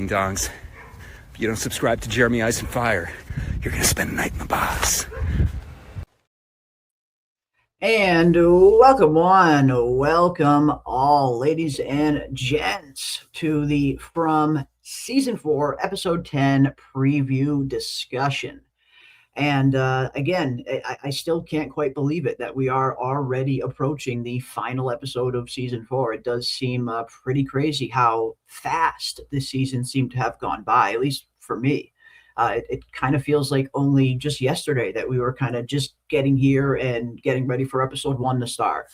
Dongs. If you don't subscribe to Jeremy Ice and Fire, you're gonna spend the night in the box. And welcome all, ladies and gents, to the From Season 4, Episode 10 preview discussion. And again, I still can't quite believe it that we are already approaching the final episode of Season 4. It does seem pretty crazy how fast this season seemed to have gone by, at least for me. It kind of feels like only just yesterday that we were kind of just getting here and getting ready for episode 1 to start.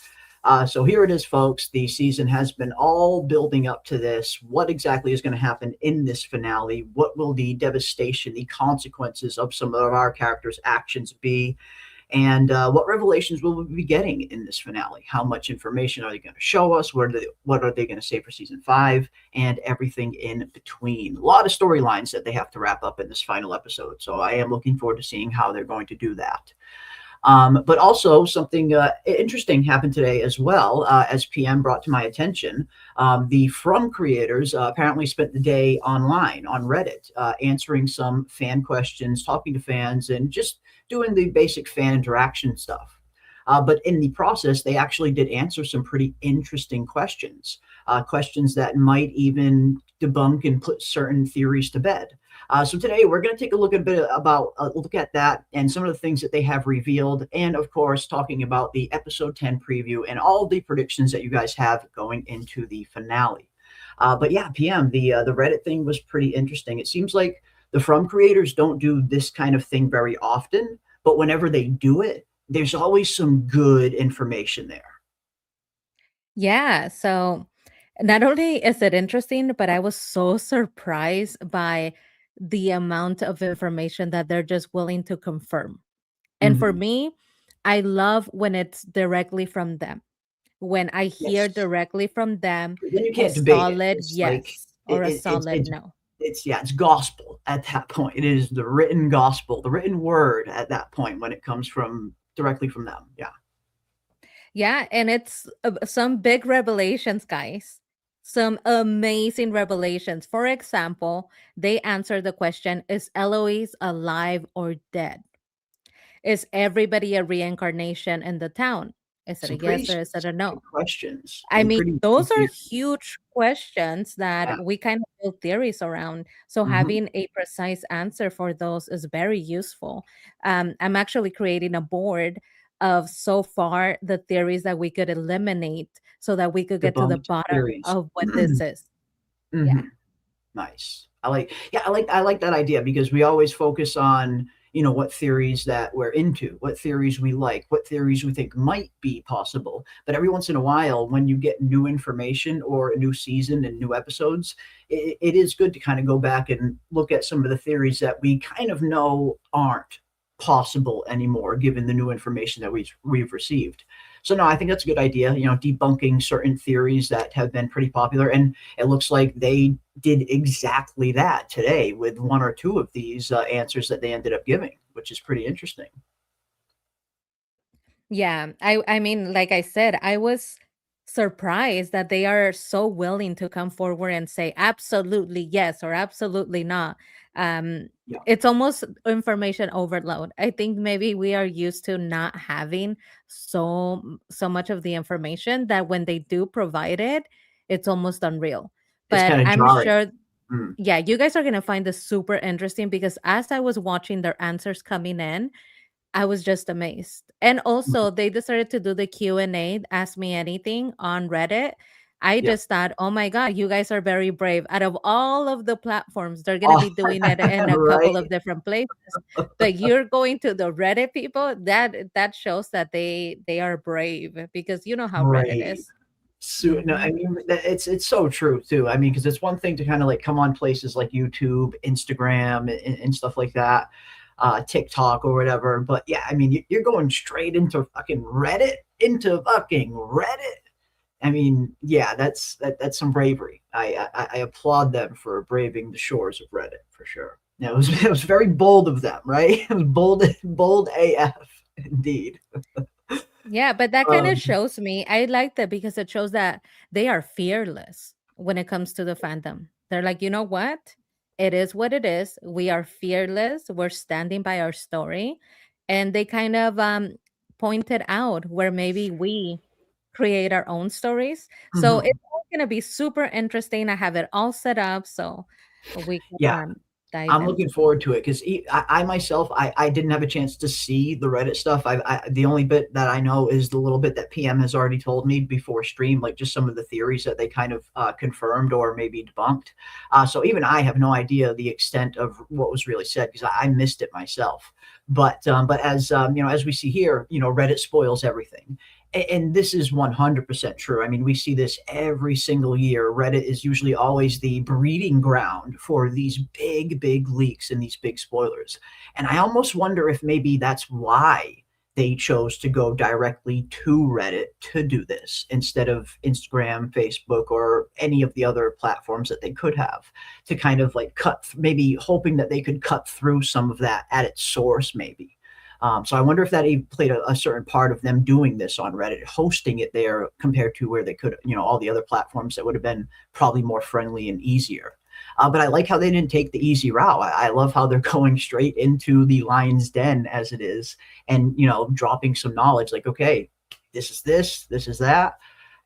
So here it is, folks. The season has been all building up to this. What exactly is going to happen in this finale? What will the devastation, the consequences of some of our characters' actions be? And what revelations will we be getting in this finale? How much information are they going to show us? What are they going to say for season 5? And everything in between. A lot of storylines that they have to wrap up in this final episode. So I am looking forward to seeing how they're going to do that. But also something interesting happened today as well, as PM brought to my attention. The From creators apparently spent the day online on Reddit, answering some fan questions, talking to fans, and just doing the basic fan interaction stuff. But in the process, they actually did answer some pretty interesting questions, questions that might even debunk and put certain theories to bed. So today we're going to take a look look at that and some of the things that they have revealed, and of course talking about the episode 10 preview and all the predictions that you guys have going into the finale. But yeah, PM, the Reddit thing was pretty interesting. It seems like the From creators don't do this kind of thing very often, but whenever they do it, there's always some good information there. Yeah, so not only is it interesting, but I was so surprised by the amount of information that they're just willing to confirm. And for Mhm. me, I love when it's directly from them. When I hear Yes. directly from them Then you a can't debate it. solid It's like yes or a solid it's no. it's gospel at that point. It is the written gospel, the written word at that point when it comes from directly from them. Yeah. Yeah, and it's some big revelations, guys. Some amazing revelations. For example, they answer the question, is Eloise alive or dead? Is everybody a reincarnation in the town? Is it a Some pretty yes or is it a specific no? questions I and mean, pretty those are deep. huge questions Yeah. that we kind of build theories around. So Mhm. having a precise answer for those is very useful. I'm actually creating a board of so far the theories that we could eliminate so that we could get to the Debunked bottom theories. of what this is. Yeah. Mhm. Nice. I like that idea because we always focus on, what theories that we're into, what theories we like, what theories we think might be possible. But every once in a while, when you get new information or a new season and new episodes, it is good to kind of go back and look at some of the theories that we kind of know aren't possible anymore, given the new information that we've received. So no, I think that's a good idea. Debunking certain theories that have been pretty popular, and it looks like they did exactly that today with one or two of these answers that they ended up giving, which is pretty interesting. Yeah, I mean, like I said, I was surprised that they are so willing to come forward and say absolutely yes or absolutely not. Um, Yeah, it's almost information overload. I think maybe we are used to not having so much of the information that when they do provide it, it's almost unreal. it's But kind of I'm jarring. sure, Mm, yeah, you guys are gonna find this super interesting because as I was watching their answers coming in, I was just amazed. And mhm. also, they decided to do the Q&A, ask me anything on Reddit. I Yeah. just thought, "Oh my god, you guys are very brave." Out of all of the platforms, they're gonna Oh, be doing it in a couple of right. different places. But you're going to the Reddit people, that shows that they are brave because you know how Reddit Brave. is. So, no, I Mhm. mean it's so true too. I mean, because it's one thing to kind of like come on places like YouTube, Instagram, and stuff like that, TikTok or whatever. But yeah, I mean, you're going straight into fucking Reddit. I mean, yeah, that's some bravery. I applaud them for braving the shores of Reddit for sure. Yeah, it was very bold of them, right? It was bold AF indeed. Yeah, but that kind of Um, shows me I like that because it shows that they are fearless when it comes to the fandom. They're like, you know what? It is what it is. We are fearless. We're standing by our story. And they kind of pointed out where maybe we create our own stories. So Mhm. it's going to be super interesting. I have it all set up so we can Yeah. dive I'm into looking it. forward to it because I myself I didn't have a chance to see the Reddit stuff. The only bit that I know is the little bit that PM has already told me before stream, like just some of the theories that they kind of confirmed or maybe debunked. So even I have no idea the extent of what was really said because I missed it myself. But as as we see here, Reddit spoils everything. And this is 100% true. I mean, we see this every single year. Reddit is usually always the breeding ground for these big, big leaks and these big spoilers. And I almost wonder if maybe that's why they chose to go directly to Reddit to do this instead of Instagram, Facebook, or any of the other platforms that they could have to kind of like maybe hoping that they could cut through some of that at its source, maybe. So I wonder if that even played a certain part of them doing this on Reddit, hosting it there compared to where they could, all the other platforms that would have been probably more friendly and easier. But I like how they didn't take the easy route. I love how they're going straight into the lion's den as it is, and dropping some knowledge like, okay, this is that,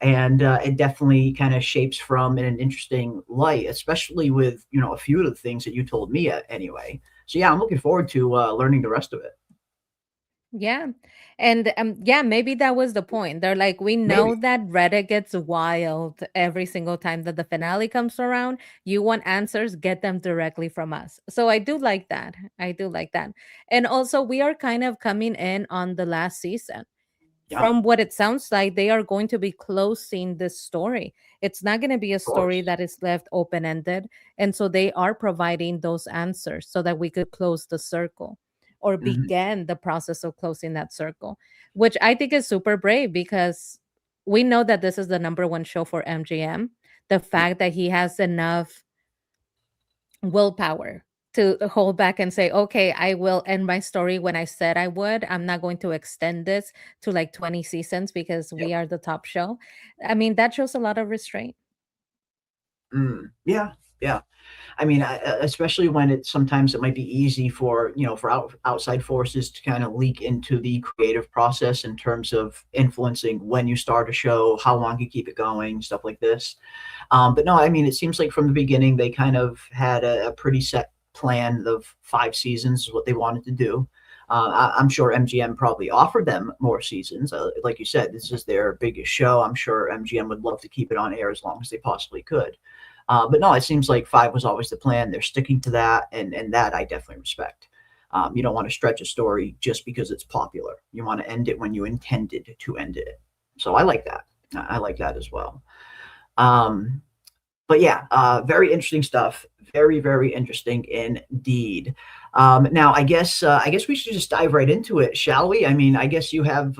and it definitely kind of shapes from in an interesting light, especially with a few of the things that you told me anyway. So yeah, I'm looking forward to learning the rest of it. Yeah. And yeah, maybe that was the point. They're like, we know Maybe. that Reddit gets wild every single time that the finale comes around. You want answers, get them directly from us. So I do like that. I do like that. And also, we are kind of coming in on the last season. Yeah, of From what it sounds like, they are going to be closing this story. It's not going to be a story course. that is left open ended. And so they are providing those answers so that we could close the circle or Mhm. begin the process of closing that circle, which I think is super brave because we know that this is the number one show for MGM. The Yeah. fact that he has enough willpower to hold back and say, okay, I will end my story when I said I would. I'm not going to extend this to like 20 seasons because Yep. we are the top show. I mean, that shows a lot of restraint. Yeah. Yeah. I mean, especially when sometimes it might be easy for outside forces to kind of leak into the creative process in terms of influencing when you start a show, how long you keep it going, stuff like this. But no, I mean, it seems like from the beginning they kind of had a pretty set plan of 5 seasons is what they wanted to do. I'm sure MGM probably offered them more seasons. Like you said, this is their biggest show. I'm sure MGM would love to keep it on air as long as they possibly could. But no, it seems like 5 was always the plan. They're sticking to that, and that I definitely respect. You don't want to stretch a story just because it's popular. You want to end it when you intended to end it. So I like that. I like that as well. Um, but yeah, very interesting stuff. Very, very interesting indeed. Now, I guess we should just dive right into it, shall we? I mean, I guess you have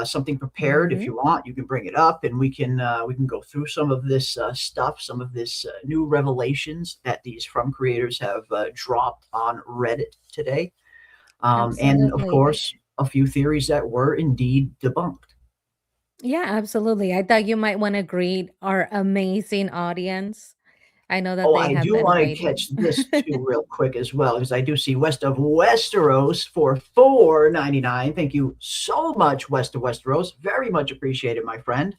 something prepared. If Mhm. you want, you can bring it up, and we can go through some of this stuff, some of this new revelations that these From creators have dropped on Reddit today, and of Absolutely. course, a few theories that were indeed debunked. Yeah, absolutely. I thought you might want to greet our amazing audience. I know that Oh, they I have do been want to waiting. catch this too real quick as well, because I do see West of Westeros for 4.99. Thank you so much, West of Westeros. Very much appreciated, my friend.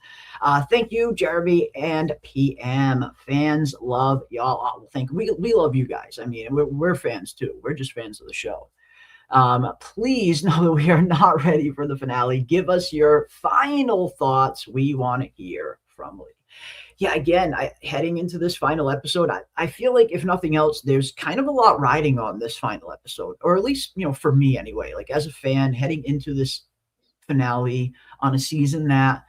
Thank you, Jeremy and PM. Fans love y'all. We love you guys. I mean, we're fans too. We're just fans of the show. Please know that we are not ready for the finale. Give us your final thoughts. We want to hear from Lee. Yeah, again, heading into this final episode, I feel like if nothing else, there's kind of a lot riding on this final episode, or at least, for me anyway, like as a fan heading into this finale on a season that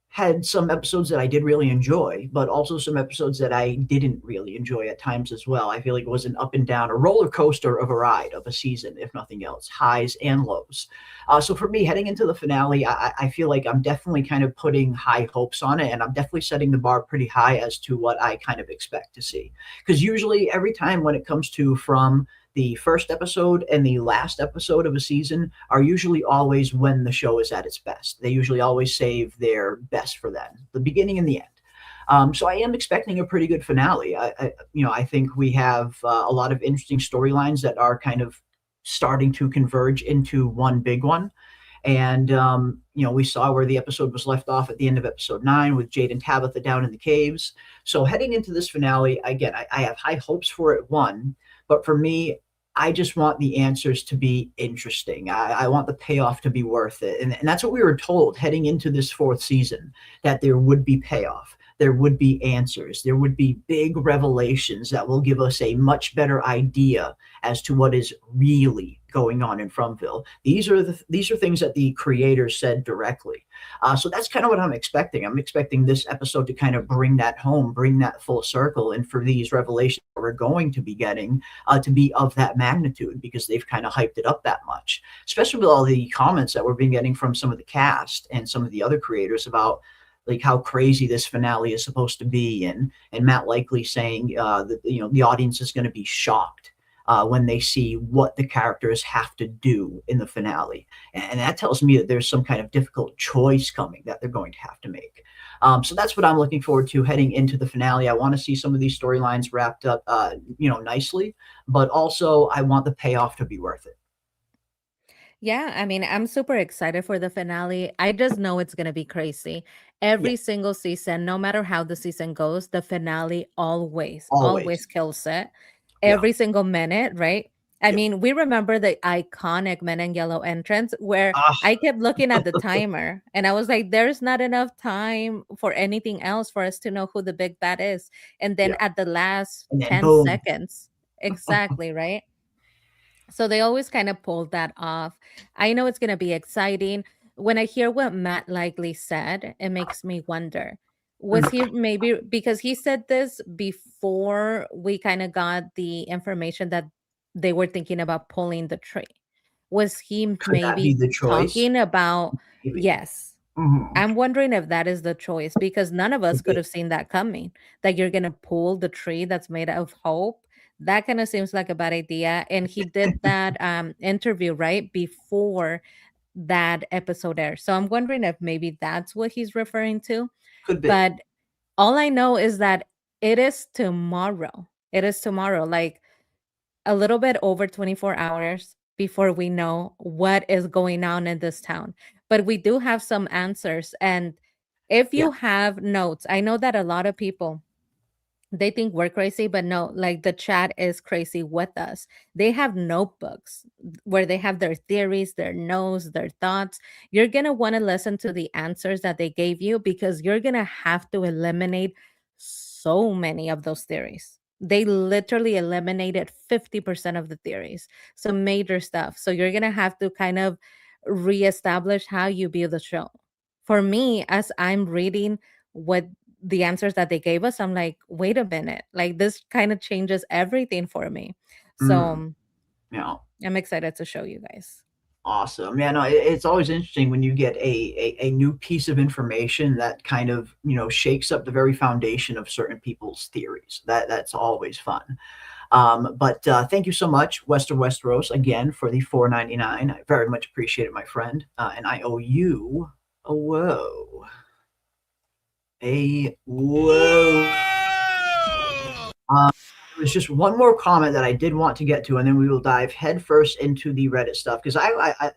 had some episodes that I did really enjoy, but also some episodes that I didn't really enjoy at times as well. I feel like it was an up and down, a roller coaster of a ride of a season, if nothing else, highs and lows. So for me, heading into the finale, I feel like I'm definitely kind of putting high hopes on it, and I'm definitely setting the bar pretty high as to what I kind of expect to see. Because usually, every time when it comes to From, the first episode and the last episode of a season are usually always when the show is at its best. They usually always save their best for then, the beginning and the end. So I am expecting a pretty good finale. I think we have a lot of interesting storylines that are kind of starting to converge into one big one. And we saw where the episode was left off at the end of episode 9 with Jade and Tabitha down in the caves. So heading into this finale, again, I have high hopes for it. One, but for me, I just want the answers to be interesting. I want the payoff to be worth it. And that's what we were told heading into this 4th season, that there would be payoff. There would be answers. There would be big revelations that will give us a much better idea as to what is really going on in Fromville. These are things that the creators said directly. So that's kind of what I'm expecting. I'm expecting this episode to kind of bring that home, bring that full circle, and for these revelations that we're going to be getting to be of that magnitude, because they've kind of hyped it up that much, especially with all the comments that we've been getting from some of the cast and some of the other creators about like how crazy this finale is supposed to be, and Matt Likely saying that the audience is going to be shocked when they see what the characters have to do in the finale, and that tells me that there's some kind of difficult choice coming that they're going to have to make. So that's what I'm looking forward to heading into the finale. I want to see some of these storylines wrapped up, nicely, but also I want the payoff to be worth it. Yeah, I mean, I'm super excited for the finale. I just know it's going to be crazy. Yeah, Every single season, no matter how the season goes, the finale always, always. always kills it. Yeah. Every single minute, right? I Yep. mean, we remember the iconic Men in Yellow entrance where Ah, I kept looking at the timer and I was like, there's not enough time for anything else for us to know who the big bad is. And then yeah. at the last And then 10 boom. seconds, exactly, right? So they always kind of pulled that off. I know it's going to be exciting. When I hear what Matt Likely said, it makes me wonder, was he maybe because he said this before we kind of got the information that they were thinking about pulling the tree? Was he Could that be maybe the choice? talking about, Maybe. yes, Mhm. I'm wondering if that is the choice because none of us Could could be. have seen that coming. That you're gonna pull the tree that's made of hope. That kind of seems like a bad idea. And he did that interview right before that episode aired. So I'm wondering if maybe that's what he's referring to. Could be. But all I know is that it is tomorrow. It is tomorrow. Like a little bit over 24 hours before we know what is going on in this town. But we do have some answers. And if Yeah. you have notes, I know that a lot of people they think we're crazy, but no, like the chat is crazy with us. They have notebooks where they have their theories, their notes, their thoughts. You're going to want to listen to the answers that they gave you because you're going to have to eliminate so many of those theories. They literally eliminated 50% of the theories. So major stuff. So you're going to have to kind of reestablish how you view the show. For me, as I'm reading what the answers that they gave us, I'm like, wait a minute, like this kind of changes everything for me. So Mm. Yeah. I'm excited to show you guys. Awesome. Yeah, no, it's always interesting when you get a new piece of information that kind of, shakes up the very foundation of certain people's theories. That's always fun. But thank you so much, Westeros, again for the 4.99. I very much appreciate it, my friend. And I owe you a whoa. A whoa. There's just one more comment that I did want to get to, and then we will dive headfirst into the Reddit stuff because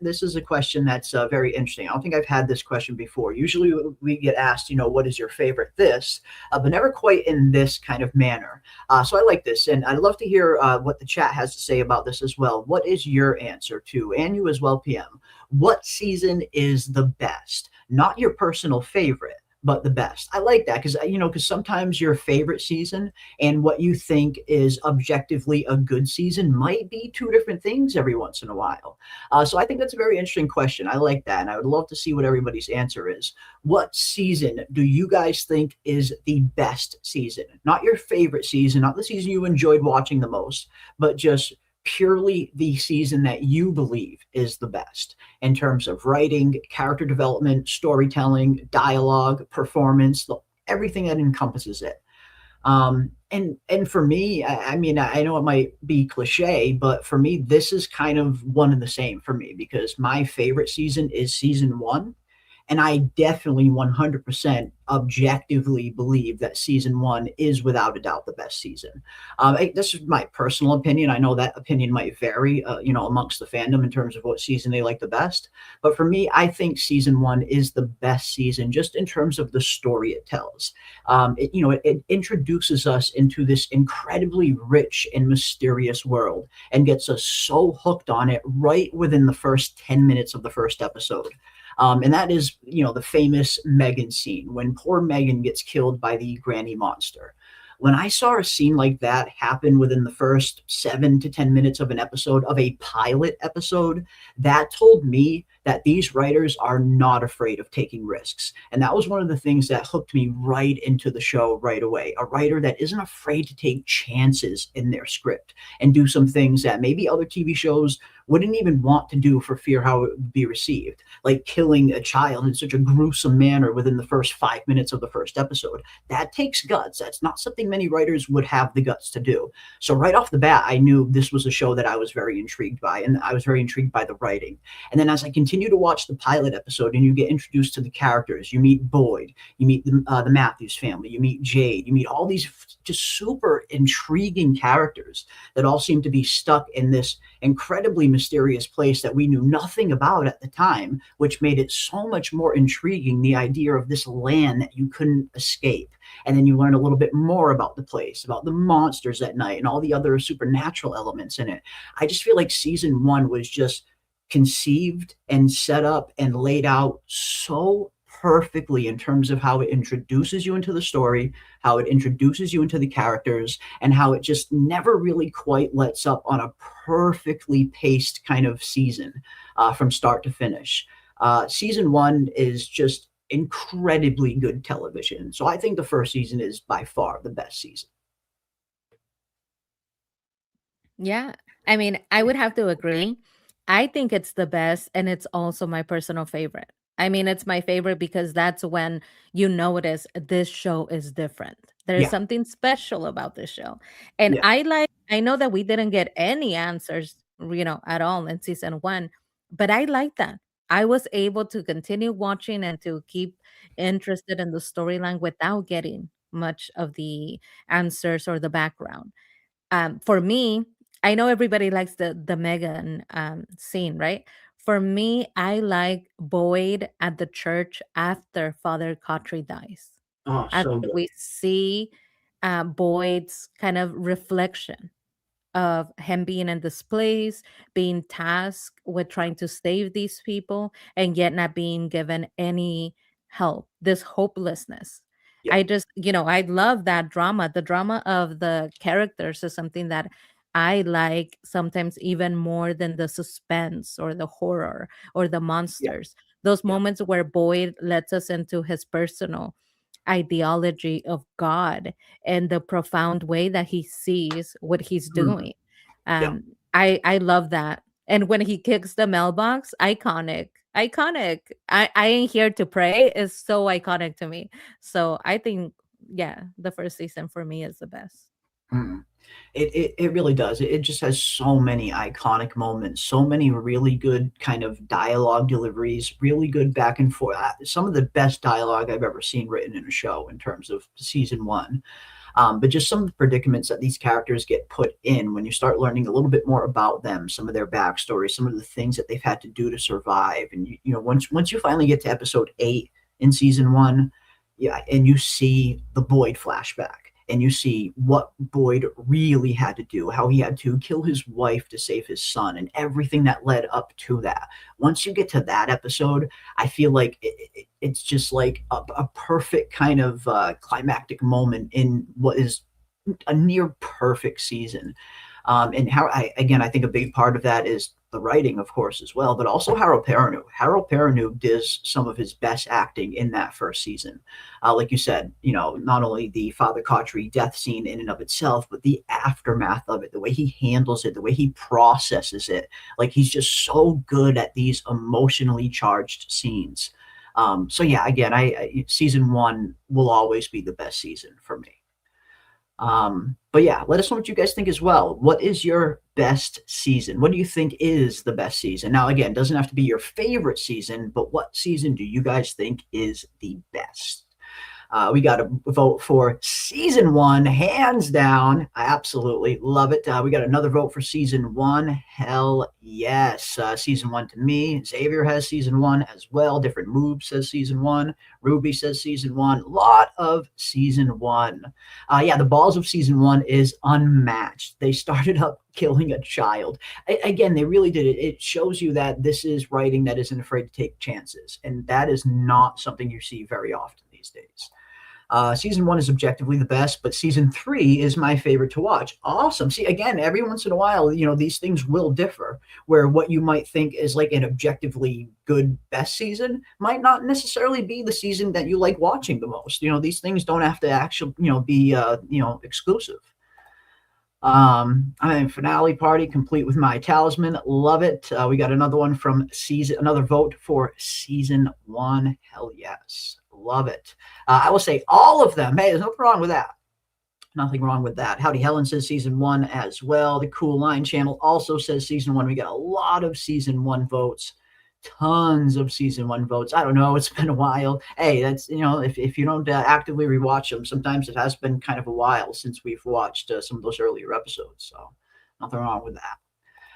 this is a question that's very interesting. I don't think I've had this question before. Usually we get asked, what is your favorite this, but never quite in this kind of manner. So I like this, and I'd love to hear what the chat has to say about this as well. What is your answer to, and you as well, PM? What season is the best? Not your personal favorite, but the best. I like that because sometimes your favorite season and what you think is objectively a good season might be two different things every once in a while. So I think that's a very interesting question. I like that, and I would love to see what everybody's answer is. What season do you guys think is the best season? Not your favorite season, not the season you enjoyed watching the most, but just purely the season that you believe is the best in terms of writing, character development, storytelling, dialogue, performance, everything that encompasses it. And for me, I mean, I know it might be cliche, but for me, this is kind of one and the same for me because my favorite season is season 1. And I definitely 100% objectively believe that season one is without a doubt the best season. This is my personal opinion. I know that opinion might vary, amongst the fandom in terms of what season they like the best. But for me, I think season one is the best season just in terms of the story it tells. It introduces us into this incredibly rich and mysterious world and gets us so hooked on it right within the first 10 minutes of the first episode. And that is, the famous Megan scene when poor Megan gets killed by the granny monster. When I saw a scene like that happen within the first 7 to 10 minutes of an episode, of a pilot episode, that told me that these writers are not afraid of taking risks. And that was one of the things that hooked me right into the show right away. A writer that isn't afraid to take chances in their script and do some things that maybe other TV shows wouldn't even want to do for fear how it would be received, like killing a child in such a gruesome manner within the first 5 minutes of the first episode. That takes guts. That's not something many writers would have the guts to do. So right off the bat, I knew this was a show that I was very intrigued by, and I was very intrigued by the writing. And then as I continue to watch the pilot episode and you get introduced to the characters, you meet Boyd, you meet the Matthews family, you meet Jade, you meet all these just super intriguing characters that all seem to be stuck in this incredibly mysterious place that we knew nothing about at the time, which made it so much more intriguing, the idea of this land that you couldn't escape. And then you learn a little bit more about the place, about the monsters at night and all the other supernatural elements in it. I just feel like season one was just conceived and set up and laid out so perfectly in terms of how it introduces you into the story, how it introduces you into the characters, and how it just never really quite lets up on a perfectly paced kind of season from start to finish. Season one is just incredibly good television. So I think the first season is by far the best season. Yeah. I mean, I would have to agree. I think it's the best, and it's also my personal favorite. I mean, it's my favorite because that's when you notice this show is different. There's Yeah, something special about this show. And yeah, I know that we didn't get any answers, at all in season one, but I like that. I was able to continue watching and to keep interested in the storyline without getting much of the answers or the background. For me, I know everybody likes the Megan scene, right? For me, I like Boyd at the church after Father Cotry dies. oh, After so good. we see Boyd's kind of reflection of him being in this place, being tasked with trying to save these people, and yet not being given any help, this hopelessness. Yeah, I love that drama. The drama of the characters is something that I like sometimes even more than the suspense or the horror or the yeah, monsters. Those yeah. moments where Boyd lets us into his personal ideology of God and the profound way that he sees what he's Mhm. doing. Yeah. I love that. And when he kicks the mailbox, iconic. Iconic. I ain't here to pray is so iconic to me. So I think, yeah, the first season for me is the best. Mhm. It really does. It just has so many iconic moments, so many really good kind of dialogue deliveries, really good back and forth. Some of the best dialogue I've ever seen written in a show in terms of season one. But just some of the predicaments that these characters get put in when you start learning a little bit more about them, some of their backstory, some of the things that they've had to do to survive. And once you finally get to episode 8 in season one, yeah, and you see the Boyd flashback. And you see what Boyd really had to do, how he had to kill his wife to save his son, and everything that led up to that. Once you get to that episode, I feel like it's just like a perfect kind of climactic moment in what is a near perfect season. And how I think a big part of that is the writing, of course, as well, but also Harold Perrineau. Harold Perrineau does some of his best acting in that first season. Like you said, not only the Father Cotry death scene in and of itself, but the aftermath of it, the way he handles it, the way he processes it. Like he's just so good at these emotionally charged scenes. So yeah, again, I season one will always be the best season for me. But yeah, let us know what you guys think as well. What is your best season? What do you think is the best season? Now, again, doesn't have to be your favorite season, but what season do you guys think is the best? We got to vote for season one, hands down. I absolutely love it. We got another vote for season one. Hell yes. Season one to me. Xavier has season one as well. Different Moves says season one. Ruby says season one. Lot of season one. Yeah, the balls of season one is unmatched. They started up killing a child. Again, they really did it. It shows you that this is writing that isn't afraid to take chances. And that is not something you see very often these days. Season one is objectively the best, but season three is my favorite to watch. Awesome. See, again, every once in a while, these things will differ, where what you might think is like an objectively good best season might not necessarily be the season that you like watching the most. These things don't have to actually, be, exclusive. I mean, finale party complete with my talisman. Love it. We got another one from another vote for season one. Hell yes. Love it. I will say all of them. Hey, there's nothing wrong with that. Nothing wrong with that. Howdy Helen says season one as well. The Cool Line channel also says season one. We got a lot of season one votes. Tons of season one votes. I don't know. It's been a while. Hey, that's, if you don't actively rewatch them, sometimes it has been kind of a while since we've watched some of those earlier episodes. So nothing wrong with that.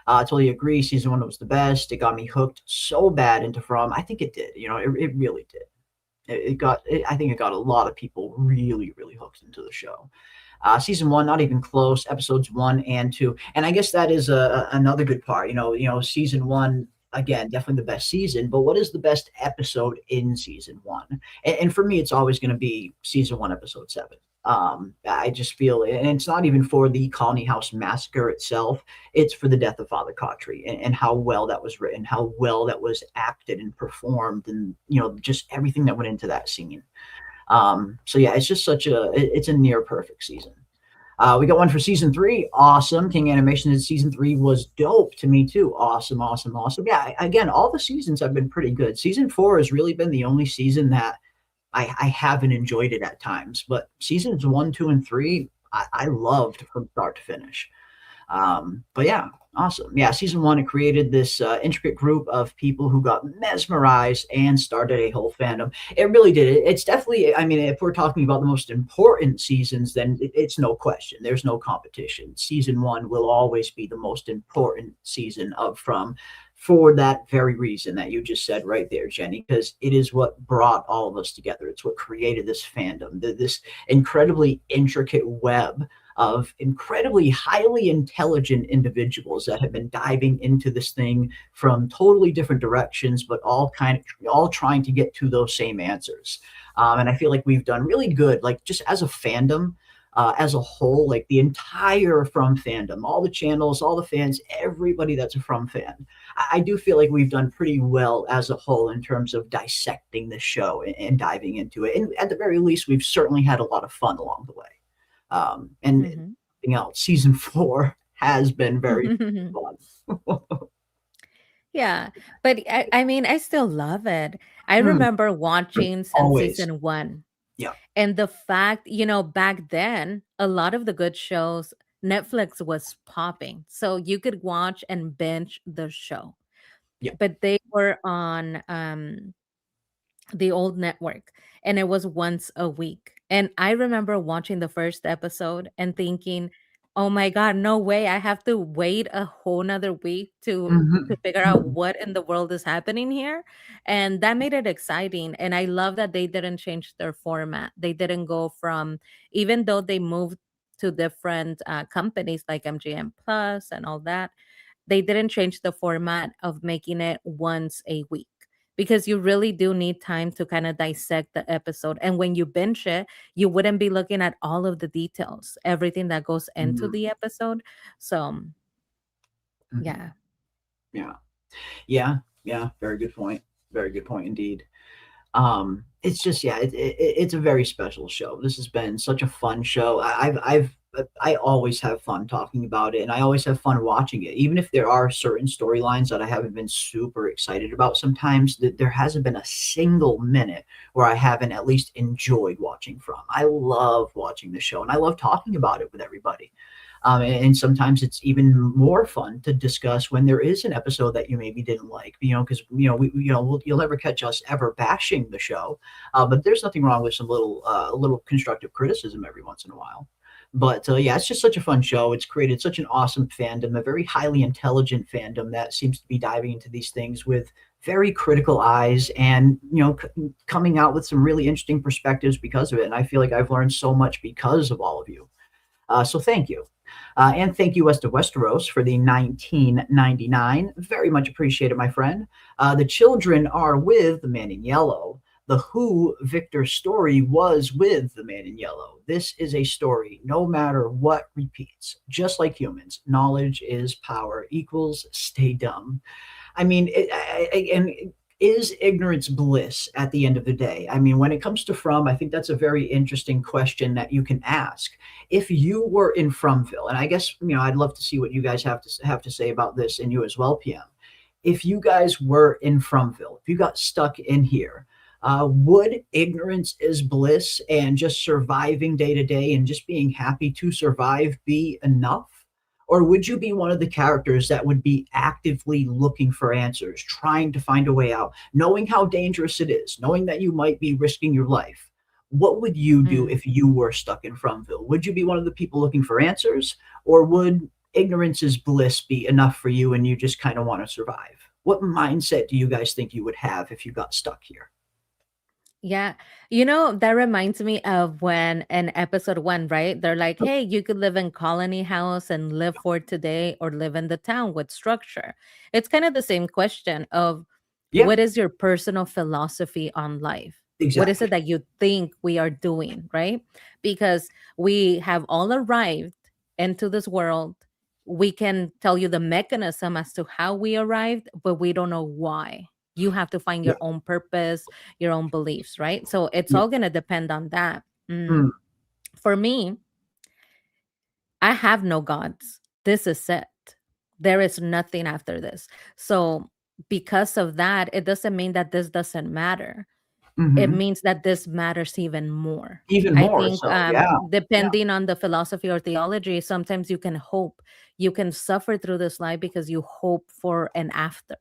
I totally agree. Season one was the best. It got me hooked so bad into From. I think it did. It really did. I think it got a lot of people really, really hooked into the show. Season one, not even close. Episodes 1 and 2, and I guess that is another good part. Season one, again, definitely the best season. But what is the best episode in season one? And for me, it's always going to be season one, episode 7. I just feel, and it's not even for the Colony House massacre itself. It's for the death of Father Cautry and how well that was written, how well that was acted and performed, and just everything that went into that scene. So yeah, it's just it's a near perfect season. We got one for season 3. Awesome. King Animation in season 3 was dope to me too. Awesome. Yeah, again, all the seasons have been pretty good. Season 4 has really been the only season that I haven't enjoyed it at times, but seasons 1, 2, and 3, I loved from start to finish. But yeah, awesome. Yeah, season 1, it created this intricate group of people who got mesmerized and started a whole fandom. It really did. It's definitely, I mean, if we're talking about the most important seasons, then it's no question. There's no competition. Season 1 will always be the most important season of From, for that very reason that you just said right there, Jenny, because it is what brought all of us together. It's what created this fandom, this incredibly intricate web of incredibly highly intelligent individuals that have been diving into this thing from totally different directions, but all trying to get to those same answers. And I feel like we've done really good, like just as a fandom, as a whole, like the entire From fandom, all the channels, all the fans, everybody that's a From fan. I do feel like we've done pretty well as a whole in terms of dissecting the show and diving into it. And at the very least, we've certainly had a lot of fun along the way. And something else, season 4 has been very fun. Yeah, but I mean, I still love it. I remember watching since Always. season 1. Yeah. And the fact, back then, a lot of the good shows, Netflix was popping. So you could watch and binge the show. Yeah. But they were on the old network, and it was once a week. And I remember watching the first episode and thinking, oh my God, no way. I have to wait a whole nother week to figure out what in the world is happening here. And that made it exciting. And I love that they didn't change their format. They didn't go from, even though they moved to different companies like MGM Plus and all that, they didn't change the format of making it once a week, because you really do need time to kind of dissect the episode. And when you binge it, you wouldn't be looking at all of the details, everything that goes into the episode. So, yeah. Yeah. Very good point. Very good point indeed. It's just, yeah, it's a very special show. This has been such a fun show. I've I always have fun talking about it, and I always have fun watching it. Even if there are certain storylines that I haven't been super excited about, sometimes there hasn't been a single minute where I haven't at least enjoyed watching from. I love watching the show, and I love talking about it with everybody. And sometimes it's even more fun to discuss when there is an episode that you maybe didn't like, because you'll never catch us ever bashing the show, but there's nothing wrong with some little constructive criticism every once in a while. But yeah, it's just such a fun show. It's created such an awesome fandom, a very highly intelligent fandom that seems to be diving into these things with very critical eyes, and coming out with some really interesting perspectives because of it. And I feel like I've learned so much because of all of you. So thank you. And thank you, West of Westeros, for the 1999. Very much appreciated, my friend. The children are with the man in yellow. The Who Victor story was with the man in yellow. This is a story, no matter what repeats. Just like humans, knowledge is power equals stay dumb. I mean, and is ignorance bliss at the end of the day? I mean, when it comes to From, I think that's a very interesting question that you can ask. If you were in Fromville, and I guess, I'd love to see what you guys have to say about this, and you as well, PM. If you guys were in Fromville, if you got stuck in here, would ignorance is bliss and just surviving day to day and just being happy to survive be enough? Or would you be one of the characters that would be actively looking for answers, trying to find a way out, knowing how dangerous it is, knowing that you might be risking your life? What would you do Mm. if you were stuck in Fromville? Would you be one of the people looking for answers, or would ignorance is bliss be enough for you and you just kind of want to survive? What mindset do you guys think you would have if you got stuck here? Yeah. That reminds me of when in episode 1, right? They're like, hey, you could live in Colony House and live for today or live in the town with structure. It's kind of the same question of Yeah, what is your personal philosophy on life? What is it exactly. that you think we are doing, right? Because we have all arrived into this world. We can tell you the mechanism as to how we arrived, but we don't know why. You have to find Yeah, your own purpose, your own beliefs, right? So it's yeah. all going to depend on that. Mm, For me, I have no gods. This is it. There is nothing after this. So, because of that, it doesn't mean that this doesn't matter. It hmm. means that this matters even more. Even I more think, so. Yeah, yeah. depending on the philosophy or theology, sometimes you can hope, you can suffer through this life because you hope for an after,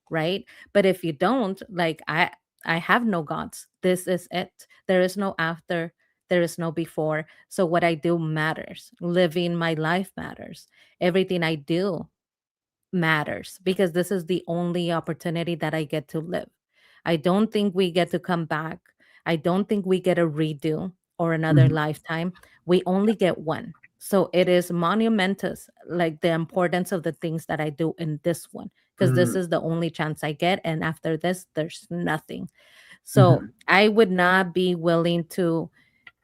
right? But if you don't, like I have no gods. This is it. There is no after, there is no before. So what I do matters. Living my life matters. Everything I do matters because this is the only opportunity that I get to live. I don't think we get to come back. I don't think we get a redo or another Mhm, lifetime. We only get one. So it is monumentous, like the importance of the things that I do in this one, because this mm, is the only chance I get. And after this, there's nothing. So mhm. I would not be willing to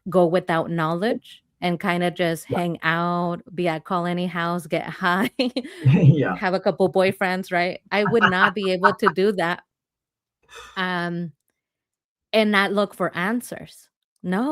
go without knowledge and kind of just Yeah, hang out, be at Colony House, get high, yeah, have a couple boyfriends, right? I would not be able to do that. Um, and not look for answers.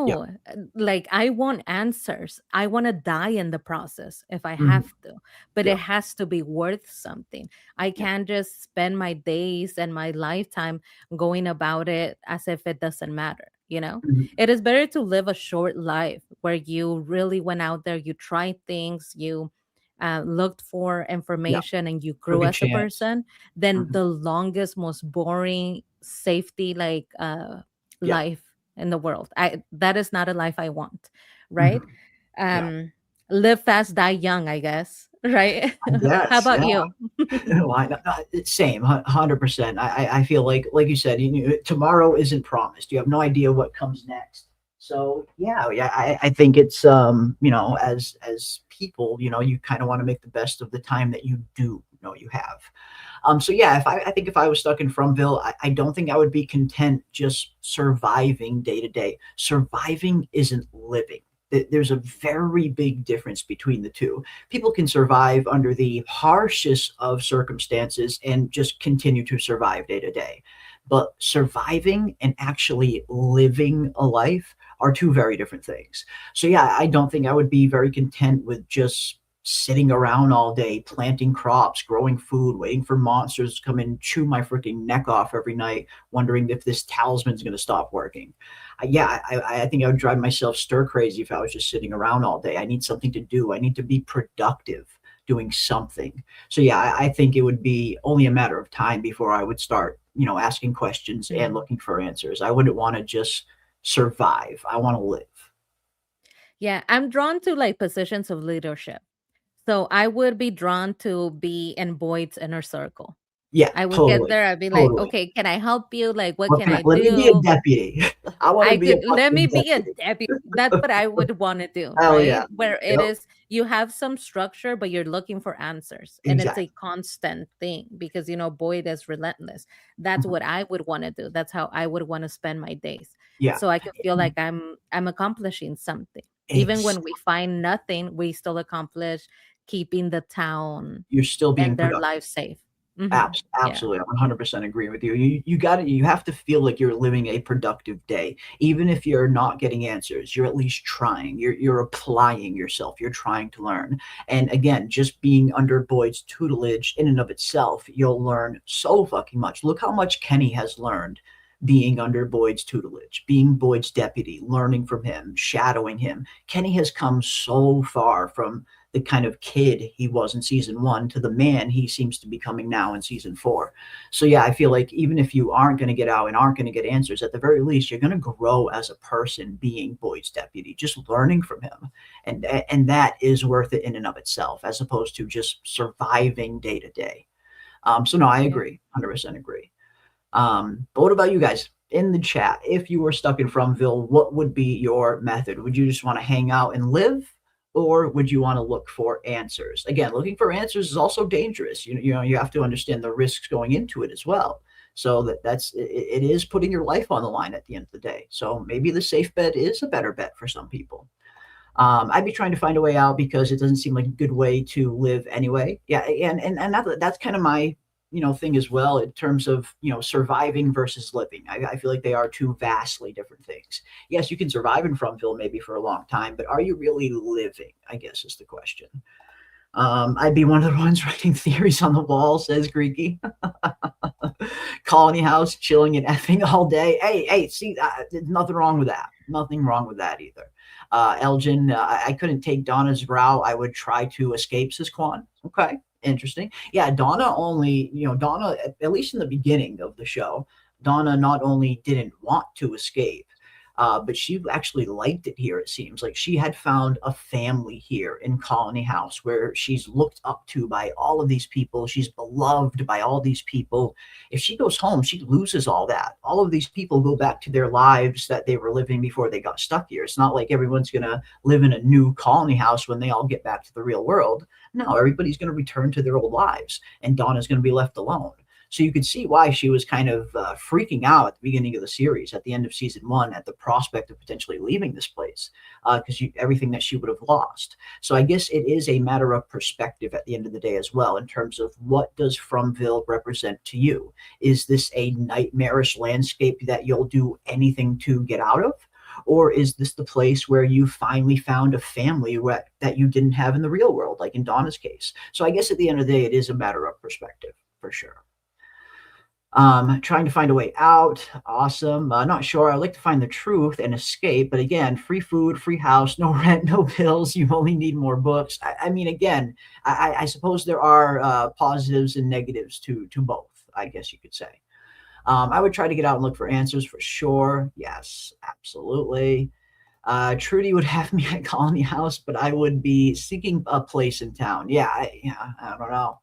yeah. No, like I want answers. I want to die in the process if I Mhm, have to, but it yeah, has to be worth something. I yeah. can't just spend my days and my lifetime going about it as if it doesn't matter, you know? Mhm, It is better to live a short life where you really went out there, you tried things, you looked for yeah. information, and you Took grew a as a chance. person than Mhm, the longest, most boring safety like yeah. life in the world. I That is not a life I want, right? Mhm, yeah. Um Live fast, die young, I guess, right? How Yes, about yeah. you? Why not? It's same, 100%. I feel like you said, tomorrow isn't promised. You have no idea what comes next. So yeah. I think it's as people, you kind of want to make the best of the time that you do know you have. So yeah, if I think if I was stuck in Fromville, I don't think I would be content just surviving day to day. Surviving isn't living. There's a very big difference between the two. People can survive under the harshest of circumstances and just continue to survive day to day. But surviving and actually living a life are two very different things. So yeah, I don't think I would be very content with just sitting around all day, planting crops, growing food, waiting for monsters to come and chew my freaking neck off every night, wondering if this talisman's going to stop working. I think I would drive myself stir crazy if I was just sitting around all day. I need something to do. I need to be productive doing something. So yeah, I think it would be only a matter of time before I would start, asking questions and Mhm. looking for answers. I wouldn't want to just survive. I want to live. Yeah, I'm drawn to like positions of leadership. So I would be drawn to be in Boyd's inner circle. Yeah, I would get totally. there. I'd be like, Totally. okay, can I help you? Like, what What can can I I let me be a do? deputy. I want to I be a could let me fucking be a deputy. deputy. That's what I would want to do, Hell right? yeah. Where it Yep. is you have some structure, but you're looking for answers. And it's a Exactly. constant thing because Boyd is relentless. That's Mhm. what I would want to do. That's how I would want to spend my days. Yeah. So I could feel like I'm accomplishing something. Even Ex when we find nothing, we still accomplish keeping the town You're still being and their productive. lives safe. Yeah. Absolutely. I 100% agree with you. You have to feel like you're living a productive day. Even if you're not getting answers, you're at least trying. You're applying yourself. You're trying to learn. And again, just being under Boyd's tutelage in and of itself, you'll learn so fucking much. Look how much Kenny has learned being under Boyd's tutelage, being Boyd's deputy, learning from him, shadowing him. Kenny has come so far from the kind of kid he was in season 1 to the man he seems to be becoming now in season 4. So yeah, I feel like even if you aren't going to get out and aren't going to get answers, at the very least you're going to grow as a person being Boyd's deputy, just learning from him. And that is worth it in and of itself, as opposed to just surviving day to day. So no, I Yeah. agree. 100% agree. But what about you guys in the chat? If you were stuck in Fromville, what would be your method? Would you just want to hang out and live? Or would you want to look for answers? Again, looking for answers is also dangerous. You have to understand the risks going into it as well. So it is putting your life on the line at the end of the day. So maybe the safe bet is a better bet for some people. I'd be trying to find a way out because it doesn't seem like a good way to live anyway. Yeah, and that's kind of my thing as well in terms of surviving versus living. I feel like they are two vastly different things. Yes, you can survive in Fromville maybe for a long time, but are you really living? I guess is the question. I'd be one of the ones writing theories on the wall, says Greeky. Colony house, chilling and effing all day. Hey, see, there's nothing wrong with that. Nothing wrong with that either. Elgin, I couldn't take Donna's route. I would try to escape, says Quan. Okay, interesting. Yeah, Donna only, Donna, at least in the beginning of the show, Donna not only didn't want to escape, but she actually liked it here. It seems like she had found a family here in Colony House where she's looked up to by all of these people. She's beloved by all these people. If she goes home, she loses all that. All of these people go back to their lives that they were living before they got stuck here. It's not like everyone's going to live in a new Colony House when they all get back to the real world. No, everybody's going to return to their old lives, and Donna's going to be left alone. So you could see why she was kind of freaking out at the beginning of the series, at the end of season 1, at the prospect of potentially leaving this place, because everything that she would have lost. So I guess it is a matter of perspective at the end of the day as well, in terms of what does Fromville represent to you? Is this a nightmarish landscape that you'll do anything to get out of? Or is this the place where you finally found a family that you didn't have in the real world, like in Donna's case? So I guess at the end of the day, it is a matter of perspective, for sure. Trying to find a way out. Awesome. Not sure. I like to find the truth and escape. But again, free food, free house, no rent, no bills. You only need more books. I mean, again, I suppose there are positives and negatives to both, I guess you could say. I would try to get out and look for answers for sure. Yes, absolutely. Trudy would have me at Colony House, but I would be seeking a place in town. Yeah, I don't know.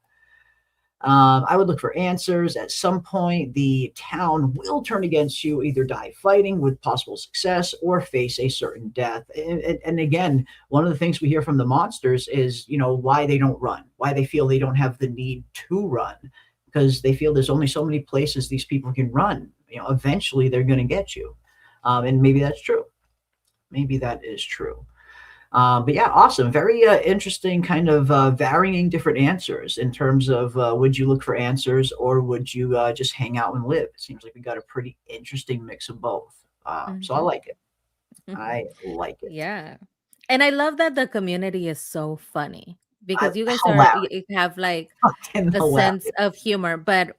I would look for answers. At some point, the town will turn against you, either die fighting with possible success or face a certain death. And again, one of the things we hear from the monsters is, why they don't run, why they feel they don't have the need to run, because they feel there's only so many places these people can run. Eventually they're going to get you. And maybe that's true. Maybe that is true. But yeah, awesome. Very interesting kind of varying different answers in terms of would you look for answers or would you just hang out and live? It seems like we got a pretty interesting mix of both. So I like it. I like it. Yeah. And I love that the community is so funny because you guys are Hilarious. you have like And a sense hilarious. of humor. But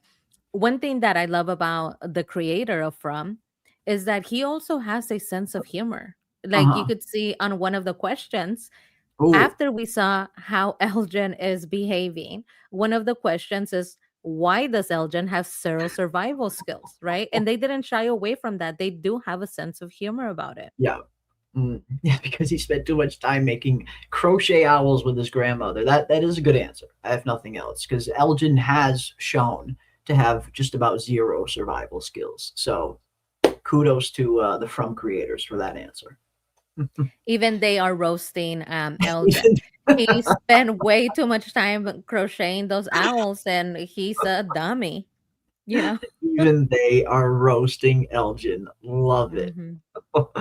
one thing that I love about the creator of From is that he also has a sense of humor. Like you Uh-huh. could see on one of the questions, Ooh. after we saw how Elgin is behaving, one of the questions is, why does Elgin have zero survival skills? Right. And they didn't shy away from that. They do have a sense of humor about it. Yeah. Yeah, because he spent too much time making crochet owls with his grandmother. That is a good answer, if nothing else, because Elgin has shown to have just about zero survival skills. So kudos to the From creators for that answer. Even they are roasting Elgin. even, He spent way too much time crocheting those owls and he's a dummy, you know? even they are roasting Elgin. Love it. Hmm. But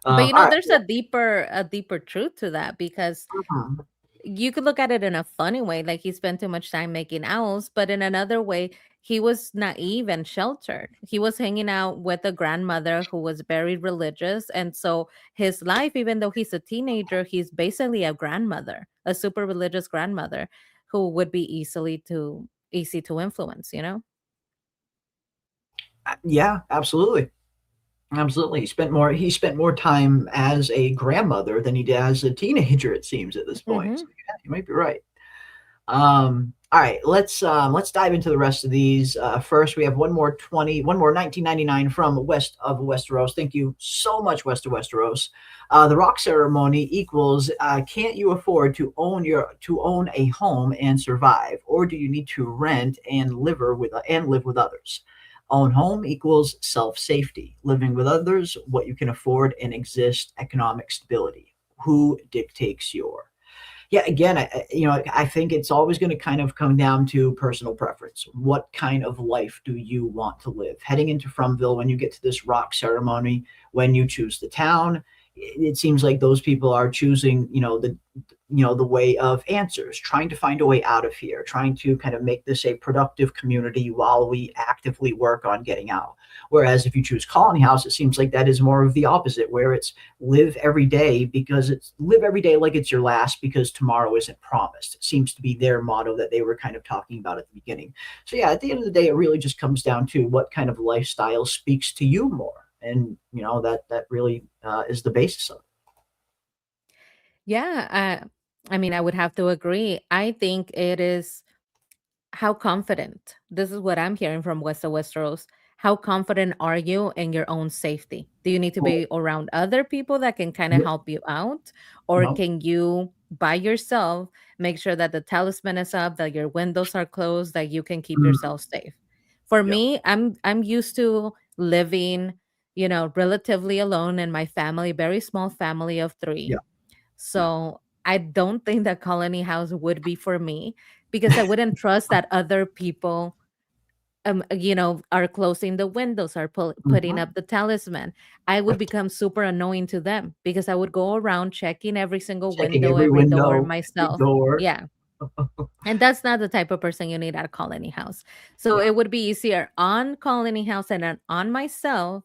All right. there's a deeper truth to that because Mhm. you could look at it in a funny way, like he spent too much time making owls, but in another way, he was naive and sheltered. He was hanging out with a grandmother who was very religious. And so his life, even though he's a teenager, he's basically a grandmother, a super religious grandmother who would be easy to influence, you know? Yeah, absolutely. Absolutely. He spent more time as a grandmother than he did as a teenager, it seems, at this point. So Hmm. yeah, you might be right. All right, let's dive into the rest of these. First, we have one more 1999 from West of Westeros. Thank you so much, West of Westeros. The rock ceremony equals: can't you afford to own a home and survive, or do you need to rent and live with others? Own home equals self safety. Living with others, what you can afford and exist economic stability. Who dictates your? Yeah, again, I think it's always going to kind of come down to personal preference. What kind of life do you want to live? Heading into Fromville, when you get to this rock ceremony, when you choose the town, it seems like those people are choosing, the way of answers, trying to find a way out of here, trying to kind of make this a productive community while we actively work on getting out. Whereas if you choose Colony House, it seems like that is more of the opposite, where it's live every day like it's your last because tomorrow isn't promised. It seems to be their motto that they were kind of talking about at the beginning. So yeah, at the end of the day, it really just comes down to what kind of lifestyle speaks to you more, and that really is the basis of it. Yeah. I mean, I would have to agree. I think it is how confident, this is what I'm hearing from West of Westeros. How confident are you in your own safety? Do you need to Well, be around other people that can kind of yep, help you out? Or no, can you, by yourself, make sure that the talisman is up, that your windows are closed, that you can keep mm, yourself safe? For yep, me, I'm used to living, relatively alone in my family, very small family of three. yep, yep, So I don't think that Colony House would be for me because I wouldn't trust that other people, are closing the windows, are putting mhm. up the talisman. I would Yep. become super annoying to them because I would go around checking every single Checking window, every every door window, every myself. door. Yeah. And that's not the type of person you need at a Colony House. So Yeah. it would be easier on Colony House and on myself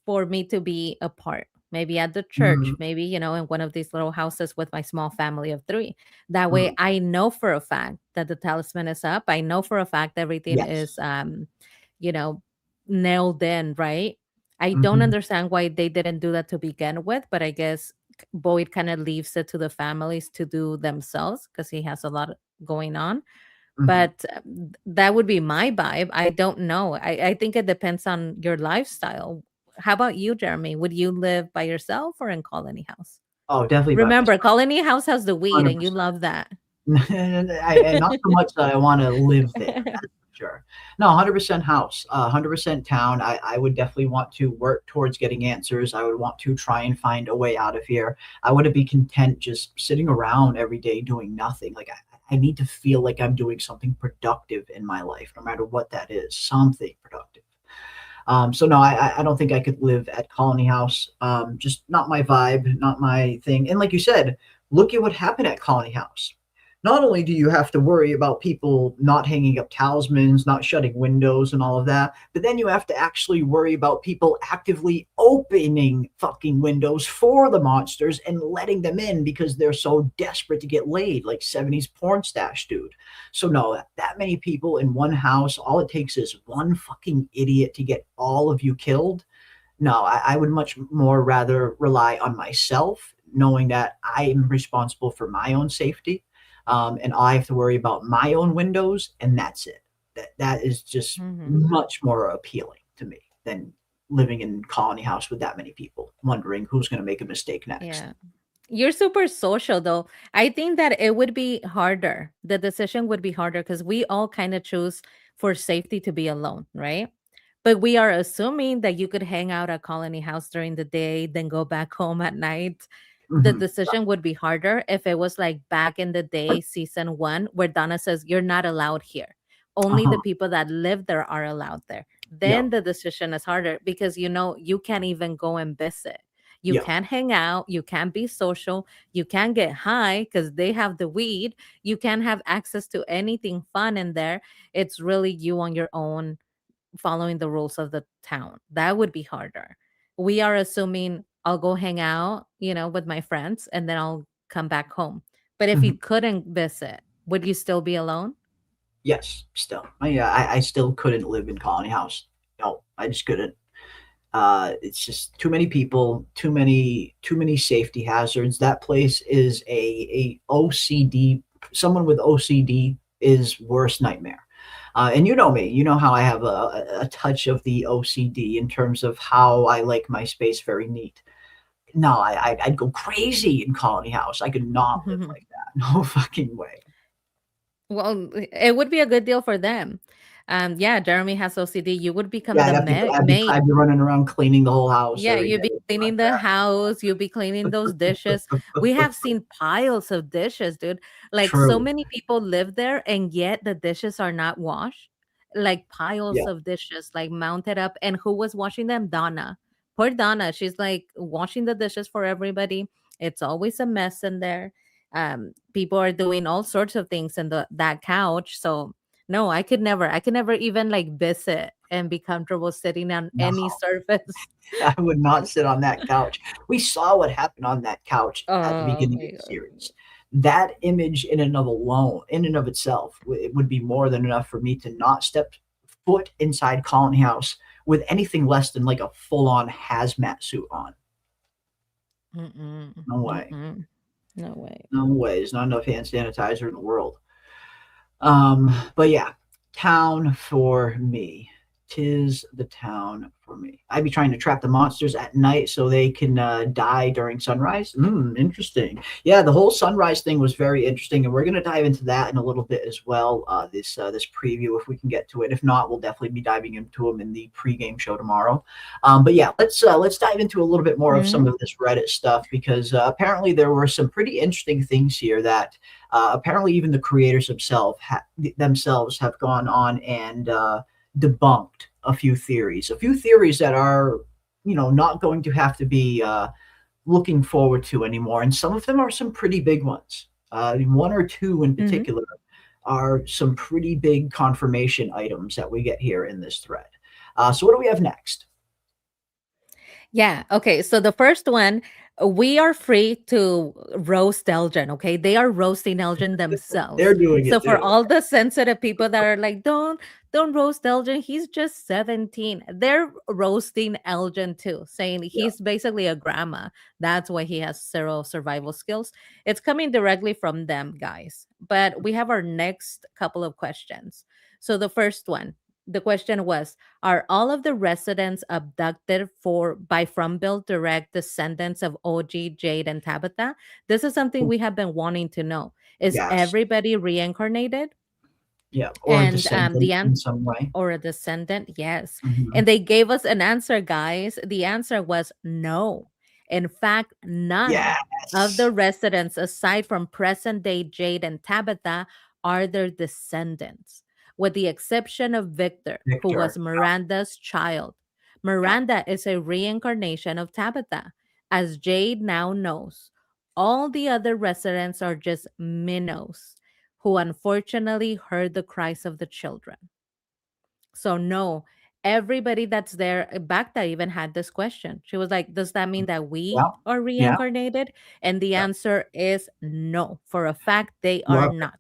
for me to be apart. Maybe at the church, Mhm, maybe, in one of these little houses with my small family of three. That way mhm. I know for a fact that the talisman is up. I know for a fact everything is Yes. you know, nailed in, right? I don't Mhm, understand why they didn't do that to begin with, but I guess Boyd kind of leaves it to the families to do themselves because he has a lot going on. mhm. But that would be my vibe. I don't know. I think it depends on your lifestyle. How about you, Jeremy? Would you live by yourself or in Colony House? Oh, definitely by Remember, myself, Colony House has the weed and you 100%. love that. And not so much that I wanna live there, that's for sure. No, 100% house, 100% town. I would definitely want to work towards getting answers. I would want to try and find a way out of here. I wouldn't be content just sitting around every day doing nothing. Like, I need to feel like I'm doing something productive in my life, no matter what that is, something productive. So no, I don't think I could live at Colony House. Just not my vibe, not my thing. And like you said, look at what happened at Colony House. not only do you have to worry about people not hanging up talismans, not shutting windows, and all of that, but then you have to actually worry about people actively opening fucking windows for the monsters and letting them in because they're so desperate to get laid, like 70s porn stash dude. So, no, that many people in one house, all it takes is one fucking idiot to get all of you killed. No, I would much more rather rely on myself, knowing that I am responsible for my own safety, and I have to worry about my own windows, and that's it. That is just Mhm. much more appealing to me than living in colony house with that many people, wondering who's going to make a mistake next. Yeah. You're super social though. I think that it would be harder. The decision would be harder because we all kind of choose for safety to be alone, right? But we are assuming that you could hang out at Colony House during the day, then go back home at night. The Hmm. decision would be harder if it was like back in the day, season one, where Donna says, "You're not allowed here. Only the Uh-huh. people that live there are allowed there." Yeah. Then the decision is harder because you can't even go and visit. You Yeah. can't hang out, you can't be social, you can't get high because they have the weed, you can't have access to anything fun in there. It's really you on your own following the rules of the town. That would be harder. We are assuming I'll go hang out, with my friends and then I'll come back home. But if you Mhm. couldn't visit, would you still be alone? Yes. Still, I still couldn't live in colony house. No, I just couldn't. It's just too many people, too many safety hazards. That place is a OCD. Someone with OCD is worst nightmare. And you know me, you know how I have a touch of the OCD in terms of how I like my space very neat. No, I'd go crazy in colony house. I could not live like that. No fucking way. Well, it would be a good deal for them. Yeah, Jeremy has OCD. You would become Yeah, the maid. I'd be running around cleaning the whole house Yeah, every day. you'd be cleaning the house, you'll be cleaning those dishes. We have seen piles of dishes, dude. Like so True. many people live there and yet the dishes are not washed. Like piles Yeah. of dishes like mounted up. And who was washing them? Donna. Poor Donna. She's like washing the dishes for everybody. It's always a mess in there. People are doing all sorts of things in that couch. So no, I could never even like visit and be comfortable sitting on No. any surface. I would not sit on that couch. We saw what happened on that couch at the Oh beginning my of the god. series. That image in and of itself, it would be more than enough for me to not step foot inside Colony House with anything less than like a full-on hazmat suit on. Mm-mm, No way. mm-mm. No way. No way. There's not enough hand sanitizer in the world. But yeah, town for me. Tis the town for me. I'd be trying to trap the monsters at night so they can die during sunrise. Interesting. Yeah, the whole sunrise thing was very interesting, and we're gonna dive into that in a little bit as well. This preview, if we can get to it. If not, we'll definitely be diving into them in the pregame show tomorrow. But yeah, let's dive into a little bit more of some Mhm. of this Reddit stuff because apparently there were some pretty interesting things here that apparently even the creators themselves have gone on and debunked a few theories that are not going to have to be looking forward to anymore, and some of them are some pretty big ones. One or two in Mhm. particular are some pretty big confirmation items that we get here in this thread. So what do we have next? Yeah. Okay. So the first one, we are free to roast Elgin. Okay. They are roasting Elgin They're themselves. doing So it for too. all the sensitive people that are like, don't roast Elgin. He's just 17. They're roasting Elgin too, saying Yeah. he's basically a grandma. That's why he has zero survival skills. It's coming directly from them, guys. But we have our next couple of questions. So the first one, the question was, are all of the residents abducted for by Fromville direct descendants of OG, Jade, and Tabitha? This is something we have been wanting to know. Is Yes. everybody reincarnated? Yeah. Or a And descendant the in some way. or a descendant? Yes. Mhm. And they gave us an answer, guys. The answer was no. In fact, none of Yes. the residents, aside from present day Jade and Tabitha, are their descendants, with the exception of Victor, who was Victor. Miranda's child. Yeah. Miranda is a reincarnation of Tabitha, as Jade now knows. All the other residents are just minnows. who unfortunately heard the cries of the children. So, no, everybody that's there, Bacta even had this question. She was like, does that mean that Yeah. we are Yeah. reincarnated? And the Yeah. answer is no. For a fact, they are Love not.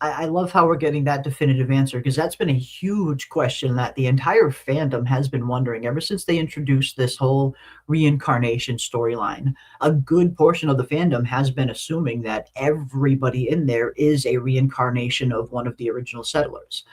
I love how we're getting that definitive answer because that's been a huge question that the entire fandom has been wondering ever since they introduced this whole reincarnation storyline. A good portion of the fandom has been assuming that everybody in there is a reincarnation of one of the original settlers.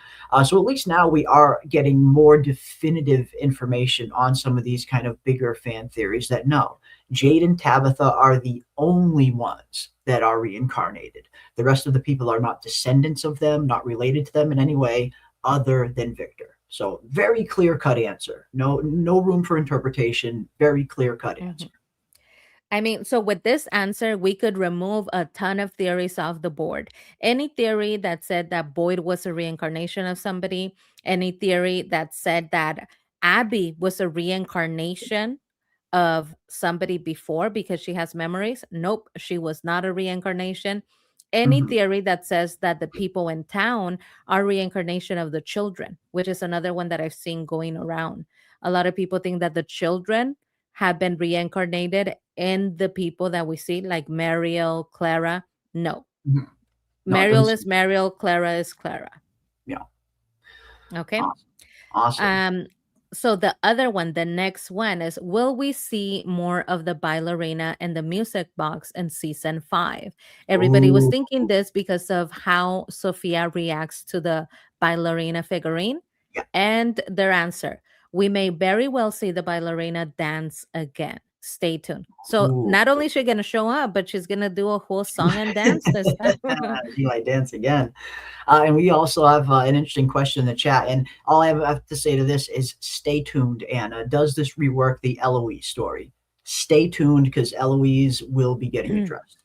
So at least now we are getting more definitive information on some of these kind of bigger fan theories that no, Jade and Tabitha are the only ones that are reincarnated. The rest of the people are not descendants of them, not related to them in any way other than Victor. So very clear cut answer. No room for interpretation. Very clear cut answer. Mhm. I mean, so with this answer, we could remove a ton of theories off the board. Any theory that said that Boyd was a reincarnation of somebody, any theory that said that Abby was a reincarnation of somebody before because she has memories. Nope, she was not a reincarnation. Any Mhm. theory that says that the people in town are reincarnation of the children, which is another one that I've seen going around. A lot of people think that the children have been reincarnated in the people that we see, like Mariel, Clara. No, Mhm. No, it Mariel doesn't. is Mariel, Clara is Clara. Yeah. Okay. Awesome. Awesome. Um, so the other one, the next one is, will we see more of the ballerina and the music box in season 5? Everybody was Ooh. thinking this because of how Sophia reacts to the ballerina figurine. Yeah. And their answer, we may very well see the ballerina dance again. Stay tuned. So Ooh. not only is she gonna show up, but she's gonna do a whole song and dance this time. She might dance again. And we also have an interesting question in the chat. And all I have to say to this is stay tuned, Anna. Does this rework the Eloise story? Stay tuned because Eloise will be getting addressed.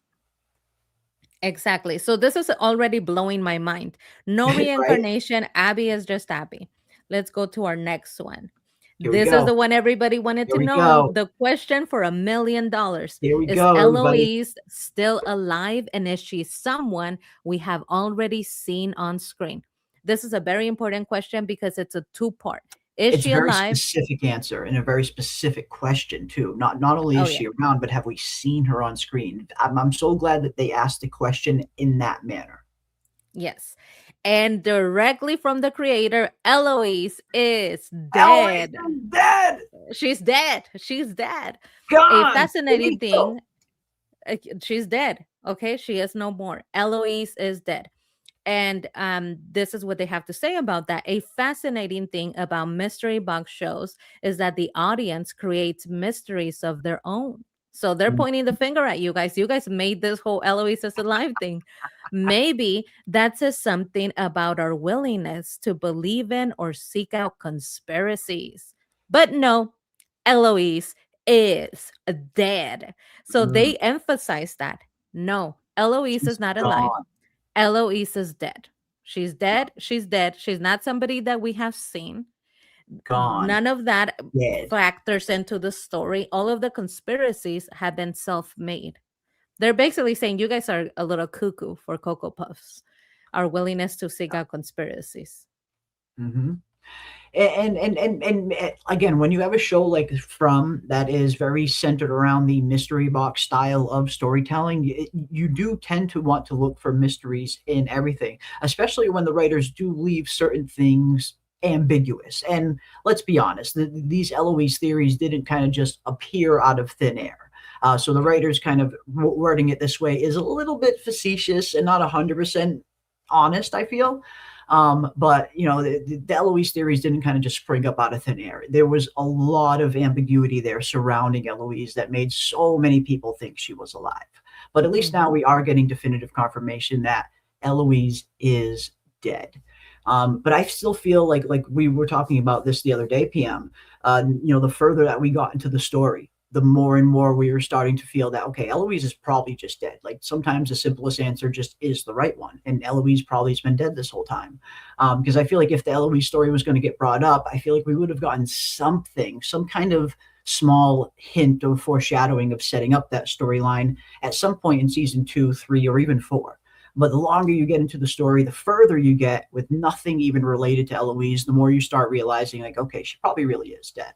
Exactly. So this is already blowing my mind. No Right? reincarnation. Abby is just Abby. Let's go to our next one. Here we This is go. the one everybody wanted Here to we know. go. The question for $1 million. Here we Is go, everybody. Eloise still alive? And is she someone we have already seen on screen? This is a very important question because it's a two-part. Is It's a she very alive? specific answer and a very specific question too. Not only Oh, is yeah. she around, but have we seen her on screen? I'm so glad that they asked the question in that manner. Yes. And directly from the creator, Eloise is Eloise dead. is dead. She's dead. She's dead. A Gone. fascinating Finito. thing. She's dead. Okay, she is no more. Eloise is dead. And this is what they have to say about that. A fascinating thing about mystery box shows is that the audience creates mysteries of their own. So they're Mm, pointing the finger at you guys. You guys made this whole Eloise is alive thing. Maybe that says something about our willingness to believe in or seek out conspiracies. But no, Eloise is dead. So mm. they emphasize that. No, Eloise is She's not alive. gone. Eloise is dead. She's dead. She's dead. She's not somebody that we have seen. Gone. None of that Dead. factors into the story. All of the conspiracies have been self made. They're basically saying you guys are a little cuckoo for Cocoa Puffs, our willingness to seek out conspiracies. Mm-hmm. And again, when you have a show like From that is very centered around the mystery box style of storytelling, you do tend to want to look for mysteries in everything, especially when the writers do leave certain things ambiguous. And let's be honest, these Eloise theories didn't kind of just appear out of thin air. So the writers kind of wording it this way is a little bit facetious and not 100% honest, I feel. But the Eloise theories didn't kind of just spring up out of thin air. There was a lot of ambiguity there surrounding Eloise that made so many people think she was alive. But at least now we are getting definitive confirmation that Eloise is dead. But I still feel like we were talking about this the other day, PM. The further that we got into the story, the more and more we were starting to feel that, okay, Eloise is probably just dead. Like sometimes the simplest answer just is the right one. And Eloise probably has been dead this whole time. Because I feel like if the Eloise story was going to get brought up, I feel like we would have gotten something, some kind of small hint of foreshadowing of setting up that storyline at some point in season 2, 3, or even 4. But the longer you get into the story, the further you get with nothing even related to Eloise, the more you start realizing, like, okay, she probably really is dead.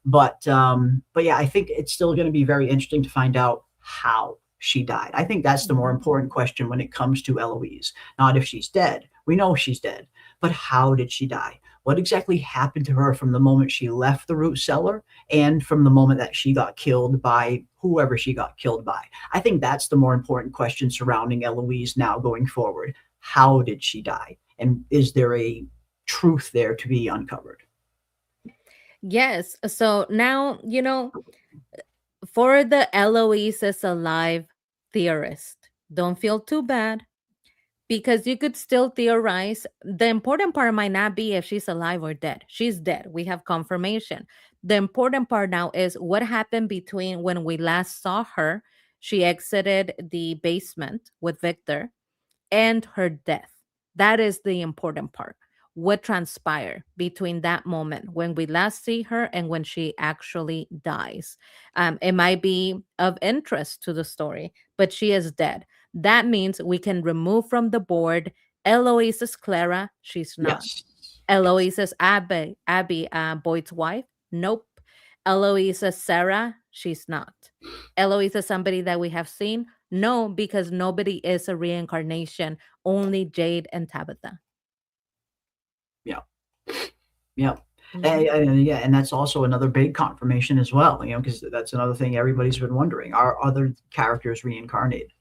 But yeah, I think it's still going to be very interesting to find out how she died. I think that's the more Mhm. important question when it comes to Eloise. Not if she's dead. We know she's dead, but how did she die? What exactly happened to her from the moment she left the root cellar and from the moment that she got killed by whoever she got killed by? I think that's the more important question surrounding Eloise now going forward. How did she die? And is there a truth there to be uncovered? Yes. So now, for the Eloise is alive theorist, don't feel too bad because you could still theorize. The important part might not be if she's alive or dead. She's dead. We have confirmation. The important part now is what happened between when we last saw her. She exited the basement with Victor and her death. That is the important part. What transpired between that moment when we last see her and when she actually dies. It might be of interest to the story, but she is dead. That means we can remove from the board Eloise is Clara. She's not. Yes. Yes. Eloise is Abby, Boyd's wife. Nope. Eloise is Sarah. She's not. Eloise is somebody that we have seen. No, because nobody is a reincarnation. Only Jade and Tabitha. Yeah. Yeah. Mhm. Yeah, and that's also another big confirmation as well, because that's another thing everybody's been wondering. Are other characters reincarnated?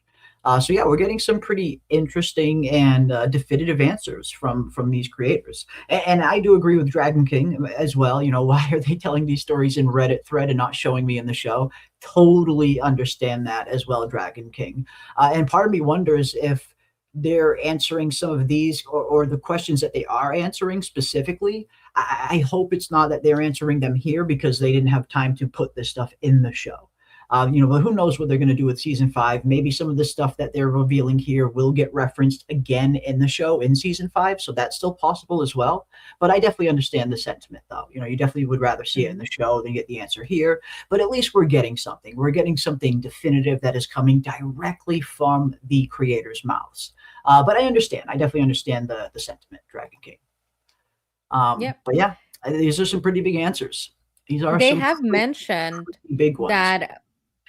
So yeah, we're getting some pretty interesting and definitive answers from these creators, and I do agree with Dragon King as well. Why are they telling these stories in Reddit thread and not showing me in the show? Totally understand that as well, Dragon King. And part of me wonders if they're answering some of these or the questions that they are answering specifically. I hope it's not that they're answering them here because they didn't have time to put this stuff in the show. But who knows what they're going to do with season 5? Maybe some of the stuff that they're revealing here will get referenced again in the show in season 5, so that's still possible as well. But I definitely understand the sentiment, though. You definitely would rather see it in the Mhm. show than get the answer here. But at least we're getting something. We're getting something definitive that is coming directly from the creators' mouths. But I understand. I definitely understand the sentiment, Dragon King. Yep. But yeah, these are some pretty big answers. These are They some have pretty, mentioned pretty big ones. that,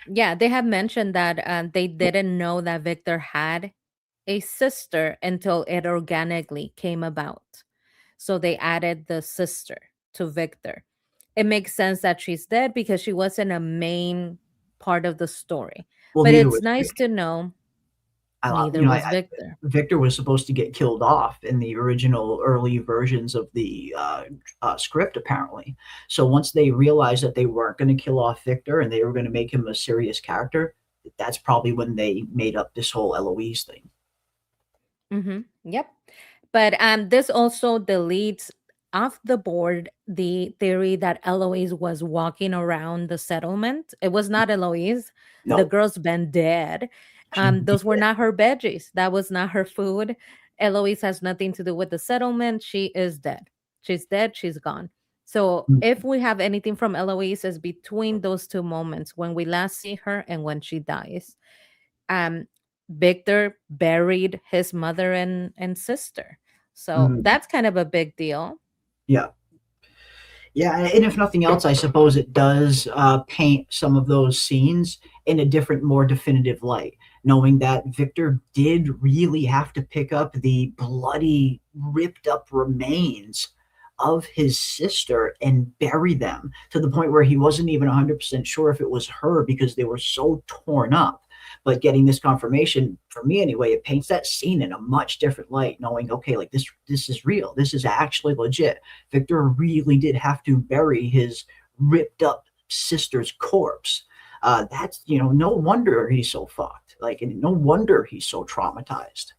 yeah, they have mentioned that they didn't know that Victor had a sister until it organically came about. So they added the sister to Victor. It makes sense that she's dead because she wasn't a main part of the story. Well, But neither it's was nice Victor. to know I, neither was Victor. Victor was supposed to get killed off in the original early versions of the script, apparently. So once they realized that they weren't going to kill off Victor and they were going to make him a serious character, that's probably when they made up this whole Eloise thing. Yep. But this also deletes off the board the theory that Eloise was walking around the settlement. It was not Eloise. The No. girl's been dead. Those were not her veggies. That was not her food. Eloise has nothing to do with the settlement. She is dead. She's dead. She's gone. So if we have anything from Eloise, is between those two moments when we last see her and when she dies. Um, Victor buried his mother and sister. So Mhm. that's kind of a big deal. Yeah. Yeah, and if nothing else, I suppose it does paint some of those scenes in a different, more definitive light, knowing that Victor did really have to pick up the bloody, ripped up remains of his sister and bury them to the point where he wasn't even 100% sure if it was her because they were so torn up. But getting this confirmation, for me anyway, it paints that scene in a much different light, knowing, okay, like this is real. This is actually legit. Victor really did have to bury his ripped up sister's corpse. That's no wonder he's so fucked. Like, and no wonder he's so traumatized.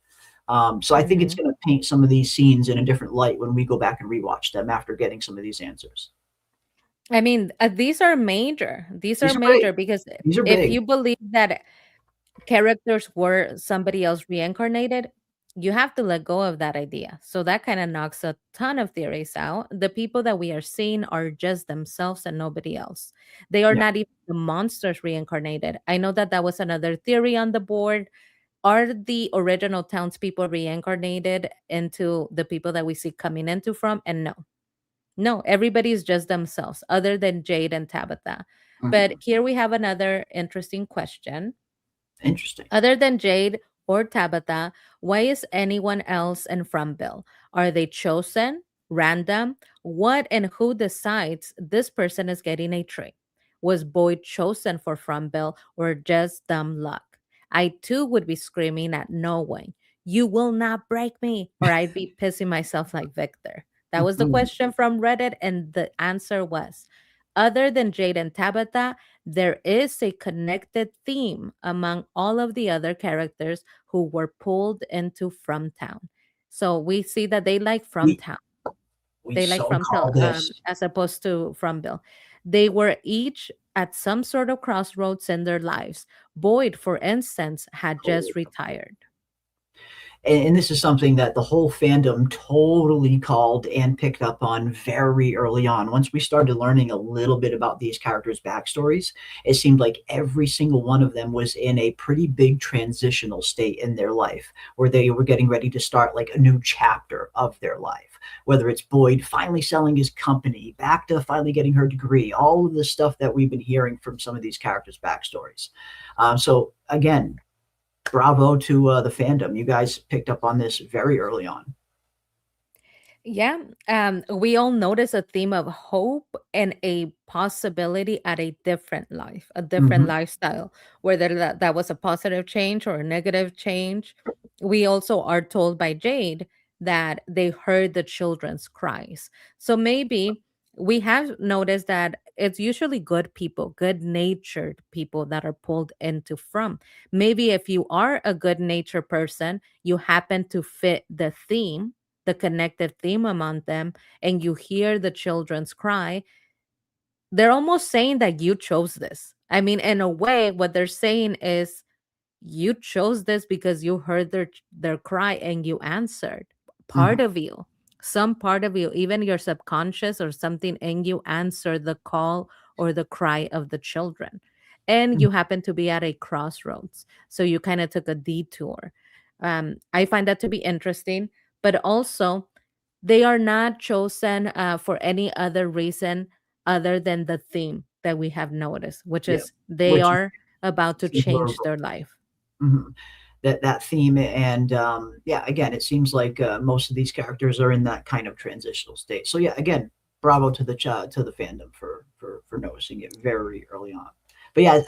So I think it's Hmm. going to paint some of these scenes in a different light when we go back and rewatch them after getting some of these answers. I mean, these are major. These are These are big. major because These are if big. you believe that characters were somebody else reincarnated, you have to let go of that idea. So that kind of knocks a ton of theories out. The people that we are seeing are just themselves and nobody else. They are Yeah. not even the monsters reincarnated. I know that that was another theory on the board. are the original townspeople reincarnated into the people that we see coming into From? And no, no, everybody is just themselves, other than Jade and Tabitha. But Mhm. here we have another interesting question. Interesting. Other than Jade or Tabitha, why is anyone else in Fromville? Are they chosen, random? What and who decides this person is getting a trait? Was Boyd chosen for Fromville or just dumb luck? I too would be screaming at knowing, you will not break me, or I'd be pissing myself like Victor. That was the Mhm. question from Reddit, and the answer was other than Jade and Tabitha, there is a connected theme among all of the other characters who were pulled into From Town. So we see that they like From We Town. we They like so From call Town this. as opposed to Fromville. They were each at some sort of crossroads in their lives. Boyd, for instance, had just retired. And this is something that the whole fandom totally called and picked up on very early on. Once we started learning a little bit about these characters' backstories, it seemed like every single one of them was in a pretty big transitional state in their life where they were getting ready to start like a new chapter of their life. Whether it's Boyd finally selling his company, back to finally getting her degree, all of the stuff that we've been hearing from some of these characters' backstories. So, again, bravo to the fandom. You guys picked up on this very early on. Yeah, we all notice a theme of hope and a possibility at a different life, a different Hmm. lifestyle, whether that was a positive change or a negative change. We also are told by Jade that they heard the children's cries. So maybe we have noticed that it's usually good people, good natured people that are pulled into From. Maybe if you are a good natured person, you happen to fit the connected theme among them, and you hear the children's cry, they're almost saying that you chose this. I mean, in a way, what they're saying is you chose this because you heard their cry and you answered. Hmm. Part of you, some part of you, even your subconscious or something in you answered the call or the cry of the children. And you happen to be at a crossroads. So you kind of took a detour. I find that to be interesting, but also they are not chosen for any other reason other than the theme that we have noticed, which Yeah, is they which is are about to super. change their life. Mhm. That theme, and yeah, again, it seems like most of these characters are in that kind of transitional state. So yeah, again, bravo to the fandom for noticing it very early on. But yeah,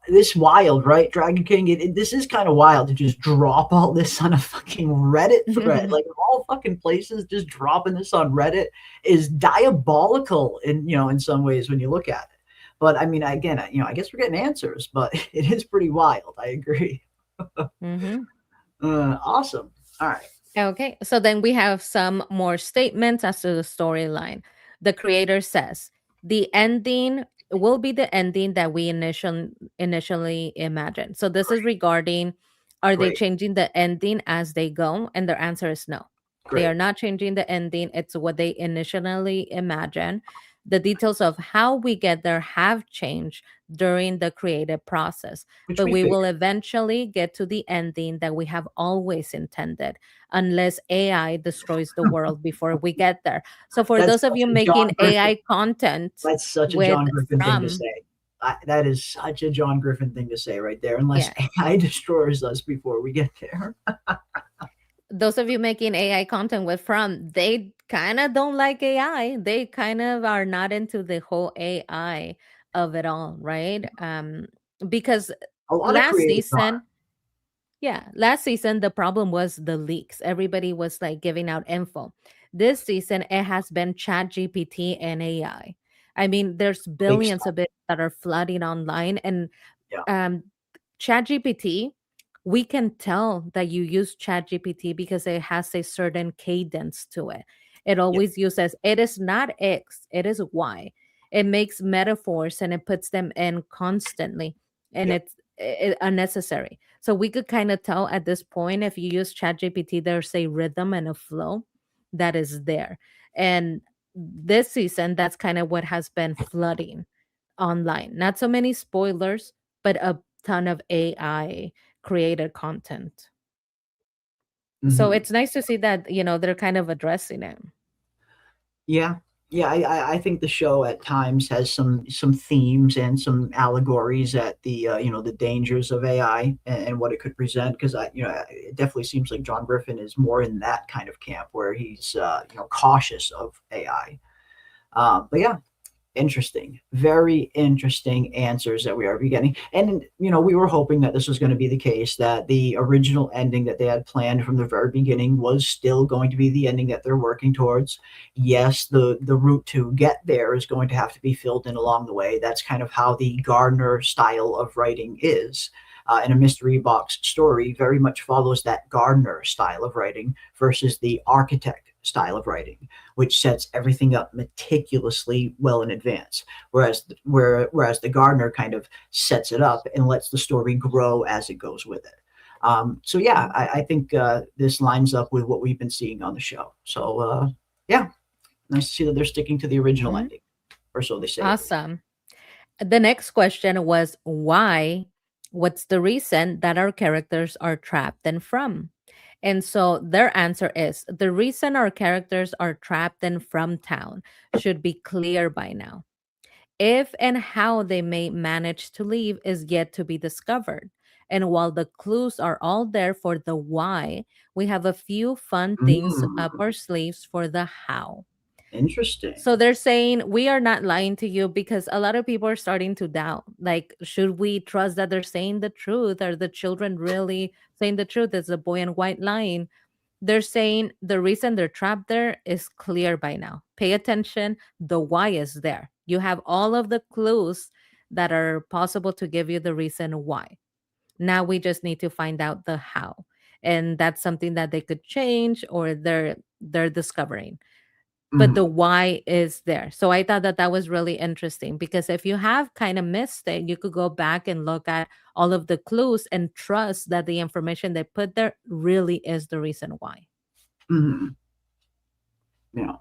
this wild, right, Dragon King. This is kind of wild to just drop all this on a fucking Reddit thread, like of all fucking places, just dropping this on Reddit is diabolical in in some ways when you look at it. But I mean, again, I guess we're getting answers, but it is pretty wild. I agree. Hmm. Awesome. All right. Okay, so then we have some more statements as to the storyline. The creator says the ending will be the ending that we initially imagined. So this is regarding, are they Great. changing the ending as they go? And their answer is no. They are Great. not changing the ending. It's what they initially imagined. The details of how we get there have changed during the creative process, Which but we we will figured. eventually get to the ending that we have always intended, unless AI destroys the world before we get there. So for That's those of such you a John making Griffin. AI content That's such a with John Griffin thing to From, say. That is such a John Griffin thing to say right there. Unless yeah, AI destroys us before we get there. those of you making AI content with From, they kind of don't like AI. They kind of are not into the whole AI of it all, right? Because A lot of last creators are. season, yeah, last season the problem was the leaks. Everybody was like giving out info. This season it has been Chat GPT and AI. I mean, there's Big billions stuff. of it that are flooding online, and Yeah. um Chat GPT, we can tell that you use Chat GPT because it has a certain cadence to it. It Yeah. always uses, it is not X, it is Y. It makes metaphors and it puts them in constantly, and Yeah. it's unnecessary. So we could kind of tell at this point, if you use Chat GPT, there's a rhythm and a flow that is there. And this season, that's kind of what has been flooding online. Not so many spoilers, but a ton of AI created content. So Hmm. it's nice to see that, they're kind of addressing it. Yeah, yeah. I think the show at times has some themes and some allegories at the the dangers of AI and what it could present. Because it definitely seems like John Griffin is more in that kind of camp where he's cautious of AI. But yeah, interesting, very interesting answers that we are getting. And we were hoping that this was going to be the case, that the original ending that they had planned from the very beginning was still going to be the ending that they're working towards. Yes, the route to get there is going to have to be filled in along the way. That's kind of how the Gardner style of writing is. And a mystery box story very much follows that Gardner style of writing versus the architect style of writing, which sets everything up meticulously well in advance. Whereas the Gardner kind of sets it up and lets the story grow as it goes with it. So yeah, I think this lines up with what we've been seeing on the show. So yeah, nice to see that they're sticking to the original Mhm. ending, or so they say at least. Awesome. The next question was why? What's the reason that our characters are trapped and from? And so their answer is the reason our characters are trapped and from town should be clear by now. If and how they may manage to leave is yet to be discovered. And while the clues are all there for the why, we have a few fun things up Mm, our sleeves for the how. interesting. So they're saying we are not lying to you because a lot of people are starting to doubt. Like, should we trust that they're saying the truth? Are the children really saying the truth? Is the boy in white lying? They're saying the reason they're trapped there is clear by now. Pay attention. The why is there. You have all of the clues that are possible to give you the reason why. Now we just need to find out the how. And that's something that they could change or they're discovering, but the Mhm. why is there. So I thought that that was really interesting because if you have kind of missed it, you could go back and look at all of the clues and trust that the information they put there really is the reason why. Mhm. Yeah.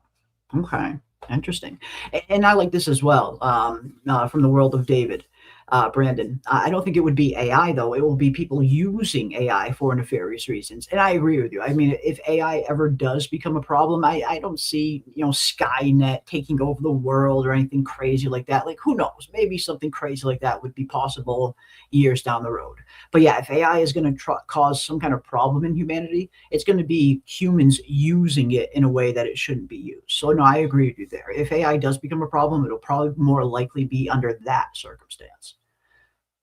Okay, interesting. And I like this as well, from the world of David, Brandon. I don't think it would be AI though. It will be people using AI for nefarious reasons. And I agree with you. I mean, if AI ever does become a problem, I don't see Skynet taking over the world or anything crazy like that. Like who knows? Maybe something crazy like that would be possible years down the road. But yeah, if AI is going to cause some kind of problem in humanity, it's going to be humans using it in a way that it shouldn't be used. So no, I agree with you there. If AI does become a problem, it'll probably more likely be under that circumstance.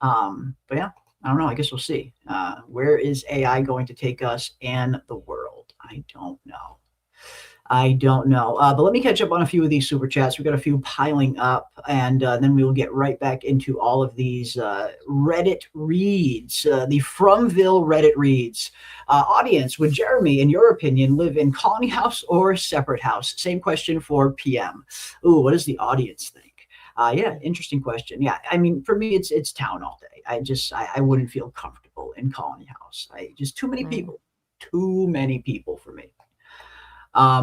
But yeah, I don't know. I guess we'll see. Where is AI going to take us and the world? I don't know. I don't know. But let me catch up on a few of these super chats. We've got a few piling up, and then we will get right back into all of these Reddit reads, the Fromville Reddit reads. Audience, would Jeremy, in your opinion, live in colony house or separate house? Same question for PM. Ooh, what does the audience think? Yeah, interesting question. Yeah, I mean, for me, it's town all day. I wouldn't feel comfortable in colony house. Just Mm. too many people for me.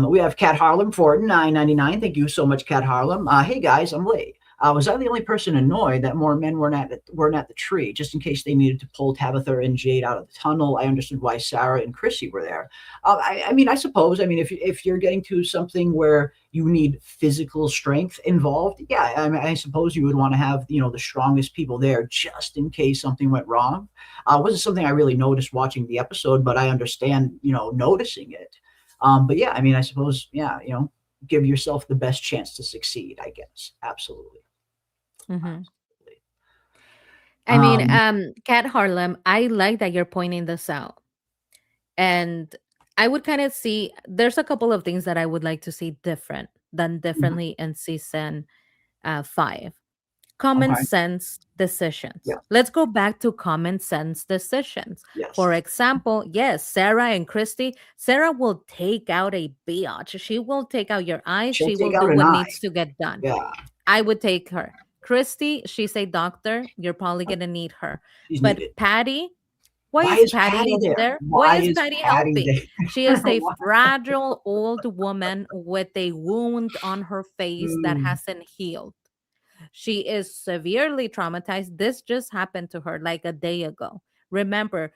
We have Cat Harlem for 9.99. Thank you so much, Cat Harlem. Hey guys, I'm late. Was I the only person annoyed that more men weren't at the tree, just in case they needed to pull Tabitha and Jade out of the tunnel? I understood why Sarah and Chrissy were there. I mean, I suppose. I mean, if you're getting to something where you need physical strength involved, yeah, I mean, I suppose you would want to have the strongest people there just in case something went wrong. Wasn't something I really noticed watching the episode, but I understand noticing it. But yeah, I mean, I suppose, yeah, give yourself the best chance to succeed, I guess. Absolutely. Mhm. Absolutely. I mean, Um, Kat Harlem, I like that you're pointing this out. And I would kind of see there's a couple of things that I would like to see mhm. differently in season 5. Common Okay. sense decisions. Yeah. Let's go back to common sense decisions. Yes. For example, yes, Sarah and Christy, Sarah will take out a biatch. She will take out your eyes. She'll She will take do out an what eye. needs to get done. Yeah. I would take her. Christy, she's a doctor. You're probably going to need her. She's But needed. Patty, why Why is is Patty Patty over there? there? Why Why is is Patty Patty helping? She there? is a Why? fragile old woman with a wound on her face that Mm, hasn't healed. She is severely traumatized. This just happened to her like a day ago. Remember,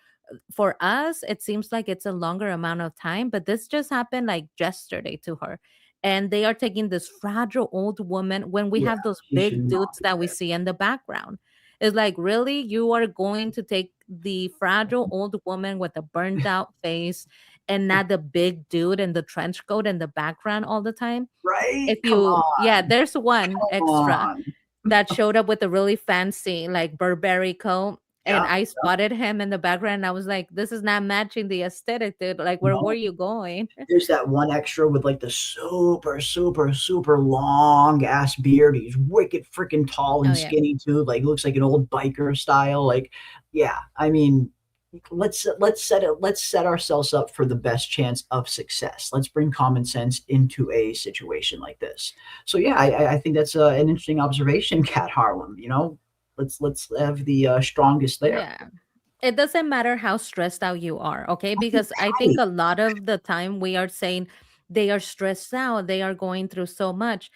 for us, it seems like it's a longer amount of time, but this just happened like yesterday to her. And they are taking this fragile old woman when we Yeah, have those she should big not dudes be that we there. see in the background. It's like, really? You are going to take the fragile old woman with a burnt out face and not the big dude in the trench coat in the background all the time? Right? If Come you, yeah, on. there's one Come extra on. that showed up with a really fancy like Burberry coat. And Yeah. I spotted him in the background. And I was like, this is not matching the aesthetic, dude. Like, where were No. you going? There's that one extra with like the super long ass beard. He's wicked freaking tall Oh, and yeah. skinny too. Like looks like an old biker style. Like, yeah. I mean, let's set ourselves up for the best chance of success. Let's bring common sense into a situation like this. So yeah, I think that's an interesting observation, Cat Harlem. Let's have the strongest there. Yeah. It doesn't matter how stressed out you are, okay? Because I think Patty, a lot of the time we are saying they are stressed out, they are going through so much.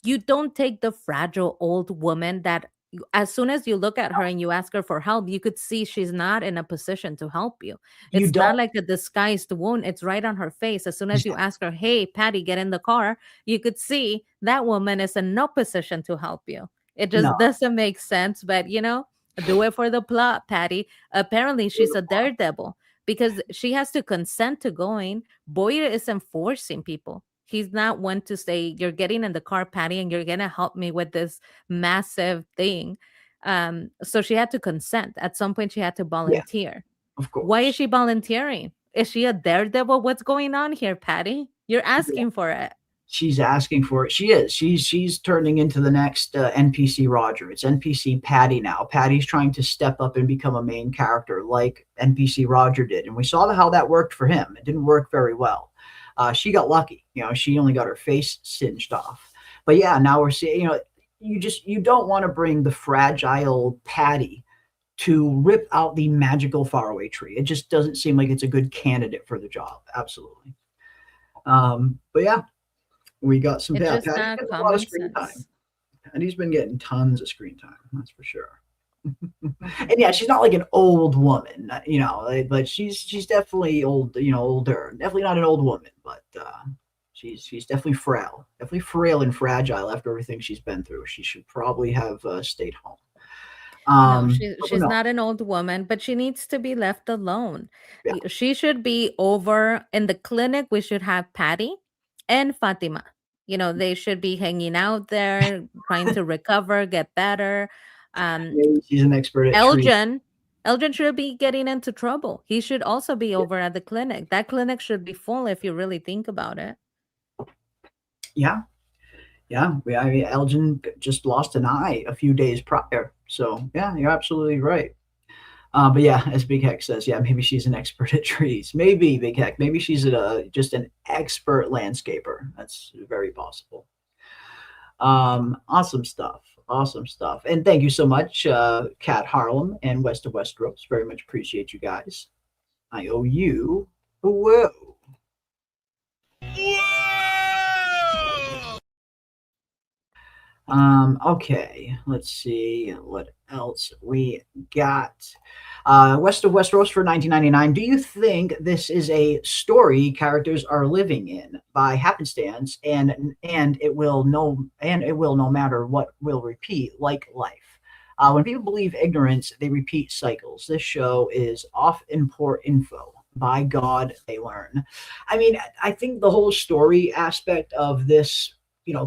You don't take the fragile old woman that as soon as you look at her and you ask her for help, you could see she's not in a position to help you. you It's don't. not like a disguised wound, it's right on her face. As soon as you ask her, hey, Patty, get in the car, you could see that woman is in no position to help you. It No. just doesn't make sense, but do it for the plot, Patty. Apparently, she's a daredevil because she has to consent to going. Boyer isn't forcing people. He's not one to say, you're getting in the car, Patty, and you're going to help me with this massive thing. So she had to consent. At some point, she had to Yeah, volunteer. of Why is course. she volunteering? Is she a daredevil? What's going on here, Patty? You're asking for it. She's asking for it. She is. She's turning into the next NPC Roger. It's NPC Patty now. Patty's trying to step up and become a main character like NPC Roger did, and we saw how that worked for him. It didn't work very well. She got lucky. She only got her face singed off. But yeah, now we're seeing. You don't want to bring the fragile Patty to rip out the magical faraway tree. It just doesn't seem like it's a good candidate for the job. Absolutely. But yeah, we got some It's Patty. just Patty's not getting a lot of common screen time. sense. Patty's been getting tons of screen time. That's for sure. And yeah, she's not like an old woman, but she's definitely old, older. Definitely not an old woman, but she's definitely frail and fragile after everything she's been through. She should probably have stayed home. No, But she's no, not an old woman, but she needs to be left alone. yeah, She should be over in the clinic. We should have Patty and Fatima. They should be hanging out there, trying to recover, get better. Um, maybe she's an expert at trees. Elgin, Elgin should be getting into trouble. He should also be over at the clinic. That clinic should be full if you really think about it. Yeah, yeah. I mean, Elgin just lost an eye a few days prior. So yeah, you're absolutely right. But yeah, as Big Heck says, yeah, maybe she's an expert at trees. Maybe Big Heck. Maybe she's just an expert landscaper. That's very possible. Awesome stuff. Awesome stuff. And thank you so much, Cat Harlem and West of Westeros. Very much appreciate you guys. I owe you a whoa. Okay, let's see what else we got. West of Westeros for 1999. Do you think this is a story characters are living in by happenstance, and it will no matter what will repeat like life? When people believe ignorance, they repeat cycles. This show is off in poor info. By God, they learn. I mean, I think the whole story aspect of this,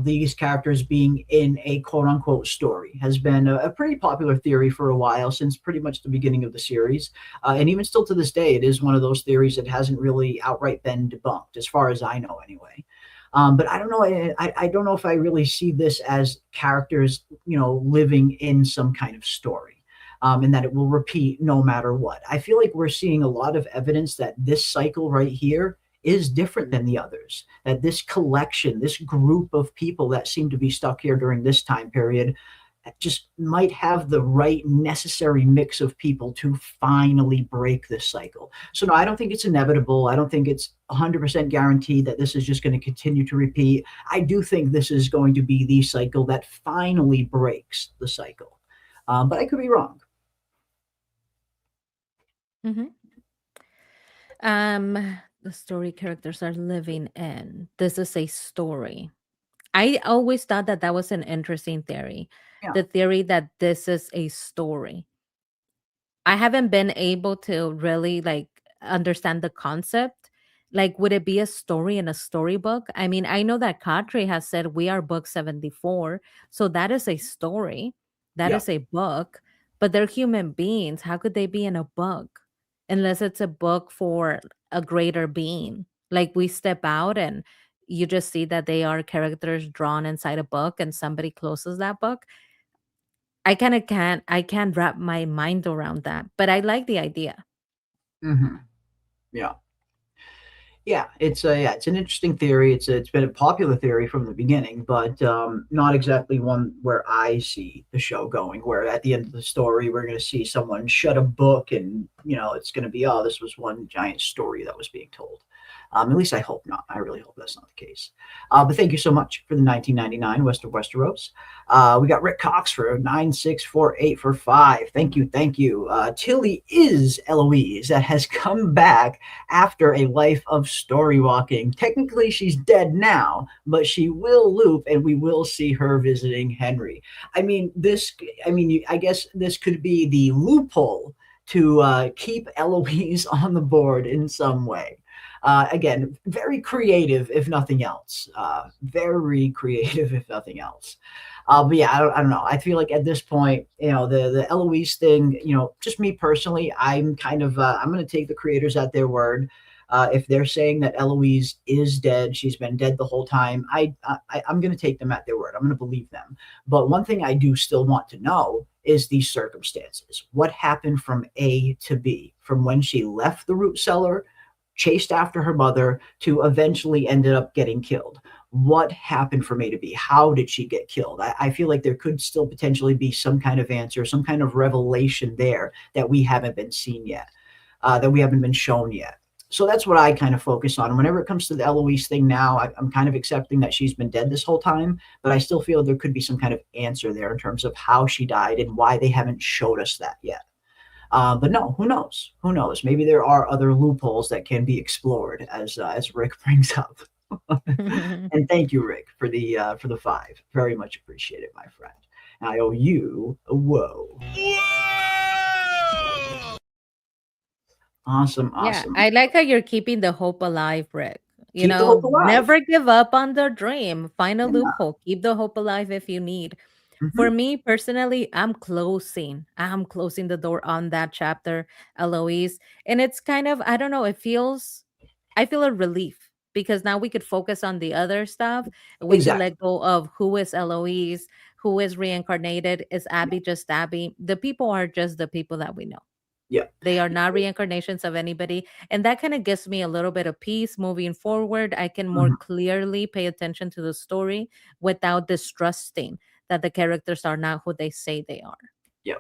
these characters being in a quote unquote story has been a pretty popular theory for a while, since pretty much the beginning of the series. And even still to this day, it is one of those theories that hasn't really outright been debunked, as far as I know, anyway. But I don't know. I don't know if I really see this as characters, living in some kind of story. And that it will repeat no matter what. I feel like we're seeing a lot of evidence that this cycle right here is different than the others. That this collection, this group of people that seem to be stuck here during this time period, just might have the right necessary mix of people to finally break this cycle. So no, I don't think it's inevitable. I don't think it's 100% guaranteed that this is just going to continue to repeat. I do think this is going to be the cycle that finally breaks the cycle. But I could be wrong. Mhm. The story characters are living in. This is a story. I always thought that that was an interesting theory. Yeah. The theory that this is a story. I haven't been able to really like understand the concept. Like, would it be a story in a storybook? I mean, I know that Kadri has said we are book 74. So that is a story. That Yeah. is a book, but they're human beings. How could they be in a book? Unless it's a book for a greater being. Like we step out and you just see that they are characters drawn inside a book and somebody closes that book. I can't wrap my mind around that, but I like the idea. Hmm. Yeah. Yeah, it's an interesting theory. It's been a popular theory from the beginning, but not exactly one where I see the show going. Where at the end of the story, we're going to see someone shut a book, and it's going to be, oh, this was one giant story that was being told. At least I hope not. I really hope that's not the case. But thank you so much for the 1999 West of Westeros. We got Rick Cox for 9648 for 5. Thank you, thank you. Tilly is Eloise that has come back after a life of story walking. Technically, she's dead now, but she will loop, and we will see her visiting Henry. I mean, this. I mean, I guess this could be the loophole to keep Eloise on the board in some way. Again, very creative, if nothing else. Very creative, if nothing else. But yeah, I don't know. I feel like at this point, the Eloise thing, just me personally, I'm kind of I'm going to take the creators at their word. If they're saying that Eloise is dead, she's been dead the whole time. I'm going to take them at their word. I'm going to believe them. But one thing I do still want to know is the circumstances. What happened from A to B, from when she left the root cellar, chased after her mother, to eventually ended up getting killed. What happened from A to B? How did she get killed? I feel like there could still potentially be some kind of answer, some kind of revelation there that we haven't been seen yet, that we haven't been shown yet. So that's what I kind of focus on. Whenever it comes to the Eloise thing now, I'm kind of accepting that she's been dead this whole time, but I still feel there could be some kind of answer there in terms of how she died and why they haven't showed us that yet. But no, who knows? Who knows? Maybe there are other loopholes that can be explored, as Rick brings up. And thank you, Rick, for the 5. Very much appreciated, my friend. And I owe you a whoa. Awesome, Yeah, awesome. I like how you're keeping the hope alive, Rick. Keep the hope alive. Never give up on the dream. Find a Yeah. loophole. Keep the hope alive if you need. For Hmm. me personally, I'm closing. I'm closing the door on that chapter, Eloise. And it's kind of, I don't know, I feel a relief because now we could focus on the other stuff. We could Exactly. let go of who is Eloise, who is reincarnated, is Abby just Abby. The people are just the people that we know. Yeah. They are not reincarnations of anybody. And that kind of gives me a little bit of peace moving forward. I can more Mhm. clearly pay attention to the story without distrusting that the characters are not who they say they are. Yeah.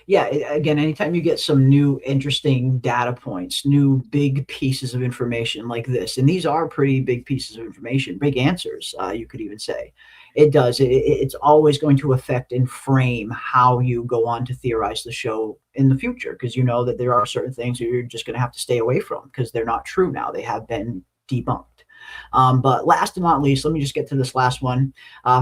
Yeah, again, anytime you get some new interesting data points, new big pieces of information like this, and these are pretty big pieces of information, big answers, you could even say, it does. It's always going to affect and frame how you go on to theorize the show in the future, because you know that there are certain things that you're just going to have to stay away from because they're not true now. They have been debunked. But last but not least, let me just get to this last one.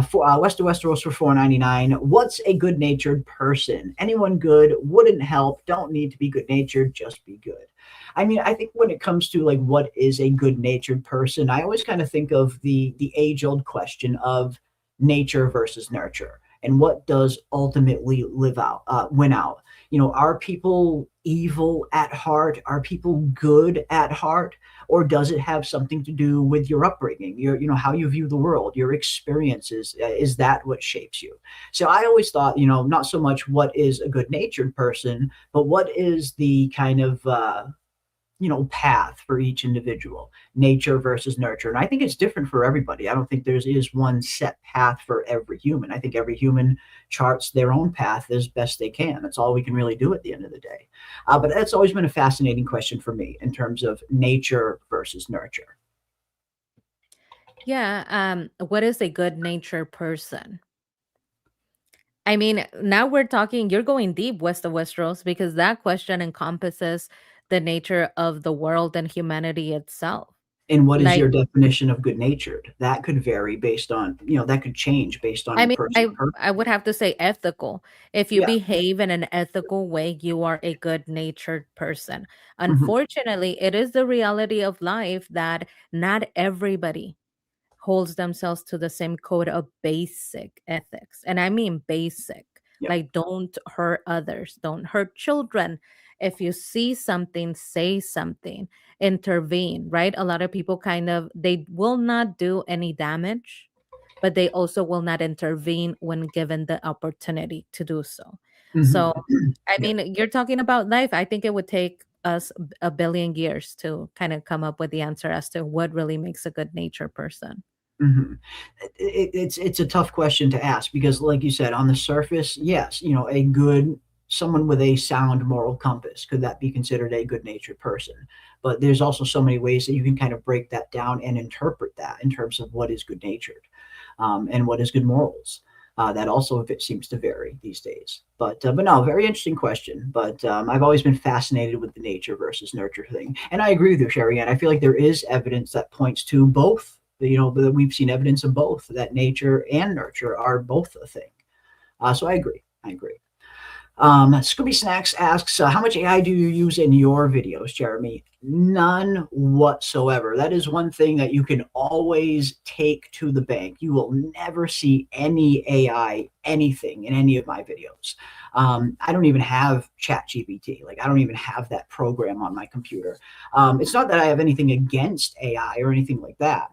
For West of Westeros for 4.99. What's a good-natured person? Anyone good wouldn't help. Don't need to be good-natured. Just be good. I mean, I think when it comes to like what is a good-natured person, I always kind of think of the age-old question of nature versus nurture, and what does ultimately win out. Are people evil at heart? Are people good at heart? Or does it have something to do with your upbringing, how you view the world, your experiences? Is that what shapes you? So I always thought, not so much what is a good natured person, but what is the kind of path for each individual, nature versus nurture. And I think it's different for everybody. I don't think there is one set path for every human. I think every human charts their own path as best they can. That's all we can really do at the end of the day. But that's always been a fascinating question for me in terms of nature versus nurture. Yeah. What is a good natured person? I mean, now we're talking, you're going deep, West of Westeros, because that question encompasses the nature of the world and humanity itself. And what is Like, your definition of good natured? That could vary based on, that could change based on I your mean, personal I would have to say ethical. If you Yeah. behave in an ethical way, you are a good-natured person. Hmm. Unfortunately, it is the reality of life that not everybody holds themselves to the same code of basic ethics. And I mean basic. Yeah. Like, don't hurt others, don't hurt children. If you see something, say something, intervene, right? A lot of people kind of, they will not do any damage, but they also will not intervene when given the opportunity to do so. Hmm. So, I Yeah. mean, you're talking about life. I think it would take us a billion years to kind of come up with the answer as to what really makes a good nature person. Hmm. It's a tough question to ask because, like you said, on the surface, yes, a good someone with a sound moral compass, could that be considered a good natured person? But there's also so many ways that you can kind of break that down and interpret that in terms of what is good natured, and what is good morals. That also seems to vary these days. But no, very interesting question. But I've always been fascinated with the nature versus nurture thing, and I agree with you, Sherry. And I feel like there is evidence that points to both. That we've seen evidence of both, that nature and nurture are both a thing. So I agree. I agree. Scooby Snacks asks, how much AI do you use in your videos, Jeremy? None whatsoever. That is one thing that you can always take to the bank. You will never see any AI anything in any of my videos. I don't even have ChatGPT. Like, I don't even have that program on my computer. It's not that I have anything against AI or anything like that,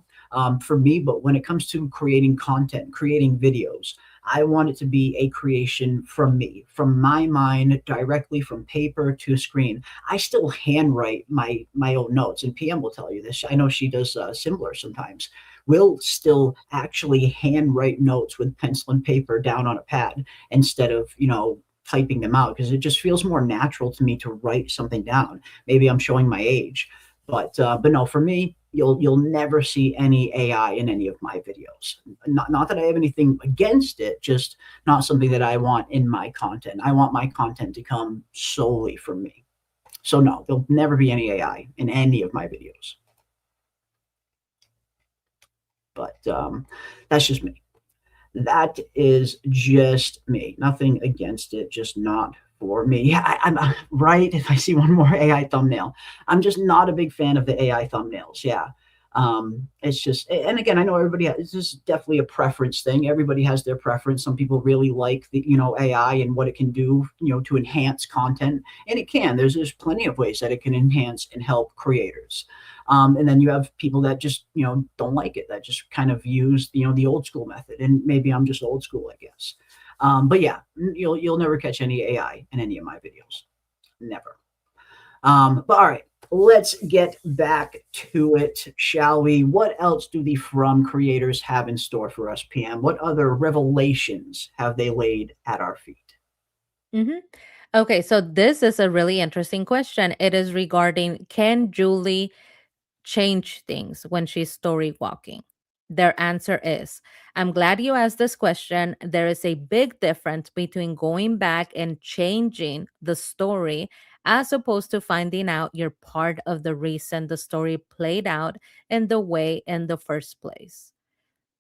for me, but when it comes to creating content, creating videos, I want it to be a creation from me, from my mind, directly from paper to screen. I still handwrite my own notes, and PM will tell you this. I know she does similar sometimes. We'll still actually handwrite notes with pencil and paper down on a pad instead of typing them out, because it just feels more natural to me to write something down. Maybe I'm showing my age, but no, for me, you'll never see any AI in any of my videos. Not that I have anything against it, just not something that I want in my content. I want my content to come solely from me. So no, there'll never be any AI in any of my videos. But that's just me. That is just me. Nothing against it, just not for me. Yeah, I'm right. If I see one more AI thumbnail, I'm just not a big fan of the AI thumbnails. Yeah. It's just, and again, I know everybody has, this is definitely a preference thing. Everybody has their preference. Some people really like the, AI and what it can do, to enhance content, and it can. There's plenty of ways that it can enhance and help creators. And then you have people that just, don't like it, that just kind of use, the old school method. And maybe I'm just old school, I guess. But yeah, you'll never catch any AI in any of my videos. Never. But all right, let's get back to it, shall we? What else do the From creators have in store for us, PM? What other revelations have they laid at our feet? Mhm. Okay, so this is a really interesting question. It is regarding, can Julie change things when she's story walking? Their answer is, I'm glad you asked this question. There is a big difference between going back and changing the story as opposed to finding out you're part of the reason the story played out in the way in the first place.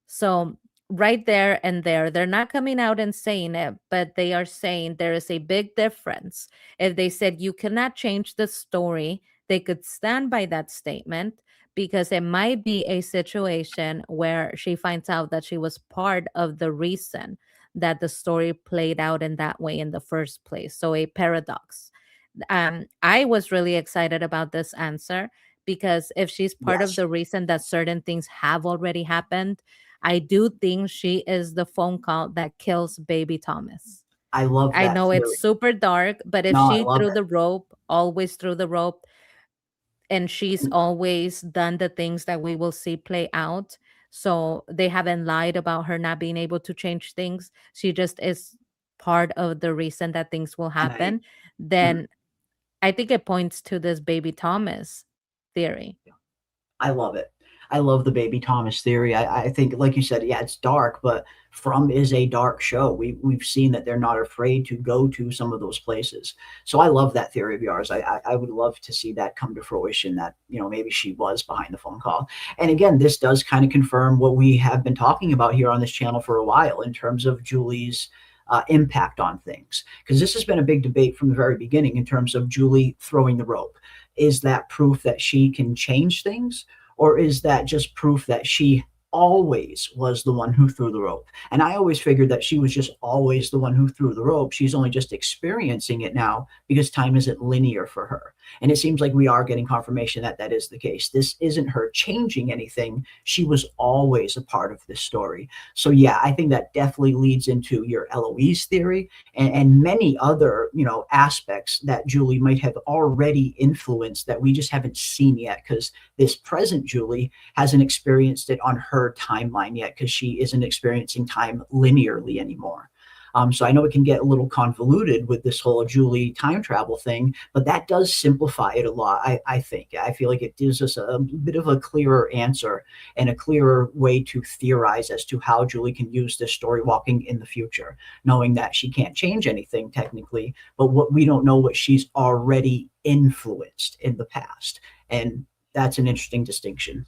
So, right there and there, they're not coming out and saying it, but they are saying there is a big difference. If they said you cannot change the story, they could stand by that statement, because it might be a situation where she finds out that she was part of the reason that the story played out in that way in the first place. So, a paradox. I was really excited about this answer, because if she's part of Yes, the reason that certain things have already happened, I do think she is the phone call that kills baby Thomas. I love I that know it's theory. super dark, but if No, I she love threw it. the rope, always threw the rope, and she's And, always done the things that we will see play out. So they haven't lied about her not being able to change things. She just is part of the reason that things will and I, happen. mhm, Then I think it points to this baby Thomas theory. I love it. I love the baby Thomas theory. I think, like you said, yeah, it's dark, but From is a dark show. We've seen that they're not afraid to go to some of those places. So I love that theory of yours. I would love to see that come to fruition. That maybe she was behind the phone call. And again, this does kind of confirm what we have been talking about here on this channel for a while in terms of Julie's impact on things. Because this has been a big debate from the very beginning in terms of Julie throwing the rope. Is that proof that she can change things? Or is that just proof that she always was the one who threw the rope? And I always figured that she was just always the one who threw the rope. She's only just experiencing it now because time isn't linear for her. And it seems like we are getting confirmation that that is the case. This isn't her changing anything. She was always a part of this story. So yeah, I think that definitely leads into your Eloise theory and many other, aspects that Julie might have already influenced that we just haven't seen yet because this present Julie hasn't experienced it on her timeline yet because she isn't experiencing time linearly anymore. So I know it can get a little convoluted with this whole Julie time travel thing, but that does simplify it a lot, I think. I feel like it gives us a bit of a clearer answer and a clearer way to theorize as to how Julie can use this story walking in the future, knowing that she can't change anything technically, but what we don't know what she's already influenced in the past. And that's an interesting distinction.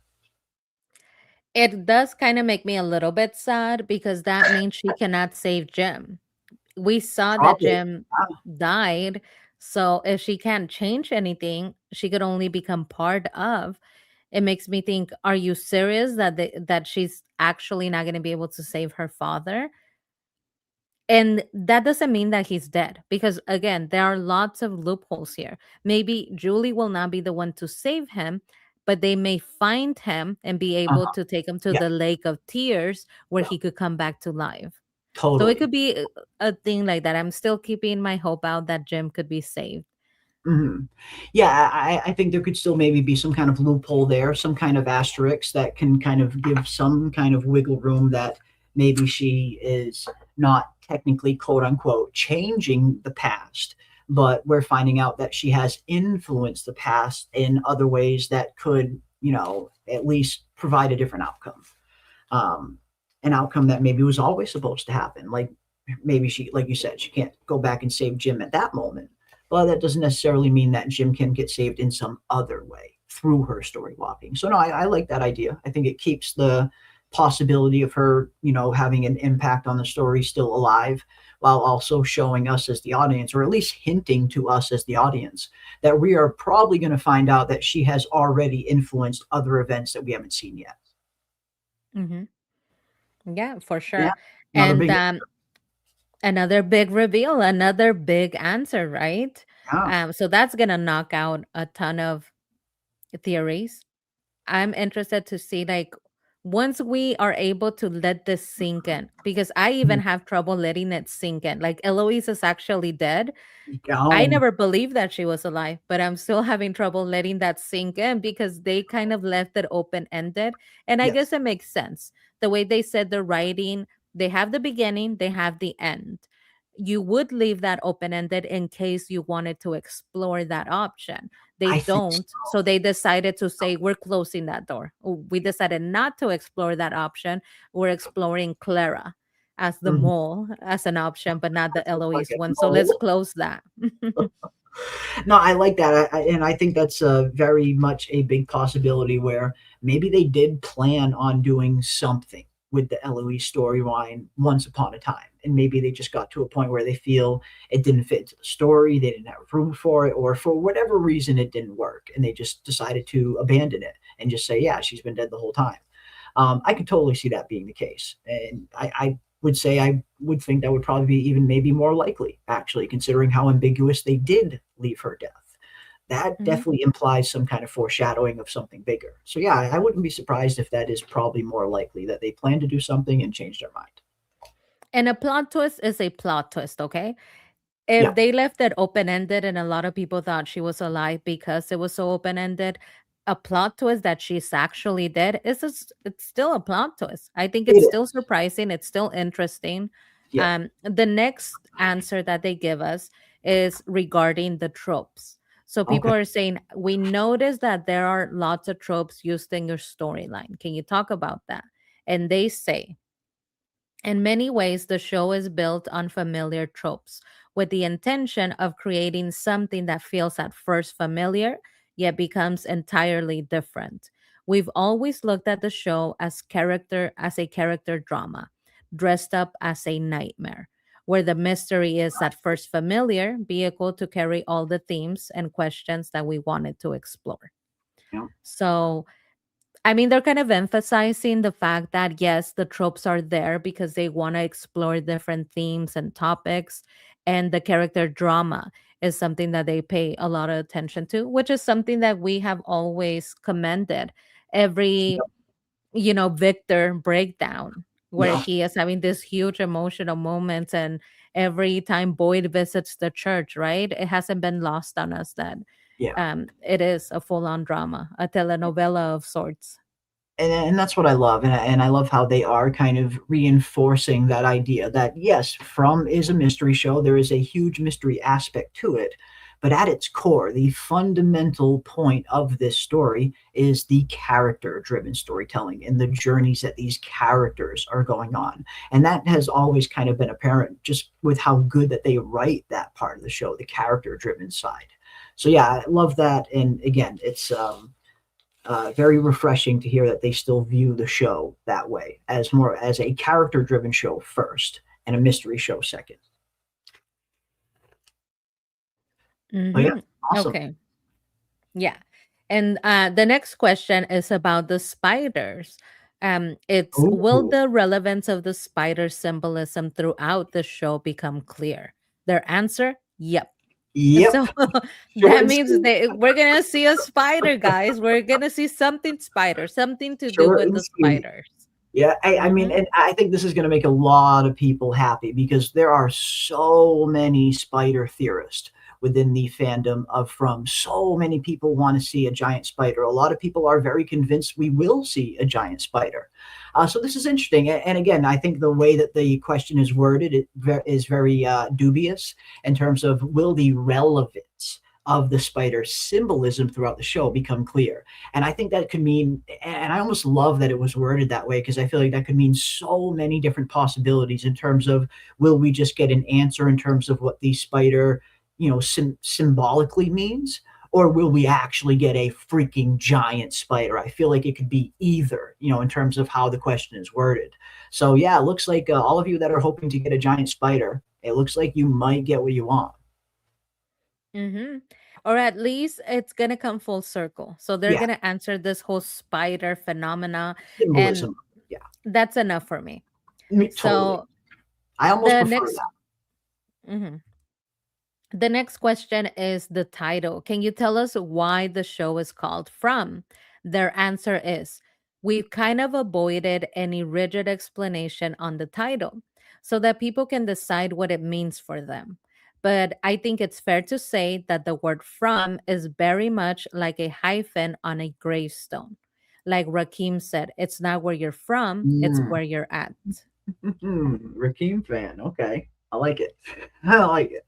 It does kind of make me a little bit sad because that means she cannot save Jim. We saw that Probably. Jim died. So if she can't change anything, she could only become part of. It makes me think, are you serious that that she's actually not going to be able to save her father? And that doesn't mean that he's dead because again, there are lots of loopholes here. Maybe Julie will not be the one to save him, but they may find him and be able Uh-huh. to take him to Yeah, the lake of tears where yeah, he could come back to life. So it totally. could be a thing like that. I'm still keeping my hope out that Jim could be saved. Hmm. Yeah, I think there could still maybe be some kind of loophole there, some kind of asterisk that can kind of give some kind of wiggle room that maybe she is not technically, quote unquote, changing the past, but we're finding out that she has influenced the past in other ways that could, at least provide a different outcome. Um, an outcome that maybe was always supposed to happen. Like maybe she, like you said, she can't go back and save Jim at that moment. But that doesn't necessarily mean that Jim can get saved in some other way through her story walking. So no, I like that idea. I think it keeps the possibility of her, having an impact on the story still alive, while also showing us as the audience, or at least hinting to us as the audience, that we are probably going to find out that she has already influenced other events that we haven't seen yet. Hmm. Yeah, for Yeah, sure. another And big another big reveal, another big answer, right? yeah. So that's gonna knock out a ton of theories. I'm interested to see like once we are able to let this sink in, because I even have trouble letting it sink in. Like Eloise is actually dead. I Oh, never believed that she was alive, but I'm still having trouble letting that sink in because they kind of left it open ended. And I guess yes. it makes sense. The way they said the writing, they have the beginning, they have the end. You would leave that open ended in case you wanted to explore that option. They I think so. don't. So they decided to say, we're closing that door. We decided not to explore that option. We're exploring Clara as the Mhm. mole as an option, but not the Looks like Eloise it. one. So let's No. close that. No, I like that. And I think that's very much a big possibility where maybe they did plan on doing something with the Eloise storyline once upon a time. And maybe they just got to a point where they feel it didn't fit into the story, they didn't have room for it, or for whatever reason it didn't work. And they just decided to abandon it and just say, yeah, she's been dead the whole time. I could totally see that being the case. And I would say I would think that would probably be even maybe more likely, actually, considering how ambiguous they did leave her death. That Mhm. definitely implies some kind of foreshadowing of something bigger. So yeah, I wouldn't be surprised if that is probably more likely that they plan to do something and change their mind. And a plot twist is a plot twist, okay? Yeah, If they left it open ended and a lot of people thought she was alive because it was so open ended, a plot twist that she's actually dead it's still a plot twist. I think it it's still is. surprising. It's still interesting. Yeah. The next answer that they give us is regarding the tropes. So people Okay. are saying, we notice that there are lots of tropes used in your storyline. Can you talk about that? And they say, in many ways, the show is built on familiar tropes with the intention of creating something that feels at first familiar, yet becomes entirely different. We've always looked at the show as a character drama, dressed up as a nightmare, where the mystery is at first familiar, vehicle to carry all the themes and questions that we wanted to explore. Yeah. So I mean, they're kind of emphasizing the fact that yes, the tropes are there because they want to explore different themes and topics. And the character drama is something that they pay a lot of attention to, which is something that we have always commended. Every, Victor breakdown where Yeah. he is having this huge emotional moments, and every time Boyd visits the church, right? It hasn't been lost on us that Yeah. it is a full on drama, a telenovela of sorts. And that's what I love, and I love how they are kind of reinforcing that idea that yes, From is a mystery show. There is a huge mystery aspect to it, but at its core, the fundamental point of this story is the character-driven storytelling and the journeys that these characters are going on, and that has always kind of been apparent just with how good that they write that part of the show, the character-driven side. So yeah, I love that, and again, it's very refreshing to hear that they still view the show that way, as more as a character driven show first and a mystery show second. So yeah, Mhm. awesome. Okay. Yeah. And the next question is about the spiders. It's, will Ooh, the relevance of the spider symbolism throughout the show become clear? Their answer, yep. yep, So short that and means sweet. we're gonna see a spider, guys. We're gonna see something spider, something to do Short with and the sweet. spiders. Yeah, I mean, Mm-hmm. and I think this is going to make a lot of people happy because there are so many spider theorists within the fandom of From. So many people want to see a giant spider. A lot of people are very convinced we will see a giant spider. So this is interesting. And again, I think the way that the question is worded is very dubious in terms of will the relevance of the spider symbolism throughout the show become clear. And I think that could mean, and I almost love that it was worded that way because I feel like that could mean so many different possibilities in terms of will we just get an answer in terms of what the spider, symbolically means, or will we actually get a freaking giant spider? I feel like it could be either, in terms of how the question is worded. So yeah, it looks like all of you that are hoping to get a giant spider, it looks like you might get what you want. Mm-hmm. Or at least it's gonna come full circle. So they're Yeah, gonna answer this whole spider phenomena, and symbolism. Yeah, that's enough for me. me, totally. So I almost the prefer next that. mhm. The next question is the title. Can you tell us why the show is called From? Their answer is, we've kind of avoided any rigid explanation on the title so that people can decide what it means for them. But I think it's fair to say that the word from is very much like a hyphen on a gravestone. Like Rakim said, it's not where you're from, it's Mm. where you're at. Rakim fan. Okay. I like it. I like it.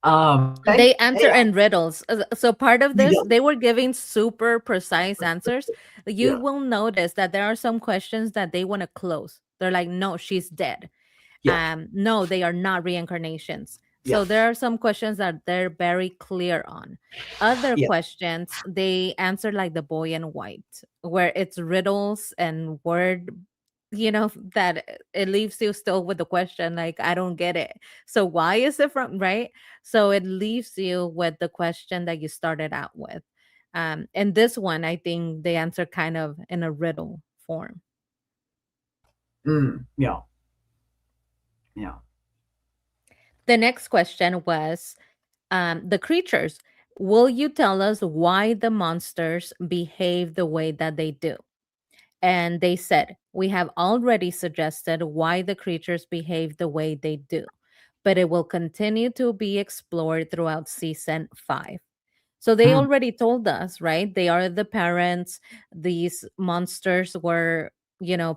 Okay. They answer Hey, in riddles. So part of he this, does. they were giving super precise answers. You Yeah. will notice that there are some questions that they want to close. They're like, no, she's dead. Yeah. No, they are not reincarnations. Yeah. So there are some questions that they're very clear on. Other Yeah. questions, they answer like the boy in white, where it's riddles and word, that it leaves you still with the question, like, I don't get it. So why is it from, right? So it leaves you with the question that you started out with. And this one, I think they answer kind of in a riddle form. Yeah. Yeah. The next question was, the creatures. Will you tell us why the monsters behave the way that they do? And they said, we have already suggested why the creatures behave the way they do, but it will continue to be explored throughout season 5. So they Mm. already told us, right? They are the parents. These monsters were,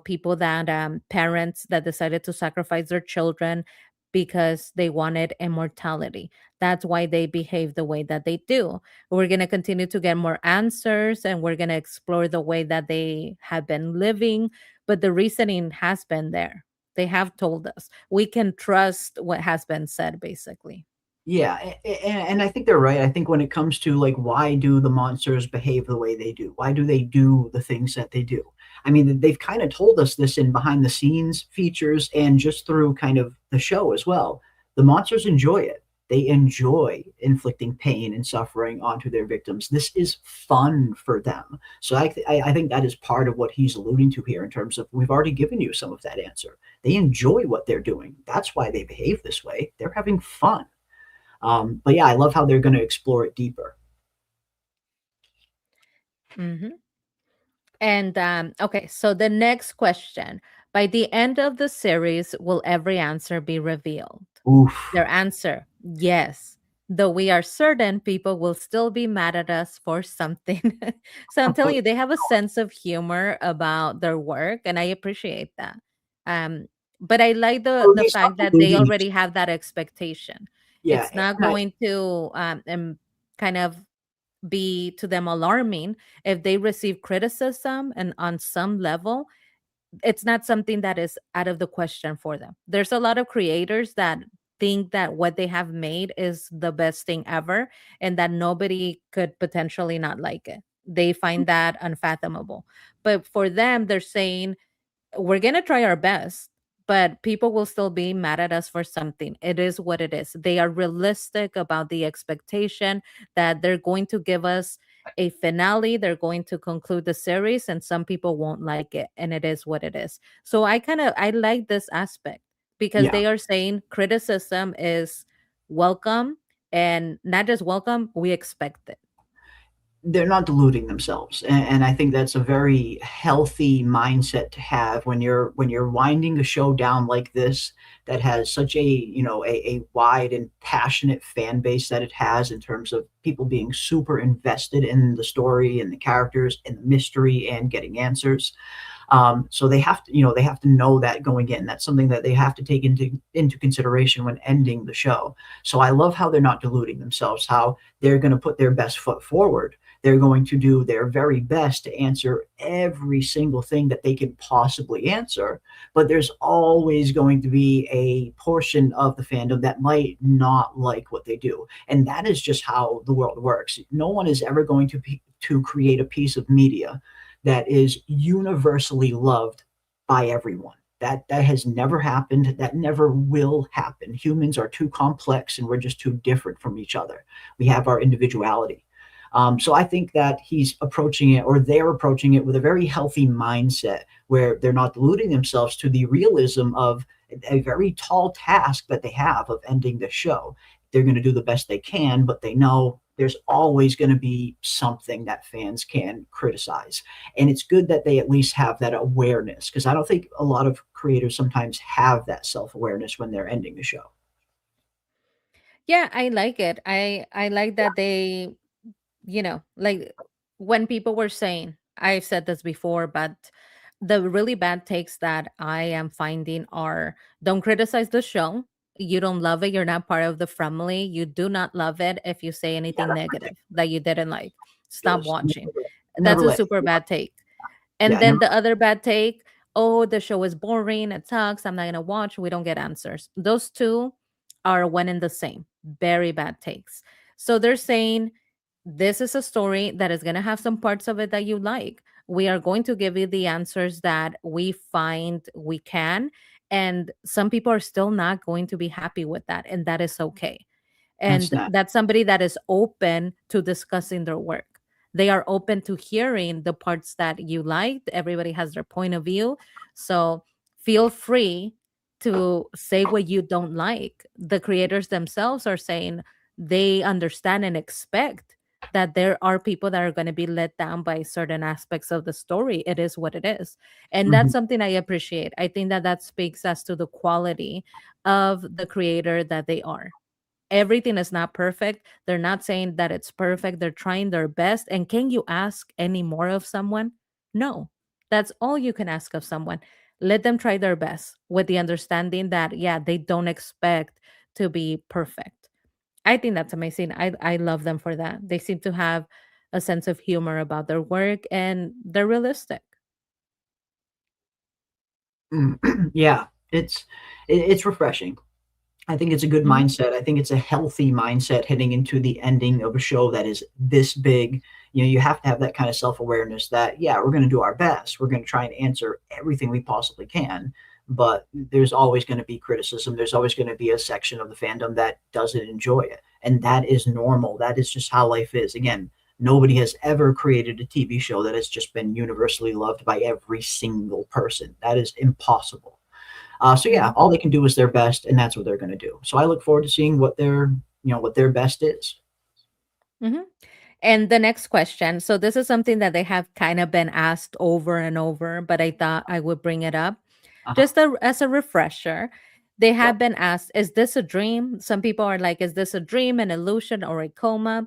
people that parents that decided to sacrifice their children. because they wanted immortality. That's why they behave the way that they do. We're going to continue to get more answers, and we're going to explore the way that they have been living. But the reasoning has been there. They have told us. We can trust what has been said, basically. Yeah, and I think they're right. I think when it comes to like why do the monsters behave the way they do? Why do they do the things that they do? I mean, they've kind of told us this in behind the scenes features and just through kind of the show as well. The monsters enjoy it. They enjoy inflicting pain and suffering onto their victims. This is fun for them. So I think that is part of what he's alluding to here in terms of we've already given you some of that answer. They enjoy what they're doing. That's why they behave this way. They're having fun. But yeah, I love how they're going to explore it deeper. Hmm. And okay, so the next question: by the end of the series, will every answer be revealed? Oof. Their answer: yes. Though we are certain people will still be mad at us for something. So I'm telling you, they have a sense of humor about their work, and I appreciate that. Um, but I like Or the they stop fact that they deluding already themselves. have that expectation. Yeah, It's not and I, going to kind of be to them alarming if they receive criticism, and on some level it's not something that is out of the question for them. There's a lot of creators that think that what they have made is the best thing ever, and that nobody could potentially not like it. They find that unfathomable. But for them, they're saying we're going to try our best, but people will still be mad at us for something. It is what it is. They are realistic about the expectation that they're going to give us a finale, they're going to conclude the series, and some people won't like it, and it is what it is. So I like this aspect because yeah, they are saying criticism is welcome, and not just welcome, we expect it. they're not deluding themselves, and I think that's a very healthy mindset to have when you're winding a show down like this that has such a a wide and passionate fan base that it has in terms of people being super invested in the story and the characters and the mystery and getting answers. So they have to, they have to know that going in. That's something that they have to take into consideration when ending the show. So I love how they're not deluding themselves. How they're going to put their best foot forward. They're going to do their very best to answer every single thing that they can possibly answer. But there's always going to be a portion of the fandom that might not like what they do, and that is just how the world works. No one is ever going to create a piece of media that is universally loved by everyone. That has never happened. That never will happen. Humans are too complex, and we're just too different from each other. We have our individuality. So I think that he's approaching it, or they're approaching it, with a very healthy mindset, where they're not deluding themselves to the realism of a very tall task that they have of ending the show. They're going to do the best they can, but they know there's always going to be something that fans can criticize. And it's good that they at least have that awareness, because I don't think a lot of creators sometimes have that self awareness when they're ending the show. Yeah, I like it. I like that they, like when people were saying, I've said this before, but the really bad takes that I am finding are: don't criticize the show. You don't love it. You're not part of the family. You do not love it if you say Yeah, anything that's negative that you didn't like. Stop ridiculous. watching. Never That's a let, super bad take. And yeah, then never. the other bad take: oh, the show is boring. It sucks. I'm not going to watch. We don't get answers. Those two are one and the same. Very bad takes. So they're saying this is a story that is going to have some parts of it that you like. We are going to give you the answers that we find we can. And some people are still not going to be happy with that. And that is okay. That's And not. that's somebody that is open to discussing their work. They are open to hearing the parts that you liked. Everybody has their point of view. So feel free to say what you don't like. The creators themselves are saying they understand and expect that there are people that are going to be let down by certain aspects of the story. It is what it is. And Mhm. that's something I appreciate. I think that that speaks as to the quality of the creator that they are. Everything is not perfect. They're not saying that it's perfect. They're trying their best. And can you ask any more of someone? No. That's all you can ask of someone. Let them try their best with the understanding that, yeah, they don't expect to be perfect. I think that's amazing. I love them for that. They seem to have a sense of humor about their work and they're realistic. Yeah, it's refreshing. I think it's a good Mhm. mindset. I think it's a healthy mindset heading into the ending of a show that is this big. You know, you have to have that kind of self-awareness that, yeah, we're going to do our best. We're going to try and answer everything we possibly can, but there's always going to be criticism. There's always going to be a section of the fandom that doesn't enjoy it. And that is normal. That is just how life is. Again, nobody has ever created a TV show that has just been universally loved by every single person. That is impossible. So yeah, Mhm. all they can do is their best, and that's what they're going to do. So I look forward to seeing what their best is. Mhm. And the next question. So this is something that they have kind of been asked over and over, but I thought I would bring it up. Uh-huh. Just as a refresher, they Yep. have been asked, is this a dream? Some people are like, is this a dream, an illusion, or a coma?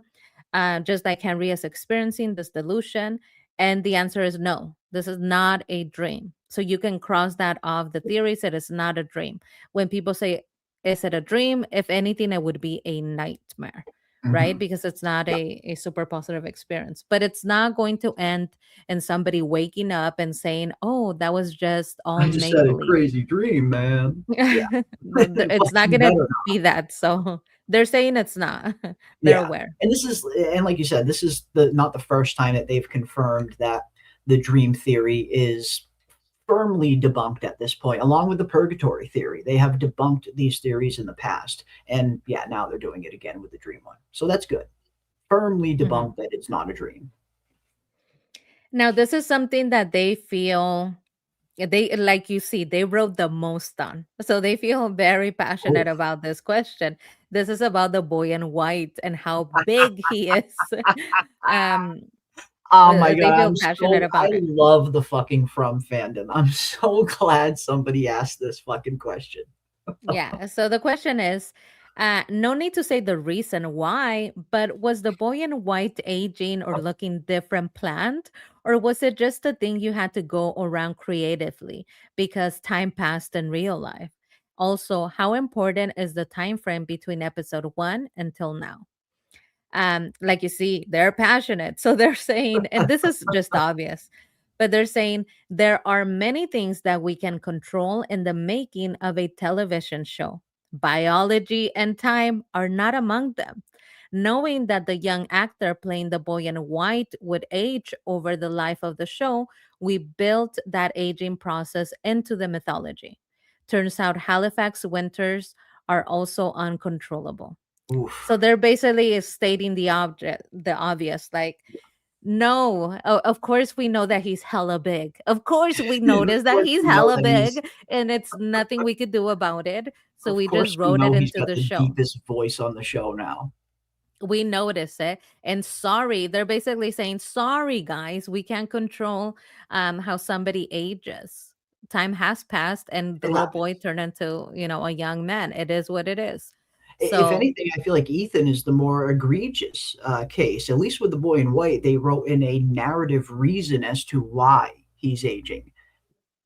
Just like Henry is experiencing this delusion. And the answer is no, this is not a dream. So you can cross that off the theories. It is not a dream. When people say, is it a dream? If anything, it would be a nightmare, right? Hmm. Because it's not Yep. a super positive experience, but it's not going to end in somebody waking up and saying, oh, that was just all I just had make a believe. crazy dream, man. Yeah. It's not You going to better be that. So they're saying it's not. They're Yeah, aware. and like you said, this is the not the first time that they've confirmed that the dream theory is firmly debunked at this point, along with the purgatory theory. They have debunked these theories in the past, and yeah, now they're doing it again with the dream one. So that's good. Firmly Mhm. debunked that it's not a dream. Now, this is something that they feel they like you see, they wrote the most on. So they feel very Oh, passionate about this question. This is about the boy in white and how big he is. um oh my god, they feel passionate I about it. love the fucking From fandom. I'm so glad somebody asked this fucking question. Yeah. So the question is, no need to say the reason why, but was the boy in white aging or looking different planned? Or was it just a thing you had to go around creatively because time passed in real life? Also, how important is the time frame between episode 1 until now? Like you see, they're passionate, so they're saying, and this is just obvious, but they're saying there are many things that we can control in the making of a television show. Biology and time are not among them. Knowing that the young actor playing the boy in white would age over the life of the show, we built that aging process into the mythology. Turns out Halifax winters are also uncontrollable. So Oof. they're basically stating the obvious, like, no, of course we know that he's hella big. Of course we Of noticed that course, he's we know hella that he's big, and it's nothing we could do about it. So Of we just course, we wrote it know he's into got the the show. deepest voice on the show now. We notice it, and sorry, they're basically saying, sorry guys, we can't control how somebody ages. Time has passed, and the It little boy happens. turned into, a young man. It is what it is. If So anything, I feel like Ethan is the more egregious case. At least with the boy in white, they wrote in a narrative reason as to why he's aging.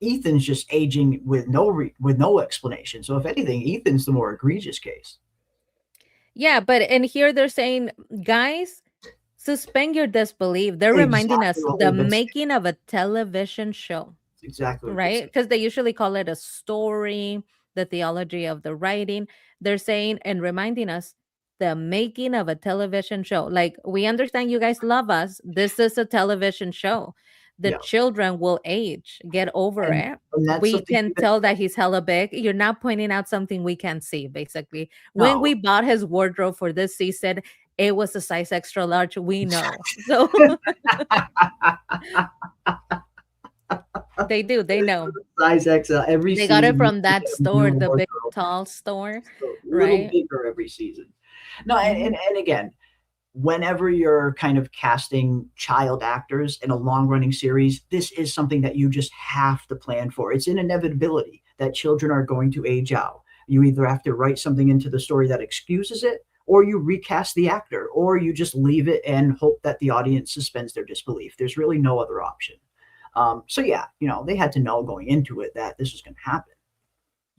Ethan's just aging with with no explanation. So if anything, Ethan's the more egregious case. yeah, but and here they're saying, guys, suspend your disbelief. They're reminding Exactly us what the we've been saying. making of a television show, It's exactly what we've been right? saying. Because they usually call it a story, the theology of the writing. They're saying and reminding us the making of a television show. Like, we understand you guys love us. This is a television show. The Yeah, children will age, get over and it. and that's We something can we've been tell that saying. he's hella big. You're not pointing out something we can't see, basically. When No, we bought his wardrobe for this season, it was a size extra large. We know. So they do. They know. size XL every They got it season. from We that get a new store, the big wardrobe. tall store, It's a little right? bigger every season. No, Mhm. and again, whenever you're kind of casting child actors in a long running series, this is something that you just have to plan for. It's an inevitability that children are going to age out. You either have to write something into the story that excuses it, or you recast the actor, or you just leave it and hope that the audience suspends their disbelief. There's really no other option. So yeah, they had to know going into it that this was going to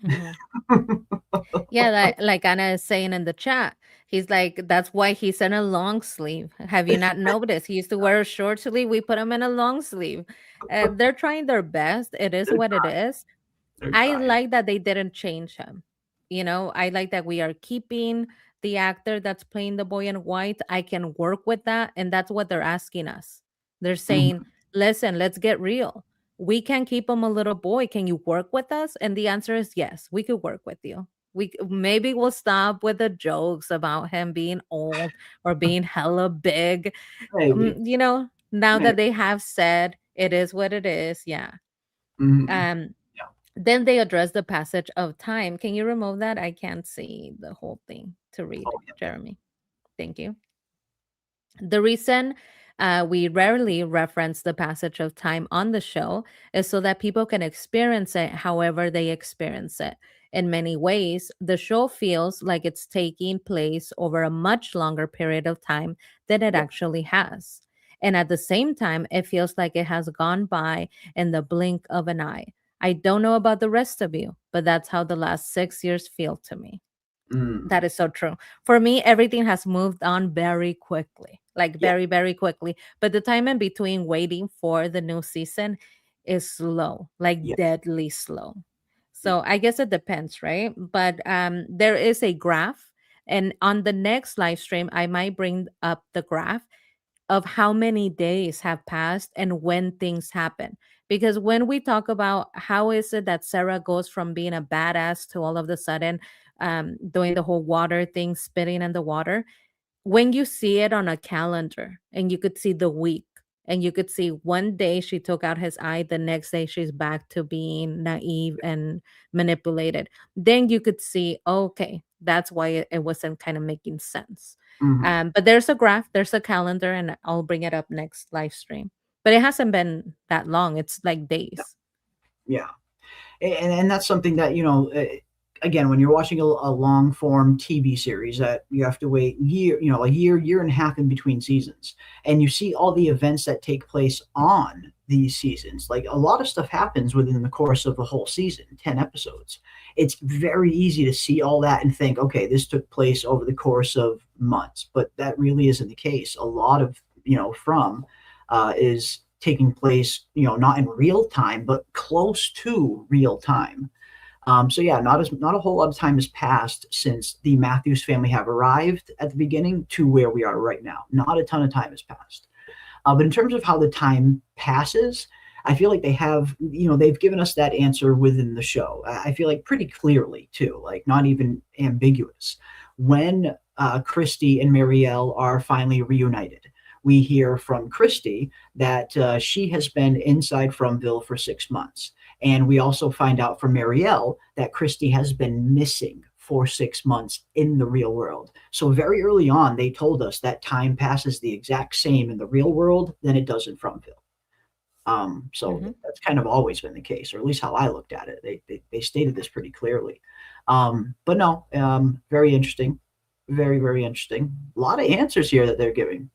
Mhm. happen. Yeah, like Anna is saying in the chat, he's like, that's why he's in a long sleeve. Have you not noticed? He used to wear a short sleeve. We put him in a long sleeve. They're trying their best. It is they're what it trying. is. They're I trying. like that they didn't change him. I like that we are keeping the actor that's playing the boy in white. I can work with that. And that's what they're asking us. They're saying, Mhm. listen, let's get real. We can keep him a little boy. Can you work with us? And the answer is yes, we could work with you. Maybe we'll stop with the jokes about him being old or being hella big. Maybe. Now Maybe. that they have said it is what it is, yeah. Mhm. Um, Yeah. then they address the passage of time. Can you remove that? I can't see the whole thing to read, Oh, yeah. Jeremy. Thank you. The reason we rarely reference the passage of time on the show is so that people can experience it however they experience it. In many ways, the show feels like it's taking place over a much longer period of time than it Yeah. actually has. And at the same time, it feels like it has gone by in the blink of an eye. I don't know about the rest of you, but that's how the last 6 years feel to me. Mm. That is so true. For me, everything has moved on very quickly, like Yeah. very, very quickly. But the time in between waiting for the new season is slow, like Yeah. deadly slow. Yeah. So I guess it depends, right? But there is a graph. And on the next live stream, I might bring up the graph of how many days have passed and when things happen. Because when we talk about how is it that Sarah goes from being a badass to all of a sudden doing the whole water thing, spitting in the water, when you see it on a calendar and you could see the week and you could see one day she took out his eye, the next day she's back to being naive and manipulated, then you could see, okay, that's why it wasn't kind of making sense. Mhm. But there's a graph, there's a calendar, and I'll bring it up next live stream. But it hasn't been that long, it's like Yeah. days. Yeah. And that's something that again, when you're watching a long form TV series that you have to wait a year and a half in between seasons, and you see all the events that take place on these seasons. Like a lot of stuff happens within the course of the whole season, 10 episodes. It's very easy to see all that and think, okay, this took place over the course of months, but that really isn't the case. A lot of is taking place, not in real time, but close to real time. So yeah, not a whole lot of time has passed since the Matthews family have arrived at the beginning to where we are right now. Not a ton of time has passed. But in terms of how the time passes, I feel like they've given us that answer within the show. I feel like pretty clearly too, like not even ambiguous. When Christy and Marielle are finally reunited, we hear from Christy that she has been inside Fromville for 6 months. And we also find out from Marielle that Christy has been missing for 6 months in the real world. So very early on, they told us that time passes the exact same in the real world than it does in Fromville. So Mhm. that's kind of always been the case, or at least how I looked at it. They stated this pretty clearly. But no, very interesting, very very interesting. A lot of answers here that they're giving.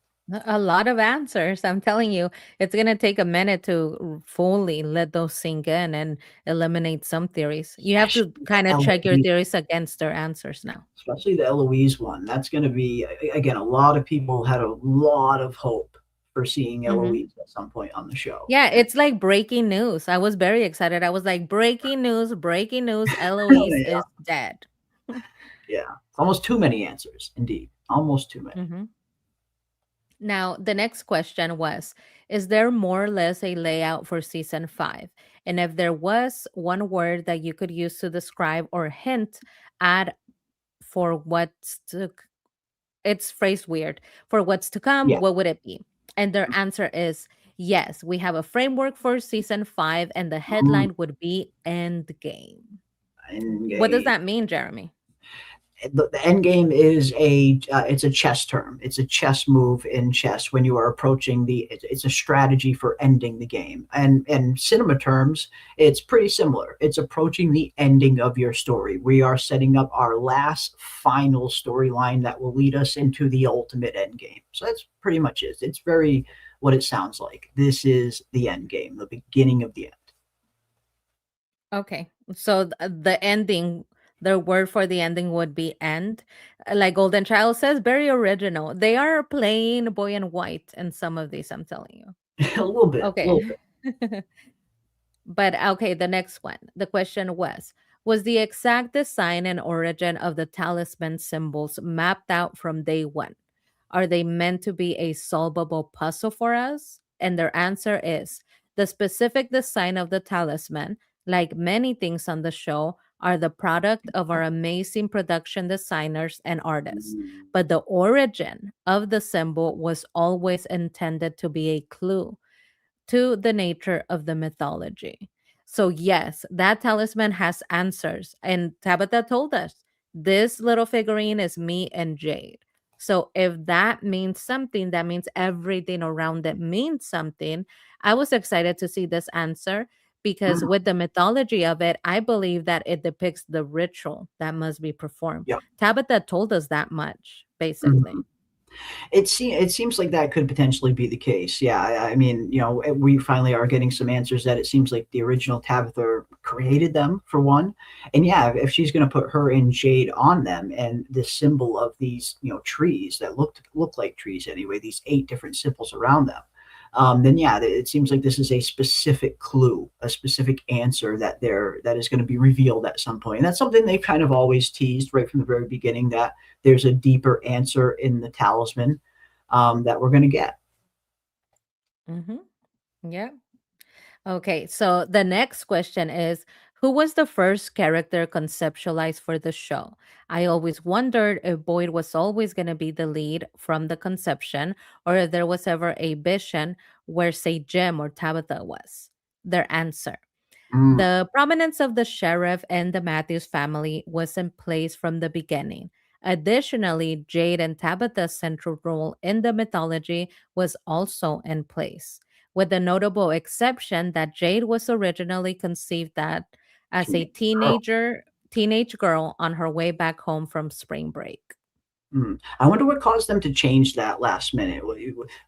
A lot of answers. I'm telling you, it's going to take a minute to fully let those sink in and eliminate some theories. You have to Especially kind the of check your Eloise, theories against their answers now. especially the Eloise one. That's going to be again. A lot of people had a lot of hope for seeing Hmm. Eloise at some point on the show, Yeah, and it's like breaking news. I was very excited. I was like, breaking news, Eloise yeah, is dead. yeah, almost too many answers. Indeed, almost too many. Hmm. Now, the next question was, is there more or less a layout for season 5? And if there was one word that you could use to describe or hint at for what's to it's phrased weird. For what's to come, Yeah. what would it be? And their answer is yes, we have a framework for season 5, and the Mm, headline would be End Game. What does Endgame. that mean, Jeremy? The end game is it's a chess term. It's a chess move in chess when you are approaching it's a strategy for ending the game. And in cinema terms, it's pretty similar. It's approaching the ending of your story. We are setting up our last final storyline that will lead us into the ultimate end game. So that's pretty much it. It's very what it sounds like. This is the end game, the beginning of the end. Okay. So the ending, the word for the ending would be end. Like Golden Child says, very original. They are plain boy and white in some of these, I'm telling you. A little bit, a Okay. little bit. But okay, the next one. The question was the exact design and origin of the talisman symbols mapped out from day one? Are they meant to be a solvable puzzle for us? And their answer is the specific design of the talisman, like many things on the show, are the product of our amazing production designers and artists. But the origin of the symbol was always intended to be a clue to the nature of the mythology. So, yes, that talisman has answers. And Tabitha told us this little figurine is me and Jade. So, if that means something, that means everything around it means something. I was excited to see this answer because, Mm, with the mythology of it, I believe that it depicts the ritual that must be performed. yeah. Tabitha told us that much, Mhm. basically. It seems like that could potentially be the case. Yeah, I mean, we finally are getting some answers that it seems like the original Tabitha created them for one, and yeah, if she's going to put her and Jade on them, and this symbol of these trees that look like trees anyway, these 8 different symbols around them, then yeah, it seems like this is a specific clue, a specific answer that is going to be revealed at some point, and that's something they've kind of always teased right from the very beginning, that there's a deeper answer in the talisman that we're going to get. Hmm. Yeah. Okay, so the next question is, who was the first character conceptualized for the show? I always wondered if Boyd was always going to be the lead from the conception, or if there was ever a vision where, say, Jem or Tabitha was. Their answer: Mm, the prominence of the sheriff and the Matthews family was in place from the beginning. Additionally, Jade and Tabitha's central role in the mythology was also in place, with the notable exception that Jade was originally conceived that as a teenage girl. teenage girl on her way back home from spring break. I wonder what caused them to change that last minute.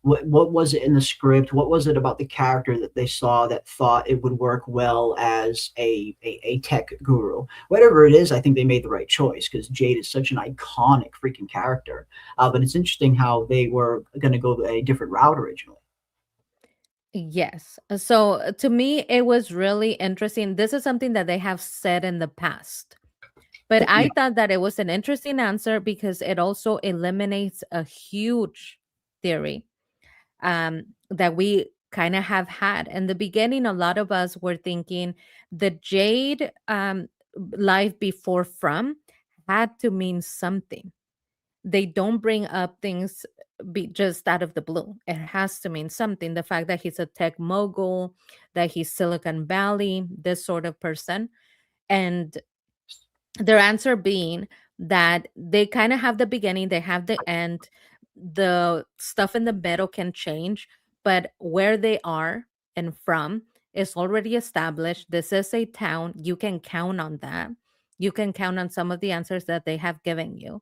What was it in the script? What was it about the character that they saw that thought it would work well as a tech guru? Whatever it is, I think they made the right choice because Jade is such an iconic freaking character. But it's interesting how they were going to go a different route originally. Yes. So to me, it was really interesting. This is something that they have said in the past. But I Yeah. thought that it was an interesting answer because it also eliminates a huge theory that we kind of have had. In the beginning, a lot of us were thinking the Jade life before From had to mean something. They don't bring up things just out of the blue. It has to mean something. The fact that he's a tech mogul, that he's Silicon Valley, this sort of person. And their answer being that they kind of have the beginning, they have the end, the stuff in the middle can change, but where they are and from is already established. This is a town. You can count on that. You can count on some of the answers that they have given you.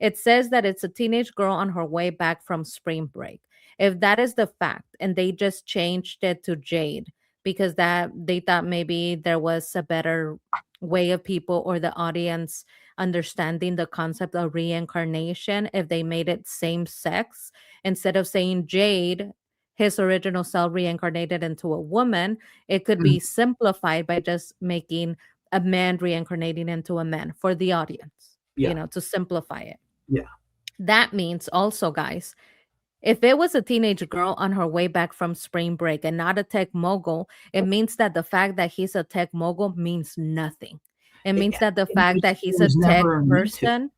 It says that it's a teenage girl on her way back from spring break. If that is the fact, and they just changed it to Jade because that they thought maybe there was a better way of people or the audience understanding the concept of reincarnation if they made it same sex instead of saying Jade, his original self reincarnated into a woman. It could Mm, be simplified by just making a man reincarnating into a man for the audience, yeah. to simplify it. Yeah. That means also, guys, if it was a teenage girl on her way back from spring break and not a tech mogul, it means that the fact that he's a tech mogul means nothing. It means that the fact that It he's a was tech never meant to. person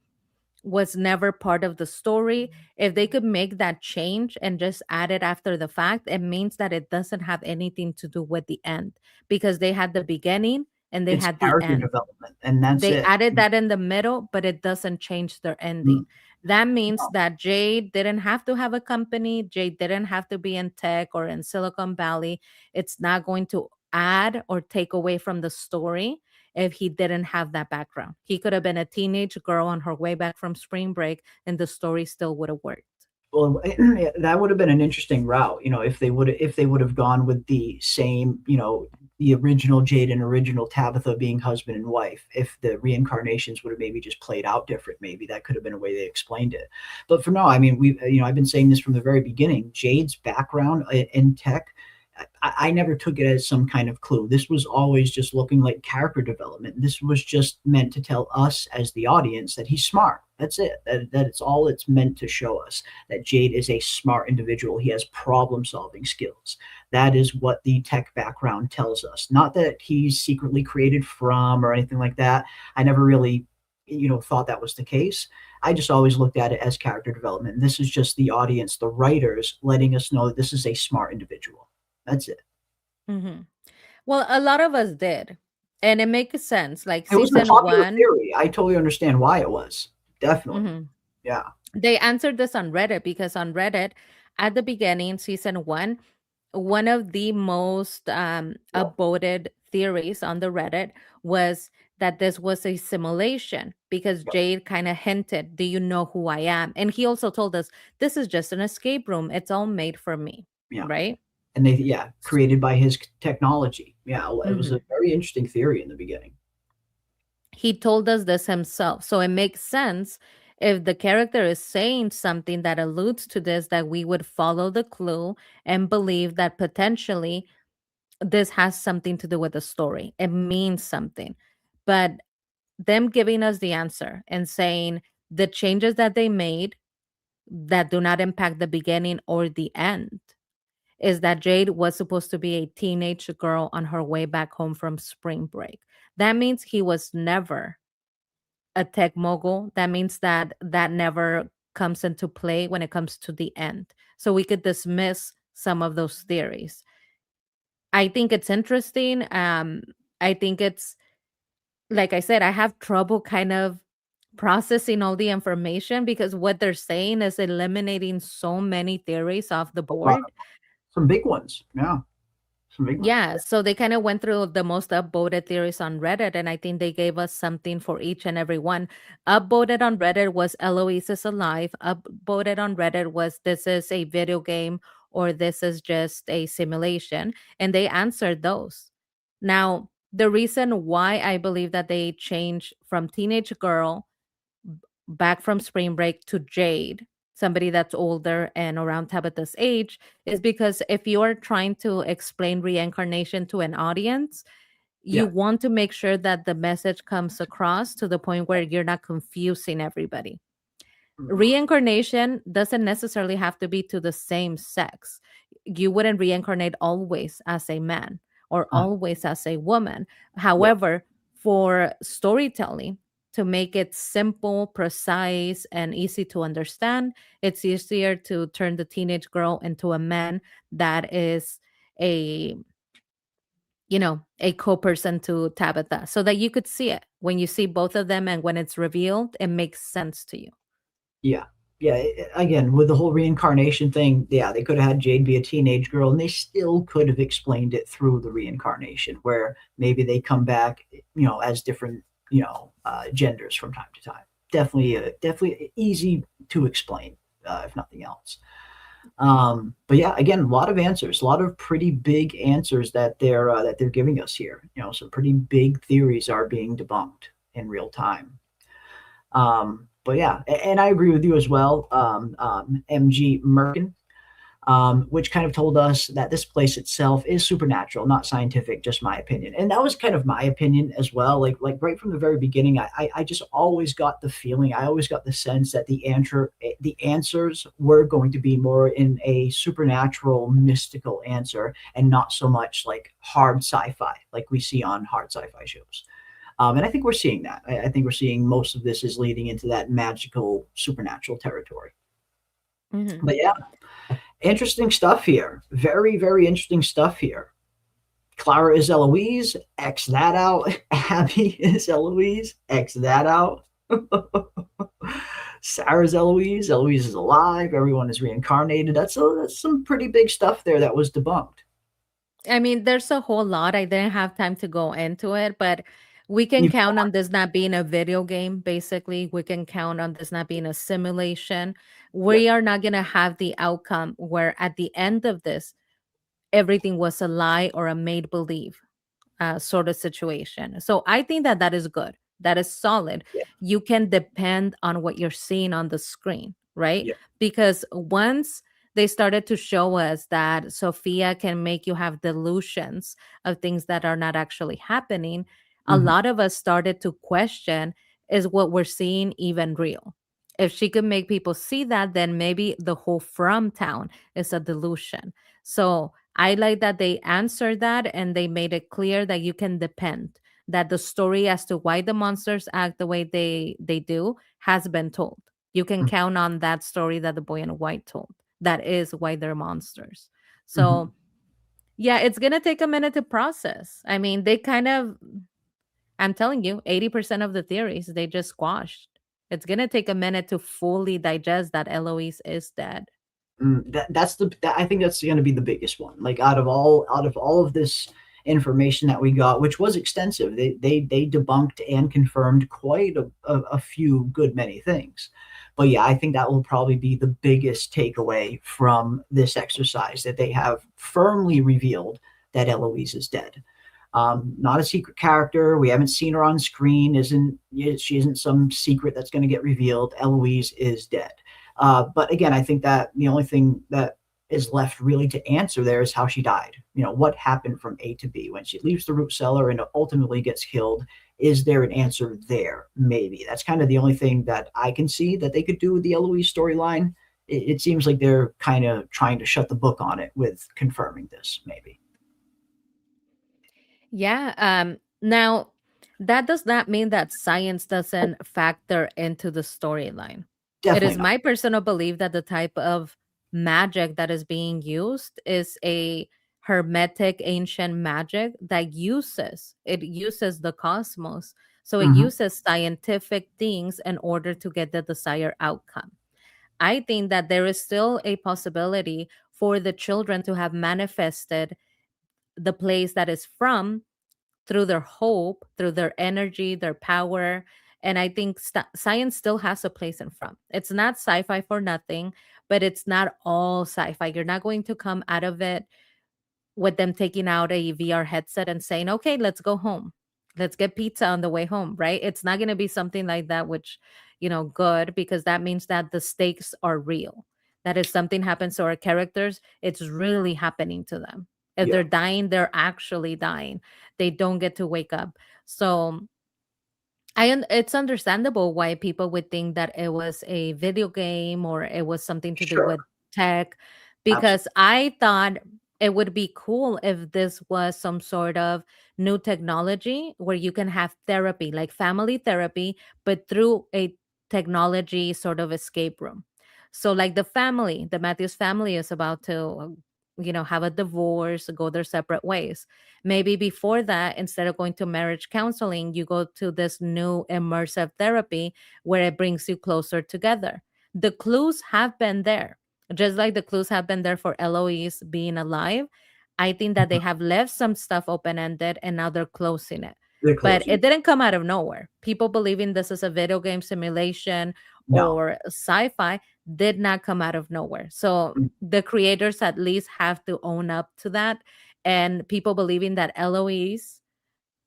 was never part of the story. If they could make that change and just add it after the fact, it means that it doesn't have anything to do with the end because they had the beginning and they It's had the character end. development, and that's They it. added that in the middle, but it doesn't change their ending. Mm, That means no, that Jade didn't have to have a company. Jade didn't have to be in tech or in Silicon Valley. It's not going to add or take away from the story if he didn't have that background. He could have been a teenage girl on her way back from spring break, and the story still would have worked. Well, that would have been an interesting route, if they would have gone with the same, the original Jade and original Tabitha being husband and wife. If the reincarnations would have maybe just played out different, maybe that could have been a way they explained it. But for now, I mean, I've been saying this from the very beginning. Jade's background in tech, I never took it as some kind of clue. This was always just looking like character development. This was just meant to tell us as the audience that he's smart. That's it. That's all it's meant to show us. That Jade is a smart individual. He has problem-solving skills. That is what the tech background tells us. Not that he's secretly created from or anything like that. I never really, thought that was the case. I just always looked at it as character development. This is just the audience, the writers, letting us know that this is a smart individual. That's it. Hmm. Well, a lot of us did. And it makes sense. Like It was a season popular one, theory. I totally understand why it was. Definitely. mhm, Yeah. they answered this on Reddit because on Reddit, at the beginning, season one of the most Yeah. upvoted theories on the Reddit was that this was a simulation because Yeah. Jade kind of hinted, "Do you know who I am?" And he also told us, "This is just an escape room. It's all made for me." Yeah. Right? And created by his technology. Yeah. It was a Mhm. very interesting theory in the beginning. He told us this himself. So it makes sense if the character is saying something that alludes to this, that we would follow the clue and believe that potentially this has something to do with the story. It means something. But them giving us the answer and saying the changes that they made that do not impact the beginning or the end is that Jade was supposed to be a teenage girl on her way back home from spring break. That means he was never a tech mogul. That means that that never comes into play when it comes to the end. So we could dismiss some of those theories. I think it's interesting. I think it's like I said, I have trouble kind of processing all the information because what they're saying is eliminating so many theories off the A lot board. of some big ones. Yeah. Some big ones. Yeah, so they kind of went through the most upvoted theories on Reddit, and I think they gave us something for each and every one. Upvoted on Reddit was Eloise is alive. Upvoted on Reddit was this is a video game or this is just a simulation, and they answered those. Now, the reason why I believe that they changed from teenage girl back from spring break to Jade, somebody that's older and around Tabitha's age, is because if you are trying to explain reincarnation to an audience, you Yeah. want to make sure that the message comes across to the point where you're not confusing everybody. Mhm. Reincarnation doesn't necessarily have to be to the same sex. You wouldn't reincarnate always as a man or Uh, always as a woman. yeah. However, for storytelling, to make it simple, precise, and easy to understand, it's easier to turn the teenage girl into a man that is a a co-person to Tabitha so that you could see it. When you see both of them and when it's revealed, it makes sense to you. Yeah. Yeah. Again, with the whole reincarnation thing, yeah, they could have had Jade be a teenage girl and they still could have explained it through the reincarnation, where maybe they come back, as different, genders from time to time. Definitely easy to explain, if nothing else. But yeah, again, a lot of answers, a lot of pretty big answers that they're giving us here. Some pretty big theories are being debunked in real time. But yeah, and I agree with you as well, MG Merkin, which kind of told us that this place itself is supernatural, not scientific, just my opinion. And that was kind of my opinion as well. Like right from the very beginning, I just always got the feeling, I always got the sense that the answers were going to be more in a supernatural, mystical answer, and not so much like hard sci-fi, like we see on hard sci-fi shows. And I think we're seeing that. I think we're seeing most of this is leading into that magical, supernatural territory. Mhm. But yeah, interesting stuff here. Very, very interesting stuff here. Clara is Eloise. X that out. Abby is Eloise. X that out. Sarah's Eloise. Eloise is alive. Everyone is reincarnated. That's some pretty big stuff there that was debunked. I mean, there's a whole lot. I didn't have time to go into it, but We can You count on this not being a video game, basically. We can count on this not being a simulation. Yep. We are not going to have the outcome where at the end of this, everything was a lie or a made believe sort of situation. So I think that that is good. That is solid. Yeah. You can depend on what you're seeing on the screen, right? Yeah. Because once they started to show us that Sophia can make you have delusions of things that are not actually happening, a Hmm. lot of us started to question, is what we're seeing even real? If she could make people see that, then maybe the whole From town is a delusion. So I like that they answered that and they made it clear that you can depend, that the story as to why the monsters act the way they do has been told. You can count on that story that the boy in white told. That is why they're monsters. Hmm. So yeah, it's gonna take a minute to process. I mean, they kind of, I'm telling you, 80% of the theories they just squashed. It's gonna take a minute to fully digest that Eloise is dead. I think that's going to be the biggest one. Like out of all of this information that we got, which was extensive, they debunked and confirmed quite a few good many things. But yeah, I think that will probably be the biggest takeaway from this exercise, that they have firmly revealed that Eloise is dead. Not a secret character. We haven't seen her on screen. She isn't some secret that's going to get revealed. Eloise is dead. But again, I think that the only thing that is left really to answer there is how she died. What happened from A to B when she leaves the root cellar and ultimately gets killed. Is there an answer there? Maybe. That's kind of the only thing that I can see that they could do with the Eloise storyline. It seems like they're kind of trying to shut the book on it with confirming this, maybe. Yeah. Now, that does not mean that science doesn't factor into the storyline. It Definitely is not. my personal belief that the type of magic that is being used is a hermetic ancient magic that uses the cosmos. So it Hmm. uses scientific things in order to get the desired outcome. I think that there is still a possibility for the children to have manifested the place that is from through their hope, through their energy, their power. And I think science still has a place in From. It's not sci fi for nothing, but it's not all sci fi. You're not going to come out of it with them taking out a VR headset and saying, okay, let's go home. Let's get pizza on the way home, right? It's not going to be something like that, which, good, because that means that the stakes are real. That if something happens to our characters, it's really happening to them. If Yeah. they're dying, they're actually dying. They don't get to wake up. So it's understandable why people would think that it was a video game or it was something to do Sure. with tech, because Absolutely. I thought it would be cool if this was some sort of new technology where you can have therapy, like family therapy, but through a technology sort of escape room. So, like the Matthews family is about to, have a divorce, go their separate ways. Maybe before that, instead of going to marriage counseling, you go to this new immersive therapy where it brings you closer together. The clues have been there, just like the clues have been there for Eloise being alive. I think that they Mhm. have left some stuff open ended and now they're closing it. They're But closing. it didn't come out of nowhere. People believing this is a video game simulation No. or sci fi did not come out of nowhere. So Mm. the creators at least have to own up to that, and people believing that Eloise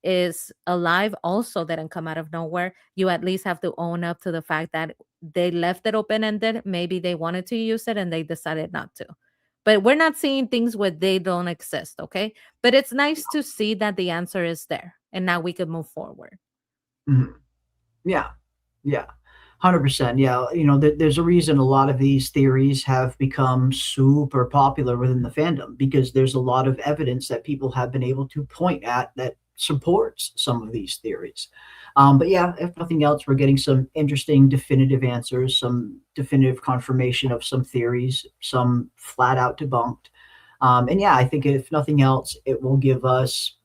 is alive also didn't come out of nowhere. You at least have to own up to the fact that they left it open ended. Maybe they wanted to use it and they decided not to. But we're not seeing things where they don't exist, okay? But it's nice to see that the answer is there and now we could move forward. Mhm. Yeah. Yeah. 100%. Yeah. There's a reason a lot of these theories have become super popular within the fandom, because there's a lot of evidence that people have been able to point at that supports some of these theories. But yeah, if nothing else, we're getting some interesting definitive answers, some definitive confirmation of some theories, some flat out debunked. And yeah, I think if nothing else, it will give us,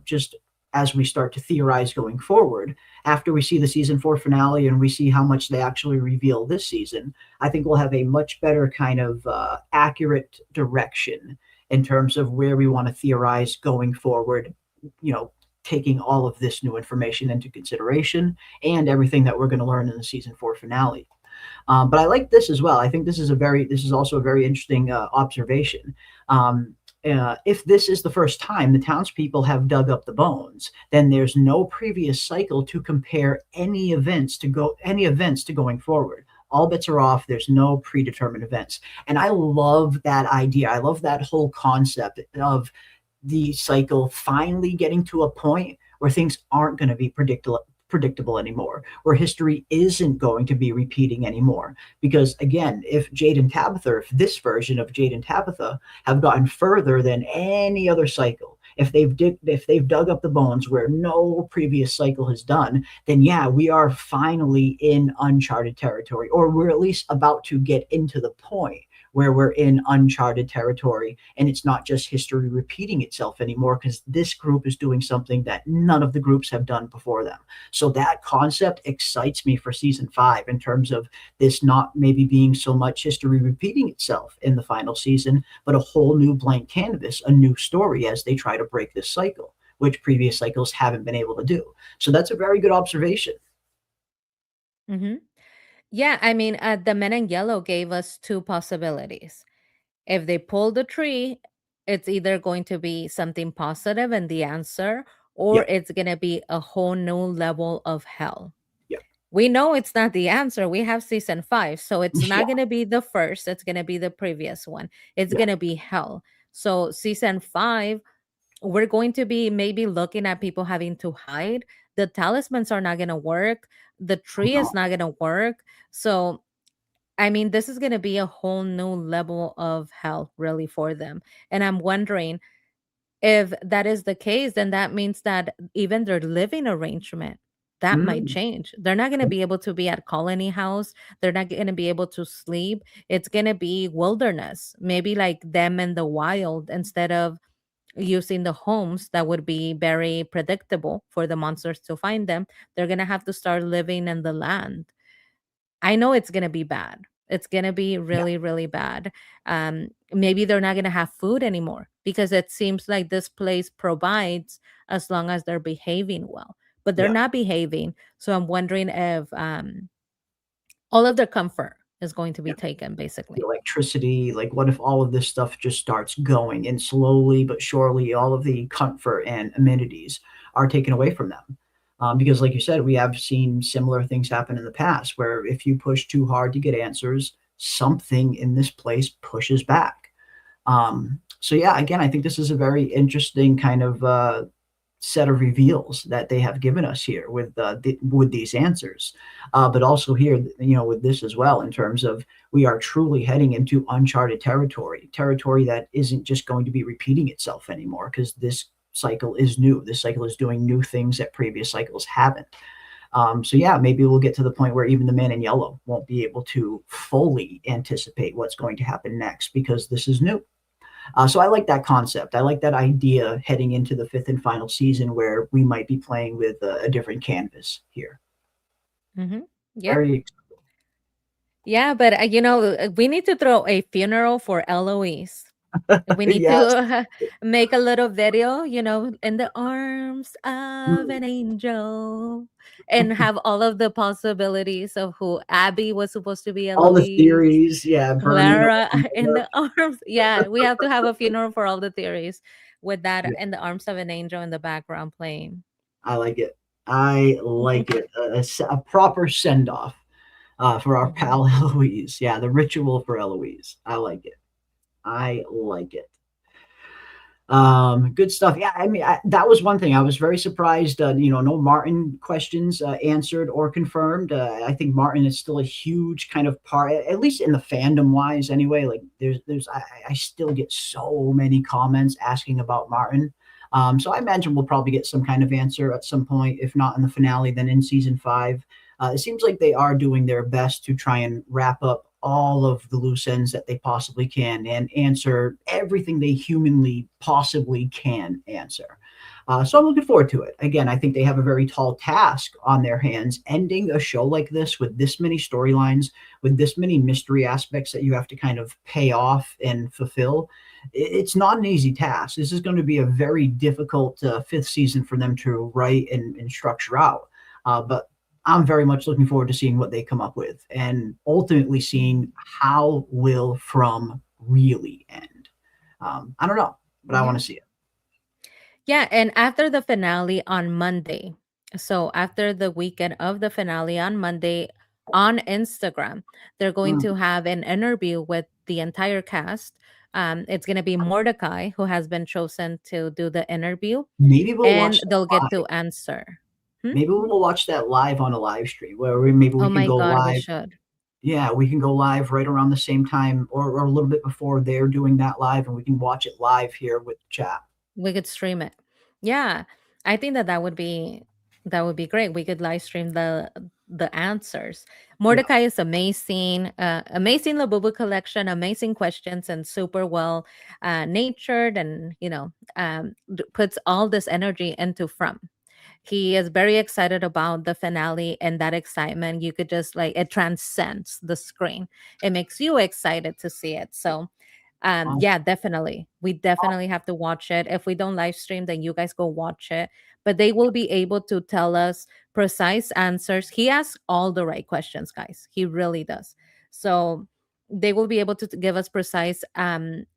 just as we start to theorize going forward, after we see the season 4 finale and we see how much they actually reveal this season, I think we'll have a much better kind of accurate direction in terms of where we want to theorize going forward, you know, taking all of this new information into consideration and everything that we're going to learn in the season 4 finale. But I like this as well. I think this is also a very interesting observation. If this is the first time the townspeople have dug up the bones, then there's no previous cycle to compare any events to going forward. All bets are off. There's no predetermined events, and I love that idea. I love that whole concept of the cycle finally getting to a point where things aren't going to be predictable anymore, where history isn't going to be repeating anymore. Because again, if this version of Jade and Tabitha have gotten further than any other cycle, if they've dug up the bones where no previous cycle has done, then yeah, we are finally in uncharted territory, or we're at least about to get into the point where we're in uncharted territory, and it's not just history repeating itself anymore, because this group is doing something that none of the groups have done before them. So that concept excites me for season 5, in terms of this not maybe being so much history repeating itself in the final season, but a whole new blank canvas, a new story as they try to break this cycle, which previous cycles haven't been able to do. So that's a very good observation. Hmm. Yeah, I mean, the men in yellow gave us two possibilities. If they pull the tree, it's either going to be something positive in the answer, Yeah, or it's going to be a whole new level of hell. yeah, We know it's not the answer. We have season 5. So it's yeah, not going to be the first. It's going to be the previous one. It's yeah, going to be hell. So season 5, we're going to be maybe looking at people having to hide. The talismans are not going to work. The tree is no, not going to work. So I mean, this is going to be a whole new level of hell, really, for them. And I'm wondering, if that is the case, then that means that even their living arrangement that might mm, change. They're not going to be able to be at colony house. They're not going to be able to sleep. It's going to be wilderness, maybe like them in the wild, instead of using the homes that would be very predictable for the monsters to find them. They're going to have to start living in the land. I know it's gonna be bad. It's gonna be yeah, really, really bad. Maybe they're not gonna have food anymore, because it seems like this place provides as long as they're behaving well, but they're yeah. not behaving. So I'm wondering if all of their comfort is going to be taken, The basically. electricity, like what if all of this stuff just starts going, and slowly but surely all of the comfort and amenities are taken away from them? Because like you said, we have seen similar things happen in the past, where if you push too hard to get answers, something in this place pushes back. So yeah, again, I think this is a very interesting kind of set of reveals that they have given us here with these answers, but also here, with this as well, in terms of we are truly heading into uncharted territory that isn't just going to be repeating itself anymore, because this cycle is new. This cycle is doing new things that previous cycles haven't. So yeah, maybe we'll get to the point where even the man in yellow won't be able to fully anticipate what's going to happen next, because this is new. So I like that concept. I like that idea heading into the 5th and final season, where we might be playing with a different canvas here. Hmm. Yeah. Very, Yeah, but we need to throw a funeral for Eloise. We need to yes. make a little video, in the arms of Mm. an angel, and have all of the possibilities of who Abby was supposed to be All the Eloise, theories, yeah, burning Clara around in there. the arms. Yeah, we have to have a funeral for all the theories, with that Yeah, in the arms of an angel in the background playing. I like it. I like it. A proper send off for our Hmm. pal Eloise. Yeah, the ritual for Eloise. I like it. I like it. Good stuff. Yeah, I mean, that was one thing I was very surprised. No Martin questions answered or confirmed. I think Martin is still a huge kind of part, at least in the fandom wise. Anyway, like I still get so many comments asking about Martin. So I imagine we'll probably get some kind of answer at some point, if not in the finale, then in season 5. It seems like they are doing their best to try and wrap up all of the loose ends that they possibly can and answer everything they humanly possibly can answer. So I'm looking forward to it. Again, I think they have a very tall task on their hands, ending a show like this with this many storylines, with this many mystery aspects that you have to kind of pay off and fulfill. it's not an easy task. This is going to be a very difficult fifth season for them to write and structure out. But I'm very much looking forward to seeing what they come up with, and ultimately seeing how will From really end. I don't know, but I want Yeah. to see it. Yeah, and after the finale on Monday, so after the weekend of the finale on Monday on Instagram, they're going Mm. to have an interview with the entire cast. It's going to be Mordecai who has been chosen to do the interview, Maybe we'll and watch that they'll get to live. answer. Hmm? Maybe we'll watch that live on a live stream where maybe we Oh can my go God, we live. should. Yeah, we can go live right around the same time, or a little bit before they're doing that live, and we can watch it live here with chat. We could stream it. Yeah, I think that that would be great. We could live stream the answers. Yeah, Mordecai is amazing, amazing Labubu collection, amazing questions, and super well natured, and puts all this energy into From. He is very excited about the finale, and that excitement you could just like it transcends the screen. It makes you excited to see it. So awesome. yeah, definitely, we definitely have to watch it. If we don't live stream, then you guys go watch it, but they will be able to tell us precise answers. He asks all the right questions, guys, he really does. So they will be able to give us precise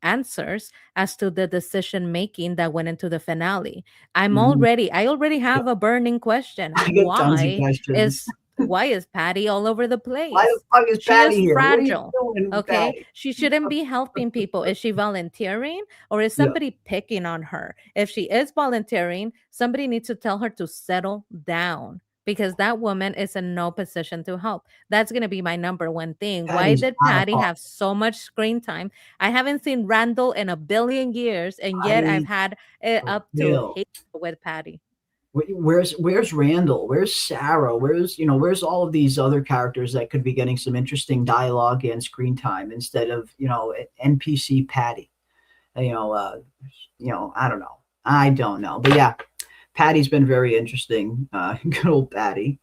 answers as to the decision making that went into the finale. Mhm. I already Yeah, have a burning question. I get tons of questions. Why is Patty all over the Why the place? fuck is She Patty is here? What are you fragile. doing, Okay, Patty? she shouldn't be helping people. Is she volunteering, or is Yeah, somebody picking on her? If she is volunteering, somebody needs to tell her to settle down, because that woman is in no position to help. That's going to be my number one thing. Why Patty's did out of Patty pocket. have so much screen time? I haven't seen Randall in a billion years, and yet I've Patty, had it for up to real. hate with Patty. Where's Randall? Where's Sarah? Where's all of these other characters that could be getting some interesting dialogue and screen time instead of NPC Patty? You know, uh, I don't know, but yeah, Patty's been very interesting. Good old Patty,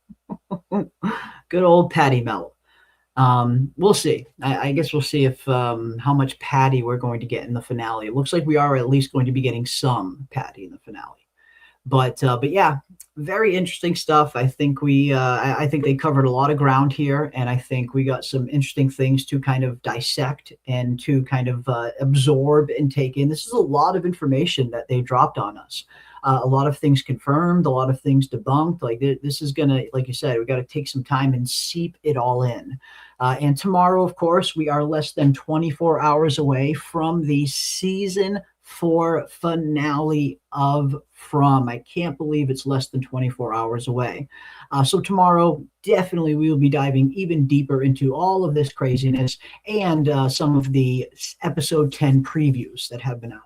good old Patty Mel. We'll see. I guess we'll see if how much Patty we're going to get in the finale. It looks like we are at least going to be getting some Patty in the finale. But yeah, very interesting stuff. I think I think they covered a lot of ground here, and I think we got some interesting things to kind of dissect and to kind of absorb and take in. This is a lot of information that they dropped on us. A lot of things confirmed, a lot of things debunked. Like this is gonna, like you said, we got to take some time and seep it all in. And tomorrow, of course, we are less than 24 hours away from the season 4 finale of From. I can't believe it's less than 24 hours away. So tomorrow, definitely we will be diving even deeper into all of this craziness and some of the episode 10 previews that have been out.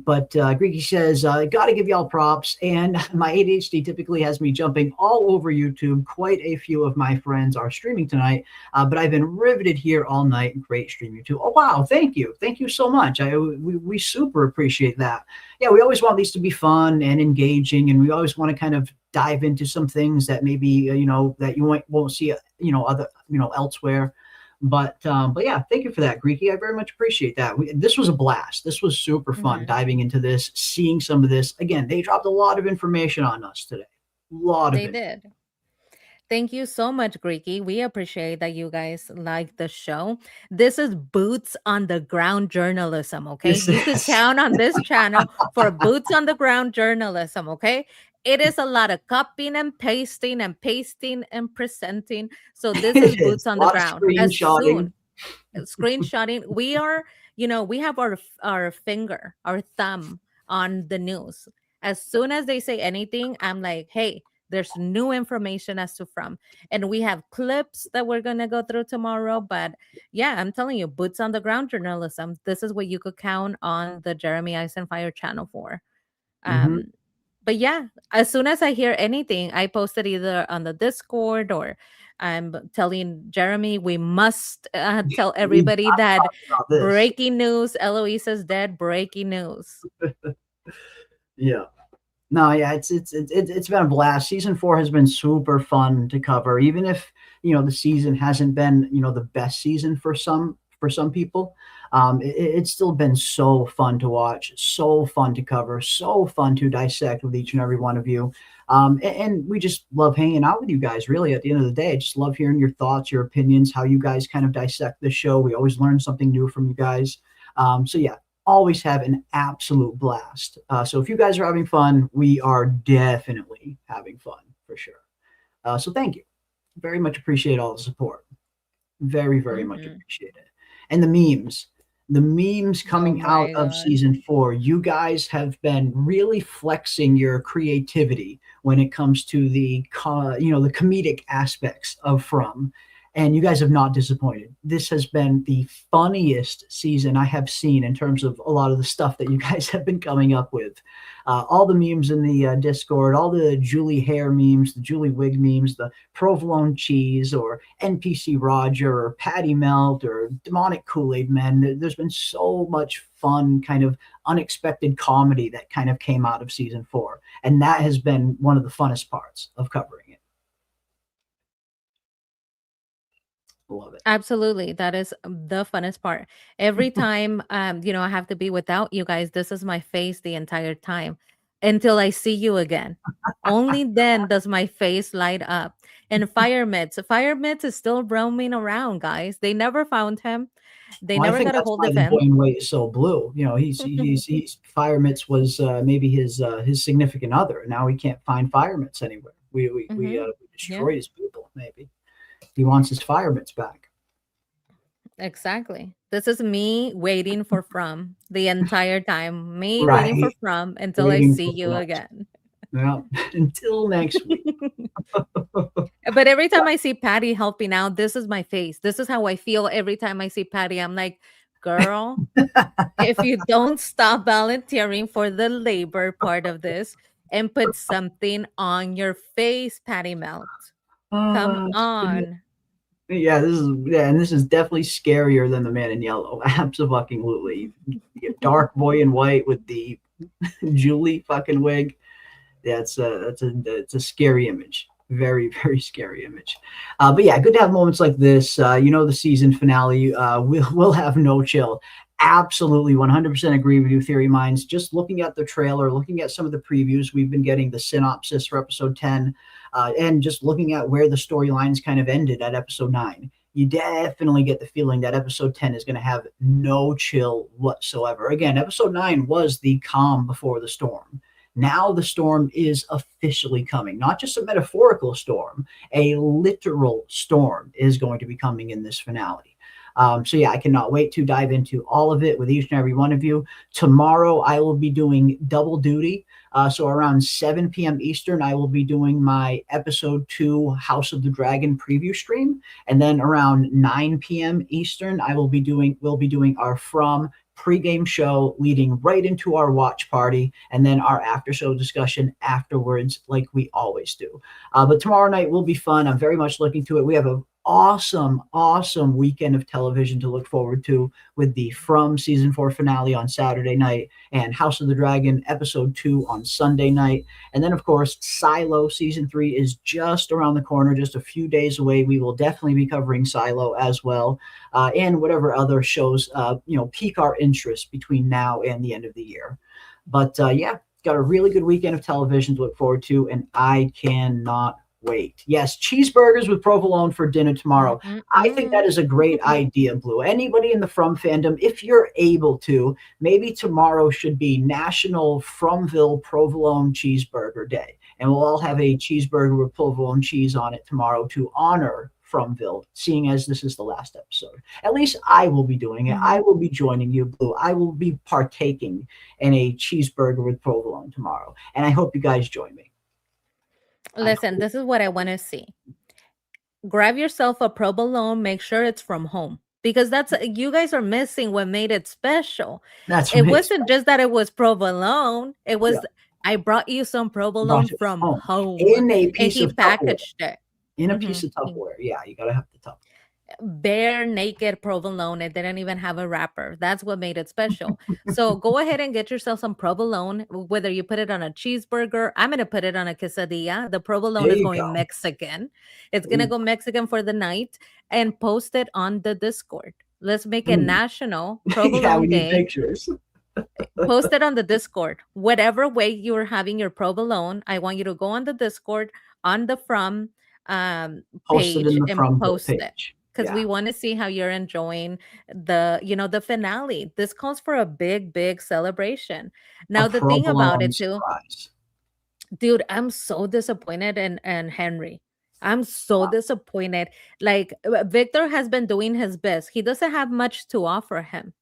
But Greeky says, got to give y'all props. And my ADHD typically has me jumping all over YouTube. Quite a few of my friends are streaming tonight, but I've been riveted here all night. Great stream, you too. Oh, wow. Thank you. Thank you so much. We super appreciate that. Yeah, we always want these to be fun and engaging, and we always want to kind of dive into some things that maybe, that you won't see, other, elsewhere. But yeah, thank you for that, Greeky. I very much appreciate that. This was a blast. This was super fun Mhm. diving into this, seeing some of this. Again, they dropped a lot of information on us today. A lot of They it. did. Thank you so much, Greeky. We appreciate that you guys like the show. This is boots on the ground journalism, okay? This You could is count on this channel for boots on the ground journalism, okay? It is a lot of copying and pasting and presenting. So this is it is boots on a the lot of ground. As screenshotting. soon screenshotting, we are, we have our finger, our thumb on the news. As soon as they say anything, I'm like, hey, there's new information as to From, and we have clips that we're gonna go through tomorrow. But yeah, I'm telling you, boots on the ground journalism, this is what you could count on the Jeremy Eisenfire channel for. Hmm. But yeah, as soon as I hear anything, I post it either on the Discord, or I'm telling Jeremy we must tell We everybody that talked about this. breaking news, Eloise is dead, breaking news. Yeah. No, yeah, it's been a blast. Season 4 has been super fun to cover, even if the season hasn't been the best season for some people. It's still been so fun to watch, so fun to cover, so fun to dissect with each and every one of you. And we just love hanging out with you guys, really, at the end of the day. I just love hearing your thoughts, your opinions, how you guys kind of dissect the show. We always learn something new from you guys. So, yeah, always have an absolute blast. So, if you guys are having fun, we are definitely having fun for sure. So, thank you. Very much appreciate all the support. Very, very much Mhm. appreciate it. And the memes Oh coming out my of god. season 4, you guys have been really flexing your creativity when it comes to the comedic aspects of From, and you guys have not disappointed. This has been the funniest season I have seen in terms of a lot of the stuff that you guys have been coming up with. All the memes in the Discord, all the Julie hair memes, the Julie wig memes, the provolone cheese, or NPC Roger, or Patty Melt, or demonic Kool-Aid Men. There's been so much fun, kind of unexpected comedy that kind of came out of season 4, and that has been one of the funnest parts of covering it. Love it. Absolutely. That is the funnest part. Every time I have to be without you guys, this is my face the entire time until I see you again. Only then does my face light up. And Fire Mitts is still roaming around, guys. They never found him. They Well, I never think got a that's hold why of the boy him. in white is so blue. He's Fire Mitts was maybe his significant other. Now he can't find Fire Mitts anywhere. Hmm. We Yeah, destroyed his people. Maybe he wants his Fire Mitts back. exactly. This is me waiting for From the entire time. Me waiting for Right, From until I waiting see for you Frost. again. Yeah. Until next week. But every time I see Patty helping out, this is my face. This is how I feel every time I see Patty. I'm like, girl, if you don't stop volunteering for the labor part of this and put something on your face, Patty Melt. Come It's been- on. and this is definitely scarier than the Man in Yellow. Absolutely. You have Dark Boy in White with the Julie fucking wig. It's a scary image. Very, very scary image. But yeah, good to have moments like this. The season finale will have no chill. Absolutely 100% agree with you, Theory Minds. Just looking at the trailer, looking at some of the previews, we've been getting the synopsis for episode 10, and just looking at where the storylines kind of ended at episode 9. You definitely get the feeling that episode 10 is going to have no chill whatsoever. Again, episode 9 was the calm before the storm. Now the storm is officially coming. Not just a metaphorical storm, a literal storm is going to be coming in this finale. So yeah, I cannot wait to dive into all of it with each and every one of you. Tomorrow I will be doing double duty. So around 7 p.m. Eastern, I will be doing my episode 2 House of the Dragon preview stream, and then around 9 p.m. Eastern, we'll be doing our From pregame show leading right into our watch party, and then our after show discussion afterwards, like we always do. But tomorrow night will be fun. I'm very much looking to it. We have an awesome weekend of television to look forward to, with the From season 4 finale on Saturday night and House of the Dragon episode 2 on Sunday night. And then, of course, Silo season 3 is just around the corner, just a few days away. We will definitely be covering Silo as well, and whatever other shows pique our interest between now and the end of the year. But yeah, got a really good weekend of television to look forward to, and I cannot wait. Yes, cheeseburgers with provolone for dinner tomorrow. I think that Mm-mm-mm. is a great idea, Blue. Anybody in the From fandom, if you're able to, maybe tomorrow should be National Fromville Provolone Cheeseburger Day, and we'll all have a cheeseburger with provolone cheese on it tomorrow to honor Fromville, seeing as this is the last episode. At least I will be doing it. I Mhm. will be joining you, Blue. I will be partaking in a cheeseburger with provolone tomorrow, and I hope you guys join me. I Listen, hope this is what I want to see. Grab yourself a provolone, make sure it's from home. Because that's you guys are missing what made it special. that's what It makes wasn't just that it was provolone. It yeah, was I brought you some provolone brought it from home home, in a and piece he of Tupperware. packaged it. In a piece Mhm. of Tupperware. Yeah, you gotta have the Tupperware. Bare naked provolone. It didn't even have a wrapper. That's what made it special. So go ahead and get yourself some provolone, whether you put it on a cheeseburger. I'm going to put it on a quesadilla. The provolone There is you going go. Mexican. It's There going to you go Mexican for the night, and post it on the Discord. Let's make it Mm. National Yeah, we Provolone need Day. pictures. Post it on the Discord. Whatever way you're having your provolone, I want you to go on the Discord on the From Posted in page the and Fromville post it page. because Yeah, we want to see how you're enjoying the finale. This calls for a big celebration. a Now the thing about provolone it too, surprise. dude, I'm so disappointed in Henry. I'm so disappointed. Like Victor has been doing his best. He doesn't have much to offer him,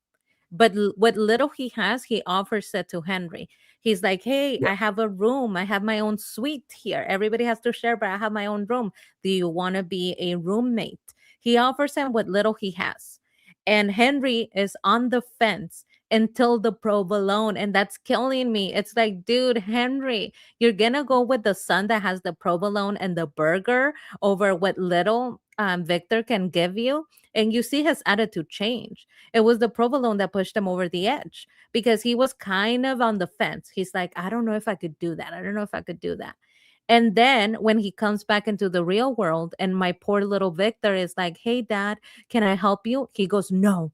but what little he has, he offers it to Henry. He's like, hey, Yeah. I have a room. I have my own suite here. Everybody has to share, but I have my own room. Do you want to be a roommate? He offers him what little he has. And Henry is on the fence until the provolone. And that's killing me. It's like, dude, Henry, you're going to go with the son that has the provolone and the burger over what little Victor can give you. And you see his attitude change. It was the provolone that pushed him over the edge because he was kind of on the fence. He's like, I don't know if I could do that. I don't know if I could do that. And then when he comes back into the real world, and my poor little Victor is like, hey, dad, can I help you? He goes, no,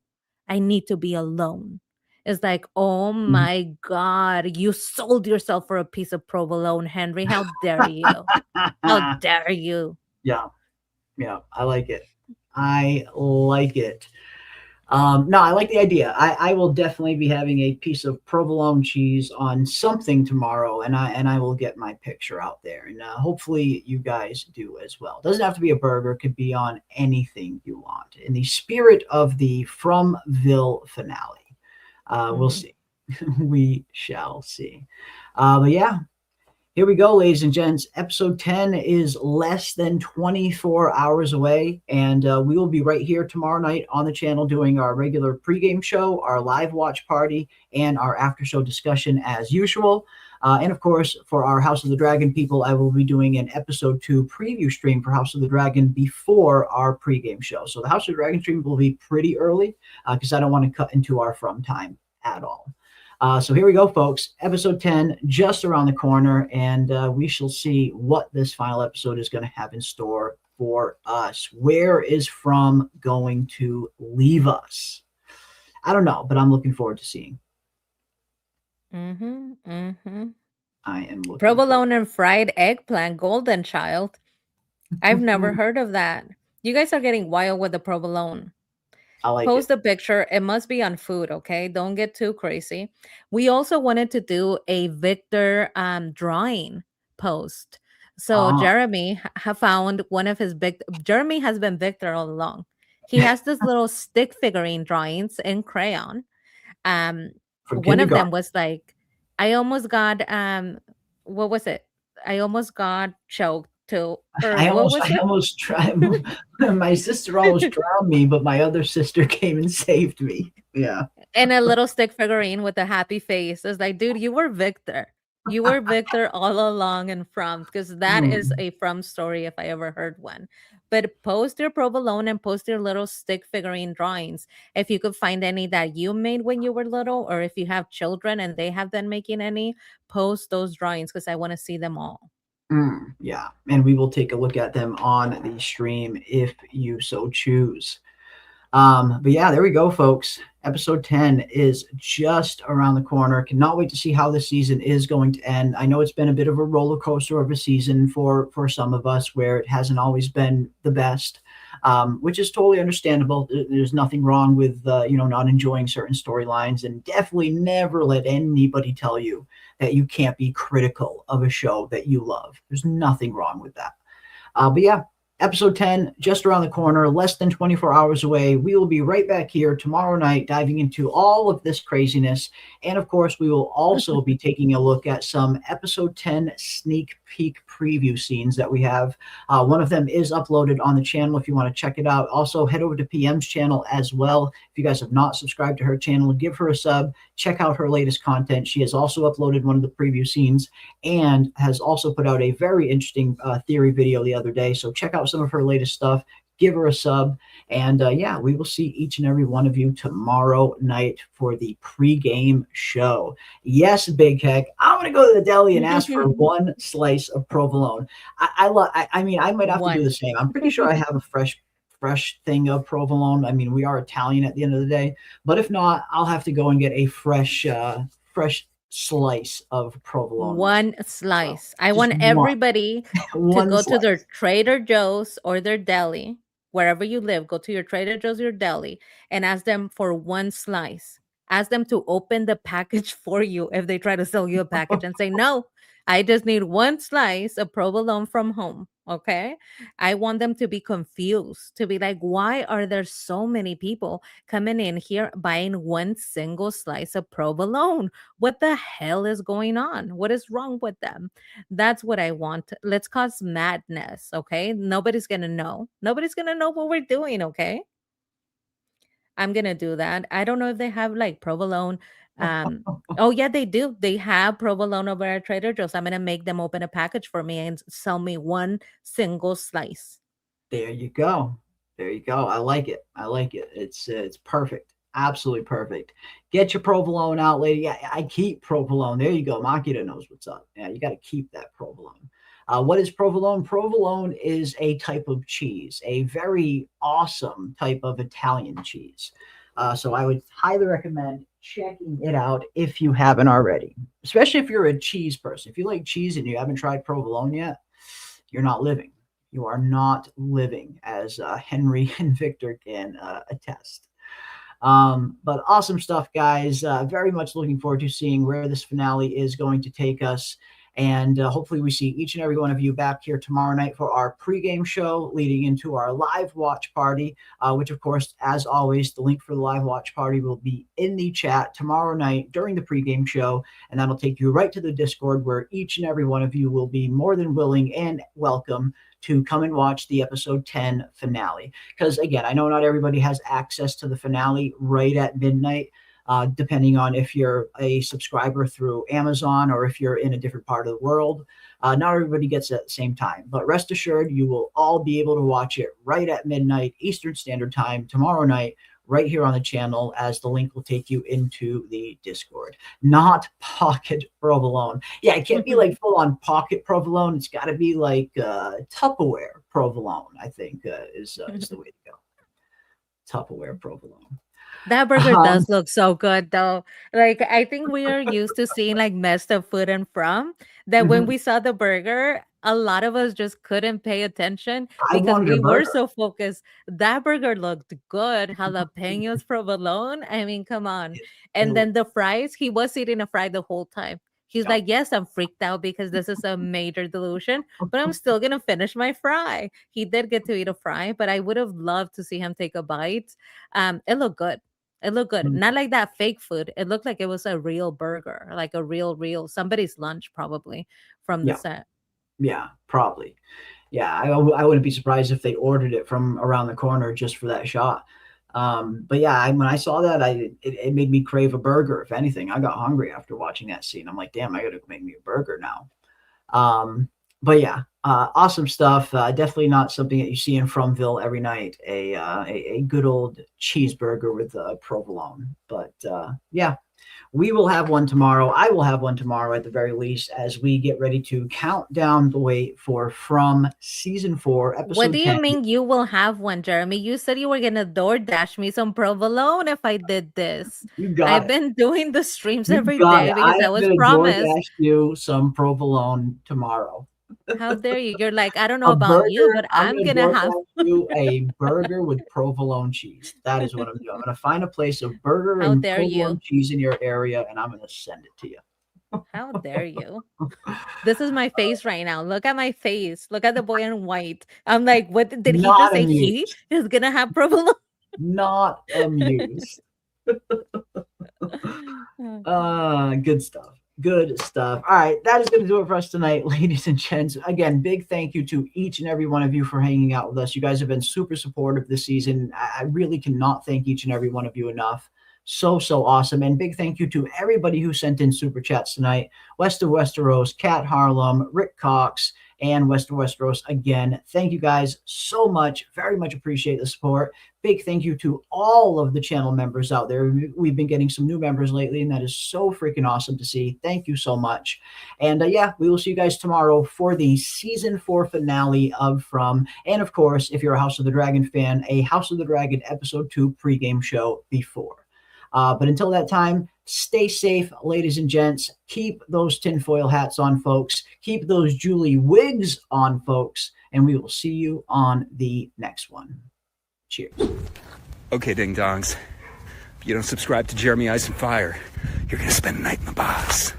I need to be alone. It's like, oh Mhm. my God, you sold yourself for a piece of provolone, Henry. How dare you? How dare you? Yeah, yeah, I like it. I like it. No, I like the idea. I will definitely be having a piece of provolone cheese on something tomorrow, and I will get my picture out there, and hopefully you guys do as well. Doesn't have to be a burger; it could be on anything you want. In the spirit of the Fromville finale, we'll Mhm. see. We shall see. But yeah, here we go, ladies and gents. Episode 10 is less than 24 hours away, and we will be right here tomorrow night on the channel doing our regular pregame show, our live watch party, and our after show discussion as usual. And of course, for our House of the Dragon people, I will be doing an episode 2 preview stream for House of the Dragon before our pregame show. So the House of the Dragon stream will be pretty early because I don't want to cut into our from time at all. So here we go, folks. Episode 10 just around the corner, and we shall see what this final episode is going to have in store for us. Where is From going to leave us? I don't know, but I'm looking forward to seeing. Mhm. Mhm. I am looking forward. Provolone and fried eggplant, golden child. I've never heard of that. You guys are getting wild with the provolone. I like it. Post a picture. It must be on food, okay? Don't get too crazy. We also wanted to do a Victor drawing post. So Ah, Jeremy found one of his big. Jeremy has been Victor all along. He has this little stick figurine drawings in crayon. Um, from one of them kindergarten. was like, I almost got what was it? I almost got choked too, or what was I it? almost tried. My sister almost drowned me, but my other sister came and saved me. Yeah. And a little stick figurine with a happy face. It's like, dude, you were Victor. You were Victor all along and From, because that is Hmm. a From story if I ever heard one. But post your provolone and post your little stick figurine drawings. If you could find any that you made when you were little, or if you have children and they have been making any, post those drawings because I want to see them all. Yeah, and we will take a look at them on the stream if you so choose. But yeah, there we go, folks. Episode 10 is just around the corner. Cannot wait to see how this season is going to end. I know it's been a bit of a roller coaster of a season for some of us where it hasn't always been the best, which is totally understandable. There's nothing wrong with not enjoying certain storylines, and definitely never let anybody tell you that you can't be critical of a show that you love. There's nothing wrong with that. But yeah, episode 10 just around the corner, less than 24 hours away. We will be right back here tomorrow night diving into all of this craziness. And of course, we will also be taking a look at some episode 10 sneak peek preview scenes that we have. One of them is uploaded on the channel if you want to check it out. Also, head over to PM's channel as well. If you guys have not subscribed to her channel, give her a sub. Check out her latest content. She has also uploaded one of the preview scenes and has also put out a very interesting theory video the other day. So check out some of her latest stuff. Give her a sub. And yeah, we will see each and every one of you tomorrow night for the pregame show. Yes, Big Heck, I'm going to go to the deli and ask for one slice of provolone. I mean, I might have to do One. the same. I'm pretty sure I have a fresh thing of provolone. I mean, we are Italian at the end of the day, but if not, I'll have to go and get a fresh slice of provolone myself. One So slice. I just want everybody to one go to their slice. Trader Joe's or their deli, wherever you live. Go to your Trader Joe's or your deli and ask them for one slice. Ask them to open the package for you if they try to sell you a package and say, no, I just need one slice of provolone from home. Okay. I want them to be confused, to be like, why are there so many people coming in here buying one single slice of provolone? What the hell is going on? What is wrong with them? That's what I want. Let's cause madness, okay? Nobody's gonna know. Nobody's gonna know what we're doing, okay? I'm gonna do that. I don't know if they have like provolone. Oh yeah, they do. They have provolone over at Trader Joe's. I'm gonna make them open a package for me and sell me one single slice. There you go. There you go. I like it. I like it. It's perfect. Absolutely perfect. Get your provolone out, lady. Yeah, I keep provolone. There you go. Makita knows what's up. Yeah, you got to keep that provolone. What is provolone? Provolone is a type of cheese, a very awesome type of Italian cheese. So I would highly recommend checking it out if you haven't already, especially if you're a cheese person. If you like cheese and you haven't tried provolone yet, you're not living. You are not living, as Henry and Victor can attest. But awesome stuff, guys. Very much looking forward to seeing where this finale is going to take us. And hopefully we see each and every one of you back here tomorrow night for our pregame show leading into our live watch party, which, of course, as always, the link for the live watch party will be in the chat tomorrow night during the pregame show. And that'll take you right to the Discord where each and every one of you will be more than willing and welcome to come and watch the episode 10 finale. Because, again, I know not everybody has access to the finale right at midnight. Depending on if you're a subscriber through Amazon or if you're in a different part of the world. Not everybody gets it at the same time, but rest assured you will all be able to watch it right at midnight Eastern Standard Time tomorrow night, right here on the channel, as the link will take you into the Discord. Not pocket provolone. Yeah, it can't be like full-on pocket provolone. It's got to be like Tupperware provolone, I think, is the way to go. Tupperware provolone. That burger does look so good though. Like I think we are used to seeing like messed up food and from that when we saw the burger, a lot of us just couldn't pay attention I because wanted a we were burger. so focused. That burger looked good. Jalapenos provolone. I mean, come on. And then the fries, he was eating a fry the whole time. He's like, yes, I'm freaked out because this is a major delusion, but I'm still gonna finish my fry. He did get to eat a fry, but I would have loved to see him take a bite. It looked good. It looked good. Not like that fake food. It looked like it was a real burger, like a real somebody's lunch probably from the set. Yeah, probably. Yeah, I wouldn't be surprised if they ordered it from around the corner just for that shot. But yeah, when I saw that, it made me crave a burger. If anything, I got hungry after watching that scene. I'm like, damn, I got to make me a burger now. But yeah, awesome stuff. Definitely not something that you see in Fromville every night. A good old cheeseburger with provolone. But yeah, we will have one tomorrow. I will have one tomorrow at the very least, as we get ready to count down the wait for From season 4, episode 10. What do you mean you will have one, Jeremy? You said you were gonna DoorDash me some provolone if I did this. You got I've it. been doing the streams You every got day it. because I I am was going to promised. DoorDash you some provolone tomorrow. How dare you? You're like, I don't know A about you, burger. but I'm I'm going to gonna have. DoorDash you a burger with provolone cheese. That is what I'm doing. I'm going to find a place of burger How and dare provolone you? cheese in your area, and I'm going to send it to you. How dare you? This is my face right now. Look at my face. Look at the boy in white. I'm like, what did he just Not say? He amused. is gonna have provolone. Not amused. Good stuff. Good stuff. All right, that is going to do it for us tonight, ladies and gents. Again, big thank you to each and every one of you for hanging out with us. You guys have been super supportive this season. I really cannot thank each and every one of you enough. So awesome. And big thank you to everybody who sent in super chats tonight. West of Westeros, Kat Harlem, Rick Cox, and West of Westeros. Again, thank you guys so much. Very much appreciate the support. Big thank you to all of the channel members out there. We've been getting some new members lately, and that is so freaking awesome to see. Thank you so much. And yeah, we will see you guys tomorrow for the season 4 finale of From. And of course, if you're a House of the Dragon fan, a House of the Dragon episode 2 pregame show before. But until that time, stay safe, ladies and gents. Keep those tinfoil hats on, folks. Keep those Julie wigs on, folks. And we will see you on the next one. Cheers. Okay, ding-dongs. If you don't subscribe to Jeremy Ice and Fire, you're gonna spend the night in the box.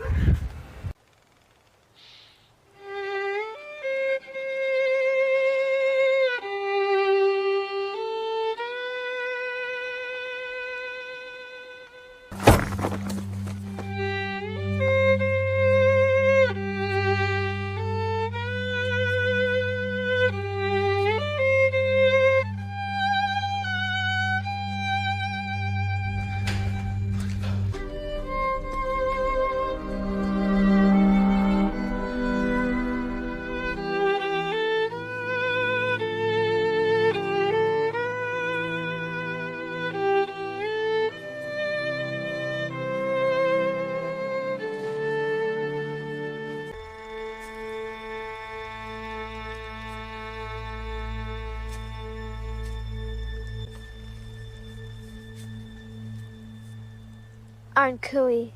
Aren't Cooey